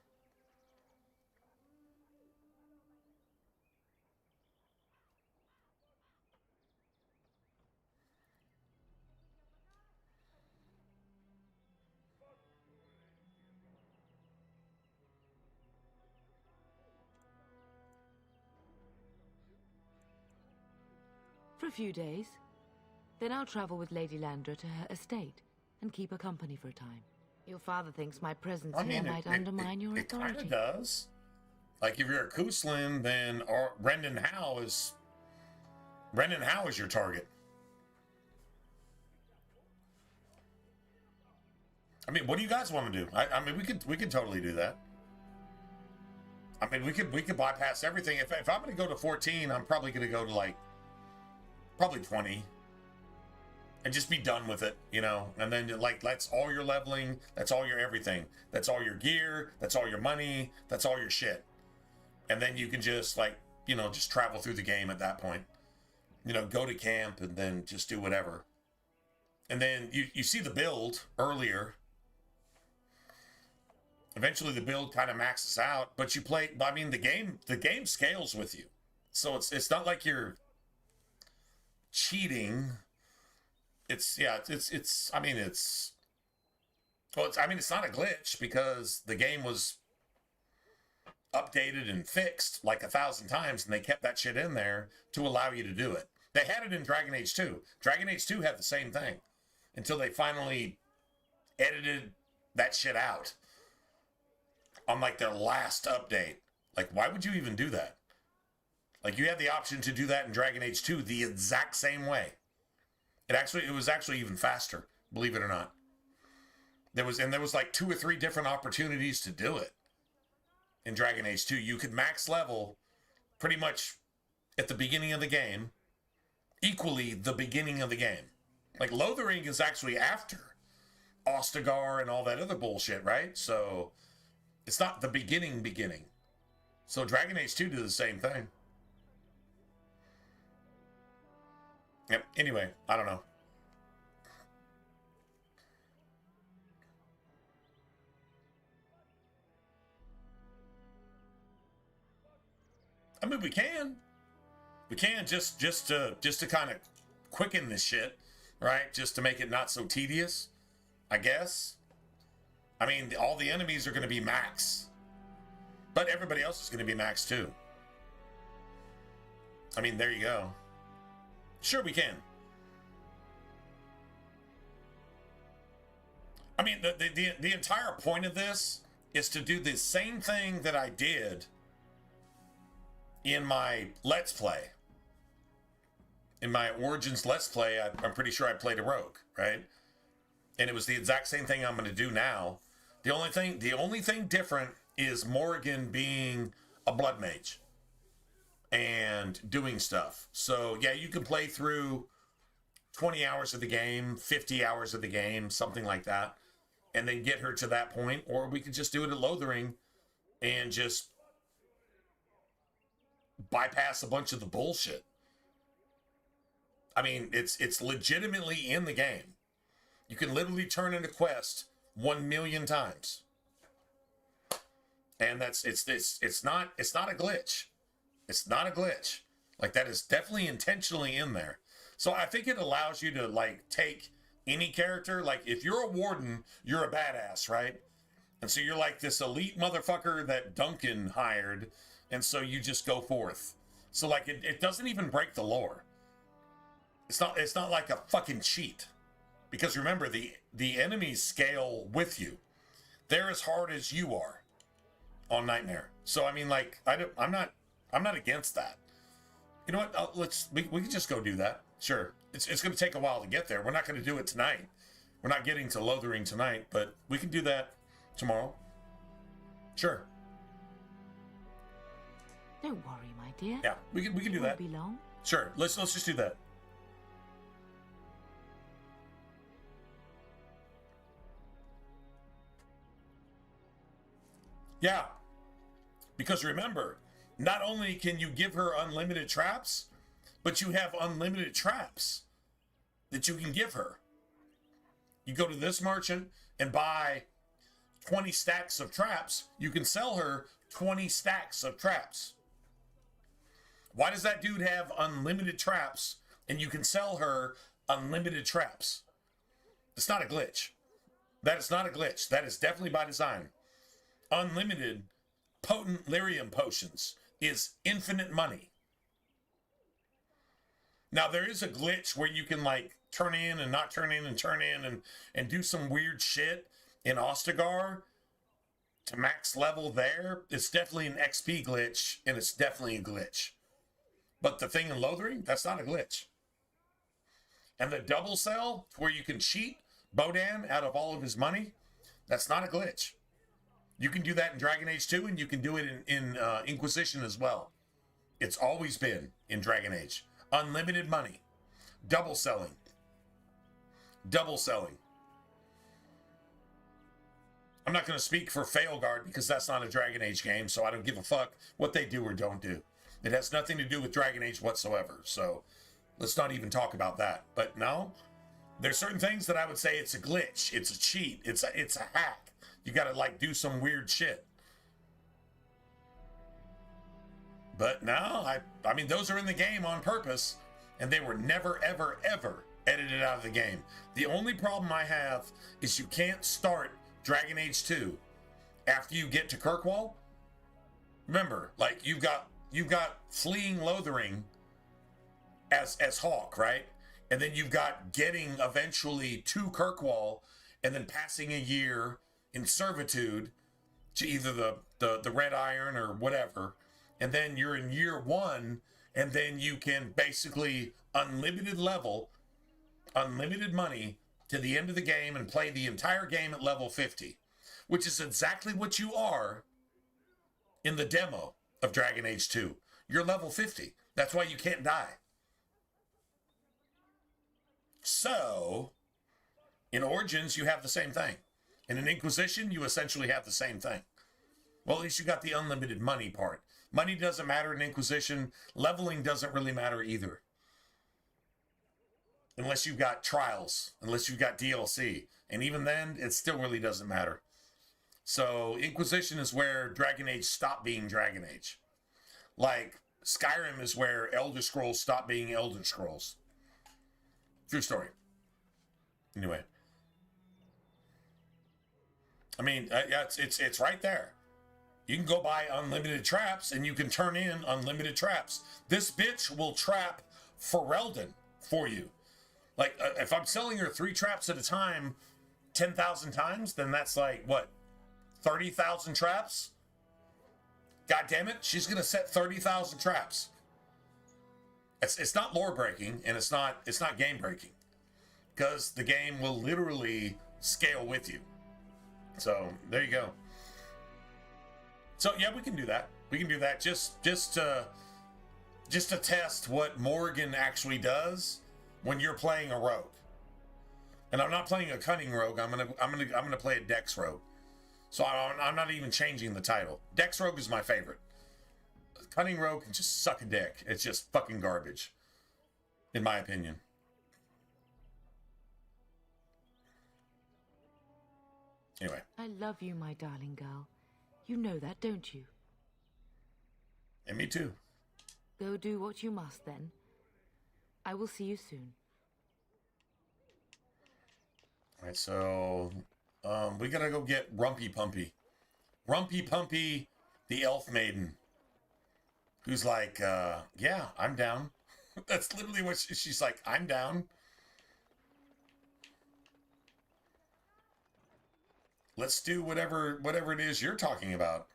S19: For a few days. Then I'll travel with Lady Landra to her estate and keep her company for a time. Your father thinks my presence here might undermine your authority.
S1: It kind of does. Like, if you're a Kuslan, then Brendan Howe is your target. I mean, what do you guys want to do? I mean, we could totally do that. I mean, we could bypass everything. If I'm going to go to 14, I'm probably going to go to like probably 20. And just be done with it, you know? And then, like, that's all your leveling. That's all your everything. That's all your gear. That's all your money. That's all your shit. And then you can just, like, you know, just travel through the game at that point. You know, go to camp and then just do whatever. And then you see the build earlier. Eventually the build kind of maxes out. But you play, I mean, the game scales with you. So it's not like you're cheating. It's not a glitch because the game was updated and fixed like 1,000 times, and they kept that shit in there to allow you to do it. They had it in Dragon Age 2. Dragon Age 2 had the same thing until they finally edited that shit out on like their last update. Like, why would you even do that? Like, you had the option to do that in Dragon Age 2 the exact same way. It was actually even faster, believe it or not. There was like 2 or 3 different opportunities to do it in Dragon Age 2. You could max level pretty much at the beginning of the game, equally the beginning of the game. Like, Lothering is actually after Ostagar and all that other bullshit, right? So it's not the beginning. So Dragon Age 2 did the same thing. Yep. Anyway, I don't know. I mean, we can just to kind of quicken this shit, right? Just to make it not so tedious, I guess. I mean, all the enemies are going to be max, but everybody else is going to be max too. I mean, there you go. Sure, we can. I mean, the entire point of this is to do the same thing that I did in my Let's Play. In my Origins Let's Play, I'm pretty sure I played a rogue, right? And it was the exact same thing I'm going to do now. The only thing different is Morrigan being a blood mage and doing stuff. So yeah, you can play through 20 hours of the game, 50 hours of the game, something like that, and then get her to that point. Or we could just do it at Lothering and just bypass a bunch of the bullshit. I mean, it's legitimately in the game. You can literally turn in a quest 1,000,000 times. And it's not a glitch. It's not a glitch. Like, that is definitely intentionally in there. So I think it allows you to, like, take any character. Like, if you're a warden, you're a badass, right? And so you're like this elite motherfucker that Duncan hired, and so you just go forth. So, like, it doesn't even break the lore. It's not like a fucking cheat. Because remember, the enemies scale with you. They're as hard as you are on Nightmare. So I mean, like, I'm not against that. You know what? We can just go do that. Sure. It's going to take a while to get there. We're not going to do it tonight. We're not getting to Lothering tonight, but we can do that tomorrow. Sure.
S19: Don't worry, my dear.
S1: Yeah, we can do that.
S19: Won't be long.
S1: Sure. Let's just do that. Yeah. Because remember, not only can you give her unlimited traps, but you have unlimited traps that you can give her. You go to this merchant and buy 20 stacks of traps. You can sell her 20 stacks of traps. Why does that dude have unlimited traps and you can sell her unlimited traps? It's not a glitch. That is not a glitch. That is definitely by design. Unlimited potent lyrium potions is infinite money. Now, there is a glitch where you can, like, turn in and not turn in and turn in and do some weird shit in Ostagar to max level there. It's definitely an XP glitch, and it's definitely a glitch. But the thing in Lothering, that's not a glitch. And the double sell, where you can cheat Bodan out of all of his money, that's not a glitch. You can do that in Dragon Age 2, and you can do it in Inquisition as well. It's always been in Dragon Age. Unlimited money. Double selling. Double selling. I'm not going to speak for Failguard because that's not a Dragon Age game, so I don't give a fuck what they do or don't do. It has nothing to do with Dragon Age whatsoever, so let's not even talk about that. But no, there's certain things that I would say it's a glitch, it's a cheat, it's a hack. You gotta, like, do some weird shit. But no, I mean, those are in the game on purpose, and they were never, ever, ever edited out of the game. The only problem I have is you can't start Dragon Age 2 after you get to Kirkwall. Remember, like, you've got fleeing Lothering as Hawk, right? And then you've got getting eventually to Kirkwall and then passing a year in servitude to either the Red Iron or whatever, and then you're in year 1, and then you can basically unlimited level, unlimited money to the end of the game and play the entire game at level 50, which is exactly what you are in the demo of Dragon Age 2. You're level 50. That's why you can't die. So, in Origins, you have the same thing. In an Inquisition, you essentially have the same thing. Well, at least you got the unlimited money part. Money doesn't matter in Inquisition. Leveling doesn't really matter either. Unless you've got trials. Unless you've got DLC. And even then, it still really doesn't matter. So, Inquisition is where Dragon Age stopped being Dragon Age. Like, Skyrim is where Elder Scrolls stopped being Elder Scrolls. True story. Anyway. I mean, yeah, it's right there. You can go buy unlimited traps, and you can turn in unlimited traps. This bitch will trap Ferelden for you. Like, if I'm selling her 3 traps at a time, 10,000 times, then that's like, what, 30,000 traps? God damn it, she's going to set 30,000 traps. It's not lore breaking, and it's not game breaking. Because the game will literally scale with you. So, there you go. So, yeah, we can do that. We can do that just to test what Morgan actually does when you're playing a rogue. And I'm not playing a cunning rogue. I'm gonna play a Dex rogue. So I'm not even changing the title. Dex rogue is my favorite. Cunning rogue can just suck a dick. It's just fucking garbage, in my opinion. Anyway.
S19: I love you, my darling girl. You know that, don't you?
S1: And me too.
S19: Go do what you must, then. I will see you soon.
S1: Alright, so... we gotta go get Rumpy Pumpy. Rumpy Pumpy, the elf maiden. Who's like, yeah, I'm down. That's literally what she's like, I'm down. Let's do whatever it is you're talking about.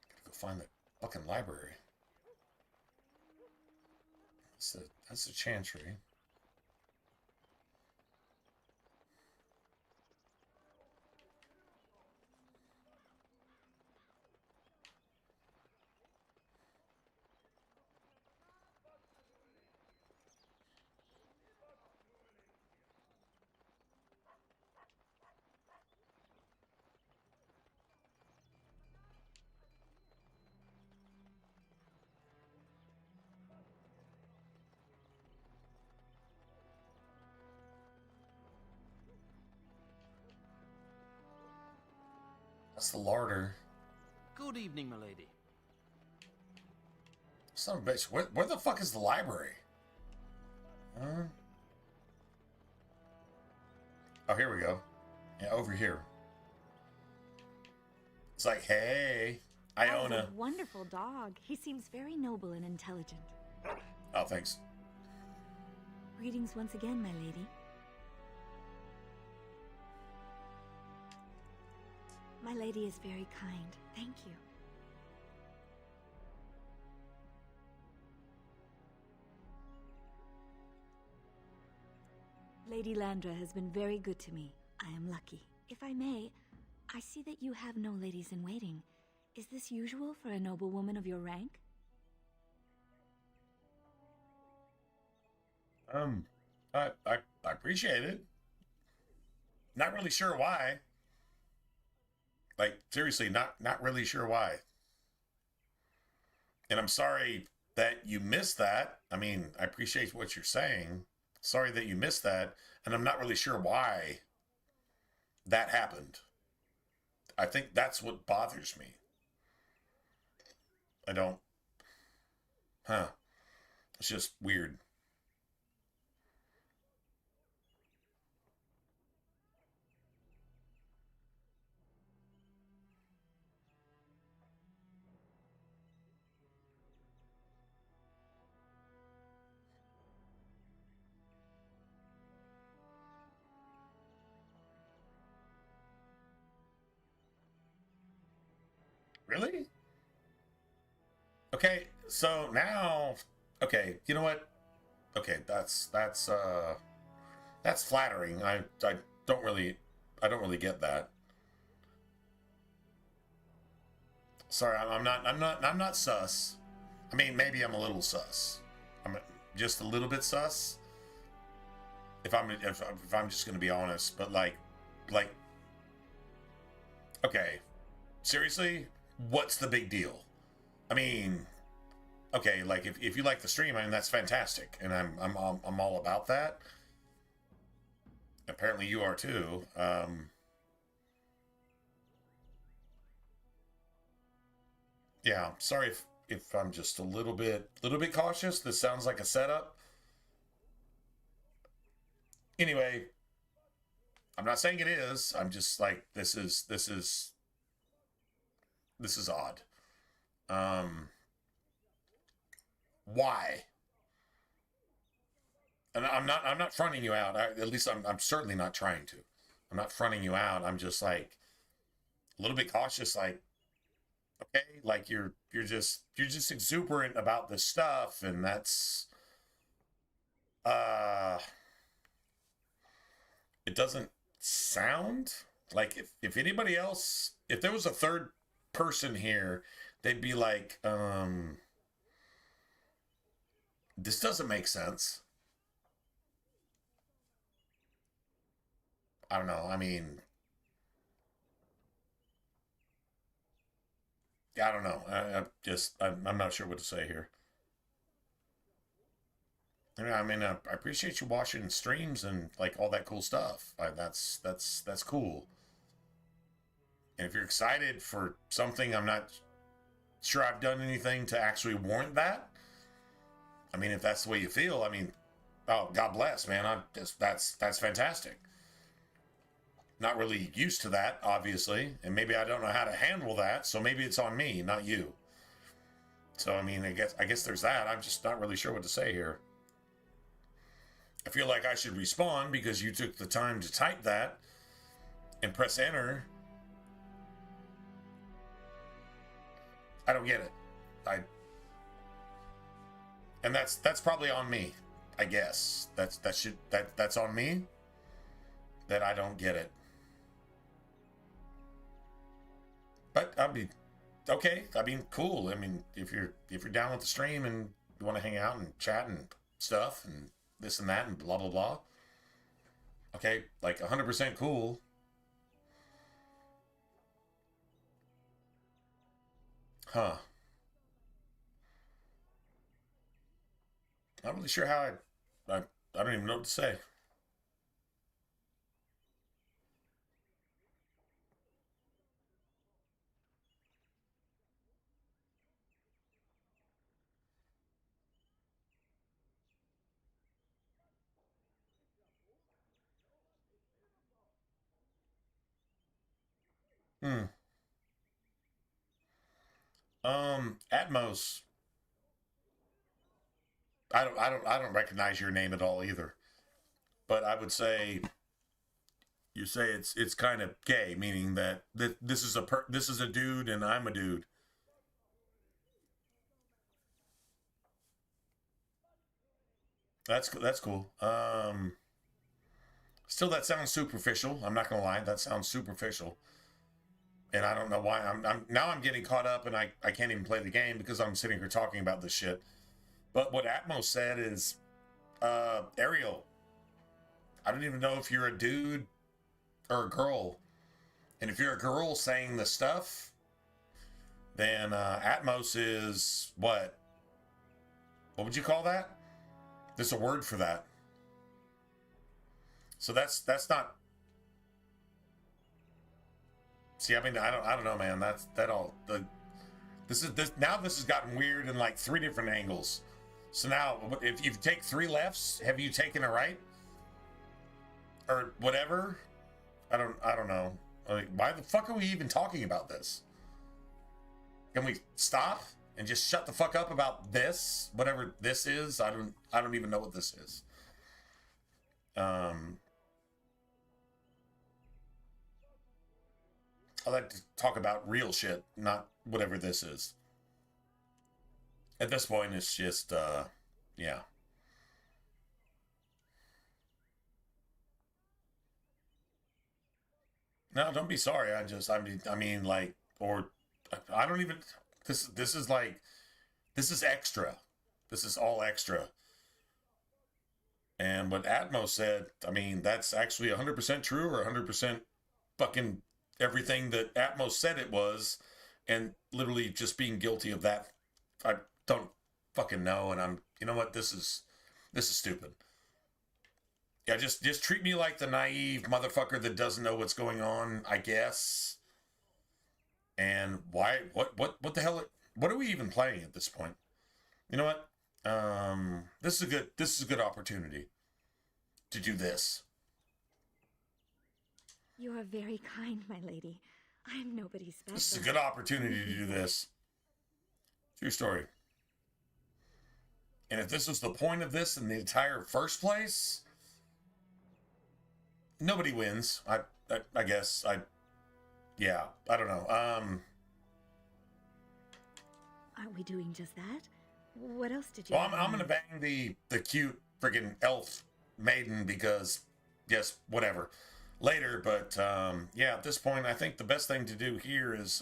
S1: Gotta go find the fucking library. That's the chantry. That's the larder.
S13: Good evening, my lady.
S1: Son of a bitch, where the fuck is the library? Oh, here we go. Yeah, over here. It's like, hey, Iona.
S21: That is a wonderful dog. He seems very noble and intelligent.
S1: Oh, thanks.
S21: Greetings once again, my lady. My lady is very kind. Thank you. Lady Landra has been very good to me. I am lucky. If I may, I see that you have no ladies in waiting. Is this usual for a noblewoman of your rank?
S1: I appreciate it. Not really sure why. Like, seriously, not really sure why. And I'm sorry that you missed that. I mean, I appreciate what you're saying. Sorry that you missed that. And I'm not really sure why that happened. I think that's what bothers me. I don't... It's just weird. Really? Okay, so now, okay, you know what? Okay, that's flattering. I don't really get that. Sorry, I'm not sus. I mean, maybe I'm a little sus. I'm just a little bit sus. If I'm just gonna be honest, but like, okay, seriously, what's the big deal? I mean, okay, like if you like the stream, I mean that's fantastic, and I'm all about that. Apparently, you are too. Yeah, sorry if I'm just a little bit cautious. This sounds like a setup. Anyway, I'm not saying it is. I'm just like this is odd. Why? And I'm not fronting you out. At least I'm certainly not trying to. I'm not fronting you out. I'm just like a little bit cautious. Like, okay, like you're just exuberant about this stuff, and that's it doesn't sound like if anybody else, if there was a third person here, they'd be like, this doesn't make sense. I don't know. I mean, I don't know. I'm not sure what to say here. I mean, I appreciate you watching streams and like all that cool stuff. That's cool. And if you're excited for something, I'm not sure I've done anything to actually warrant that. I mean, if that's the way you feel, I mean, oh, God bless, man. That's fantastic. Not really used to that, obviously, and maybe I don't know how to handle that. So maybe it's on me, not you. So I mean, I guess there's that. I'm just not really sure what to say here. I feel like I should respond because you took the time to type that and press enter. I don't get it. And that's probably on me, I guess. That's on me that I don't get it. But I mean, okay. I mean, cool. I mean, if you're down with the stream and you want to hang out and chat and stuff and this and that and blah blah blah. Okay, like 100% cool. Huh. Not really sure how I don't even know what to say. Atmos. I don't recognize your name at all either. But I would say you say it's kind of gay, meaning that this is a dude and I'm a dude. That's cool. Still, that sounds superficial. I'm not gonna lie, that sounds superficial. And I don't know why I'm getting caught up and I can't even play the game because I'm sitting here talking about this shit. But what Atmos said is, Ariel, I don't even know if you're a dude or a girl. And if you're a girl saying the stuff, then Atmos is what? What would you call that? There's a word for that. So that's not. See, I mean, I don't know, man. This has gotten weird in like 3 different angles. So now, if you take 3 lefts, have you taken a right? Or whatever? I don't know. Like, why the fuck are we even talking about this? Can we stop and just shut the fuck up about this? Whatever this is, I don't even know what this is. I like to talk about real shit, not whatever this is. At this point, it's just, yeah. No, don't be sorry. I mean, like, or I don't even. This is like, this is extra. This is all extra. And what Atmos said, I mean, that's actually 100% true or 100% fucking everything that Atmos said it was, and literally just being guilty of that. I don't fucking know, and you know what? This is stupid. Yeah, just treat me like the naive motherfucker that doesn't know what's going on, I guess. And why? What the hell? What are we even playing at this point? You know what? This is a good opportunity to do this.
S21: You are very kind, my lady. I am nobody special.
S1: This is a good opportunity to do this. True story. And if this was the point of this in the entire first place, nobody wins. I guess. Yeah, I don't know.
S21: Aren't we doing just that? What else did you?
S1: Well, I'm gonna bang the cute friggin' elf maiden because, yes, whatever. Later, but yeah, at this point, I think the best thing to do here is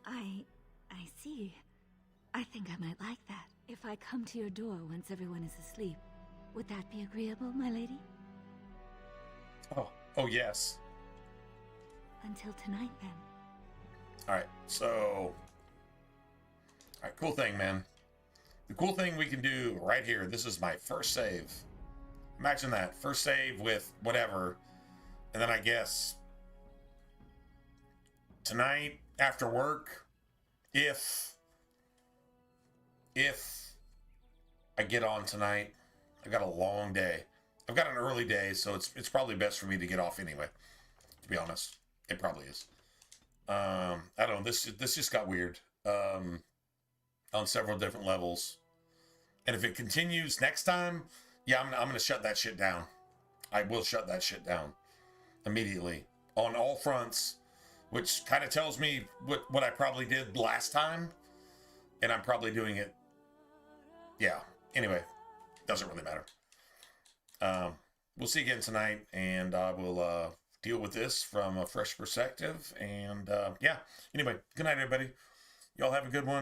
S21: I see. I think I might like that. If I come to your door once everyone is asleep, would that be agreeable, my lady?
S1: Oh yes.
S21: Until tonight, then.
S1: All right, so, all right, cool thing, man. The cool thing we can do right here, this is my first save. Imagine that. First save with whatever. And then I guess tonight after work, if I get on tonight, I've got a long day. I've got an early day, so it's probably best for me to get off anyway. To be honest, it probably is. I don't know. This just got weird on several different levels. And if it continues next time, yeah, I'm going to shut that shit down. I will shut that shit down immediately on all fronts, which kind of tells me what I probably did last time, and I'm probably doing it. Yeah. Anyway, doesn't really matter. We'll see you again tonight, and I will deal with this from a fresh perspective. And yeah. Anyway, good night, everybody. Y'all have a good one.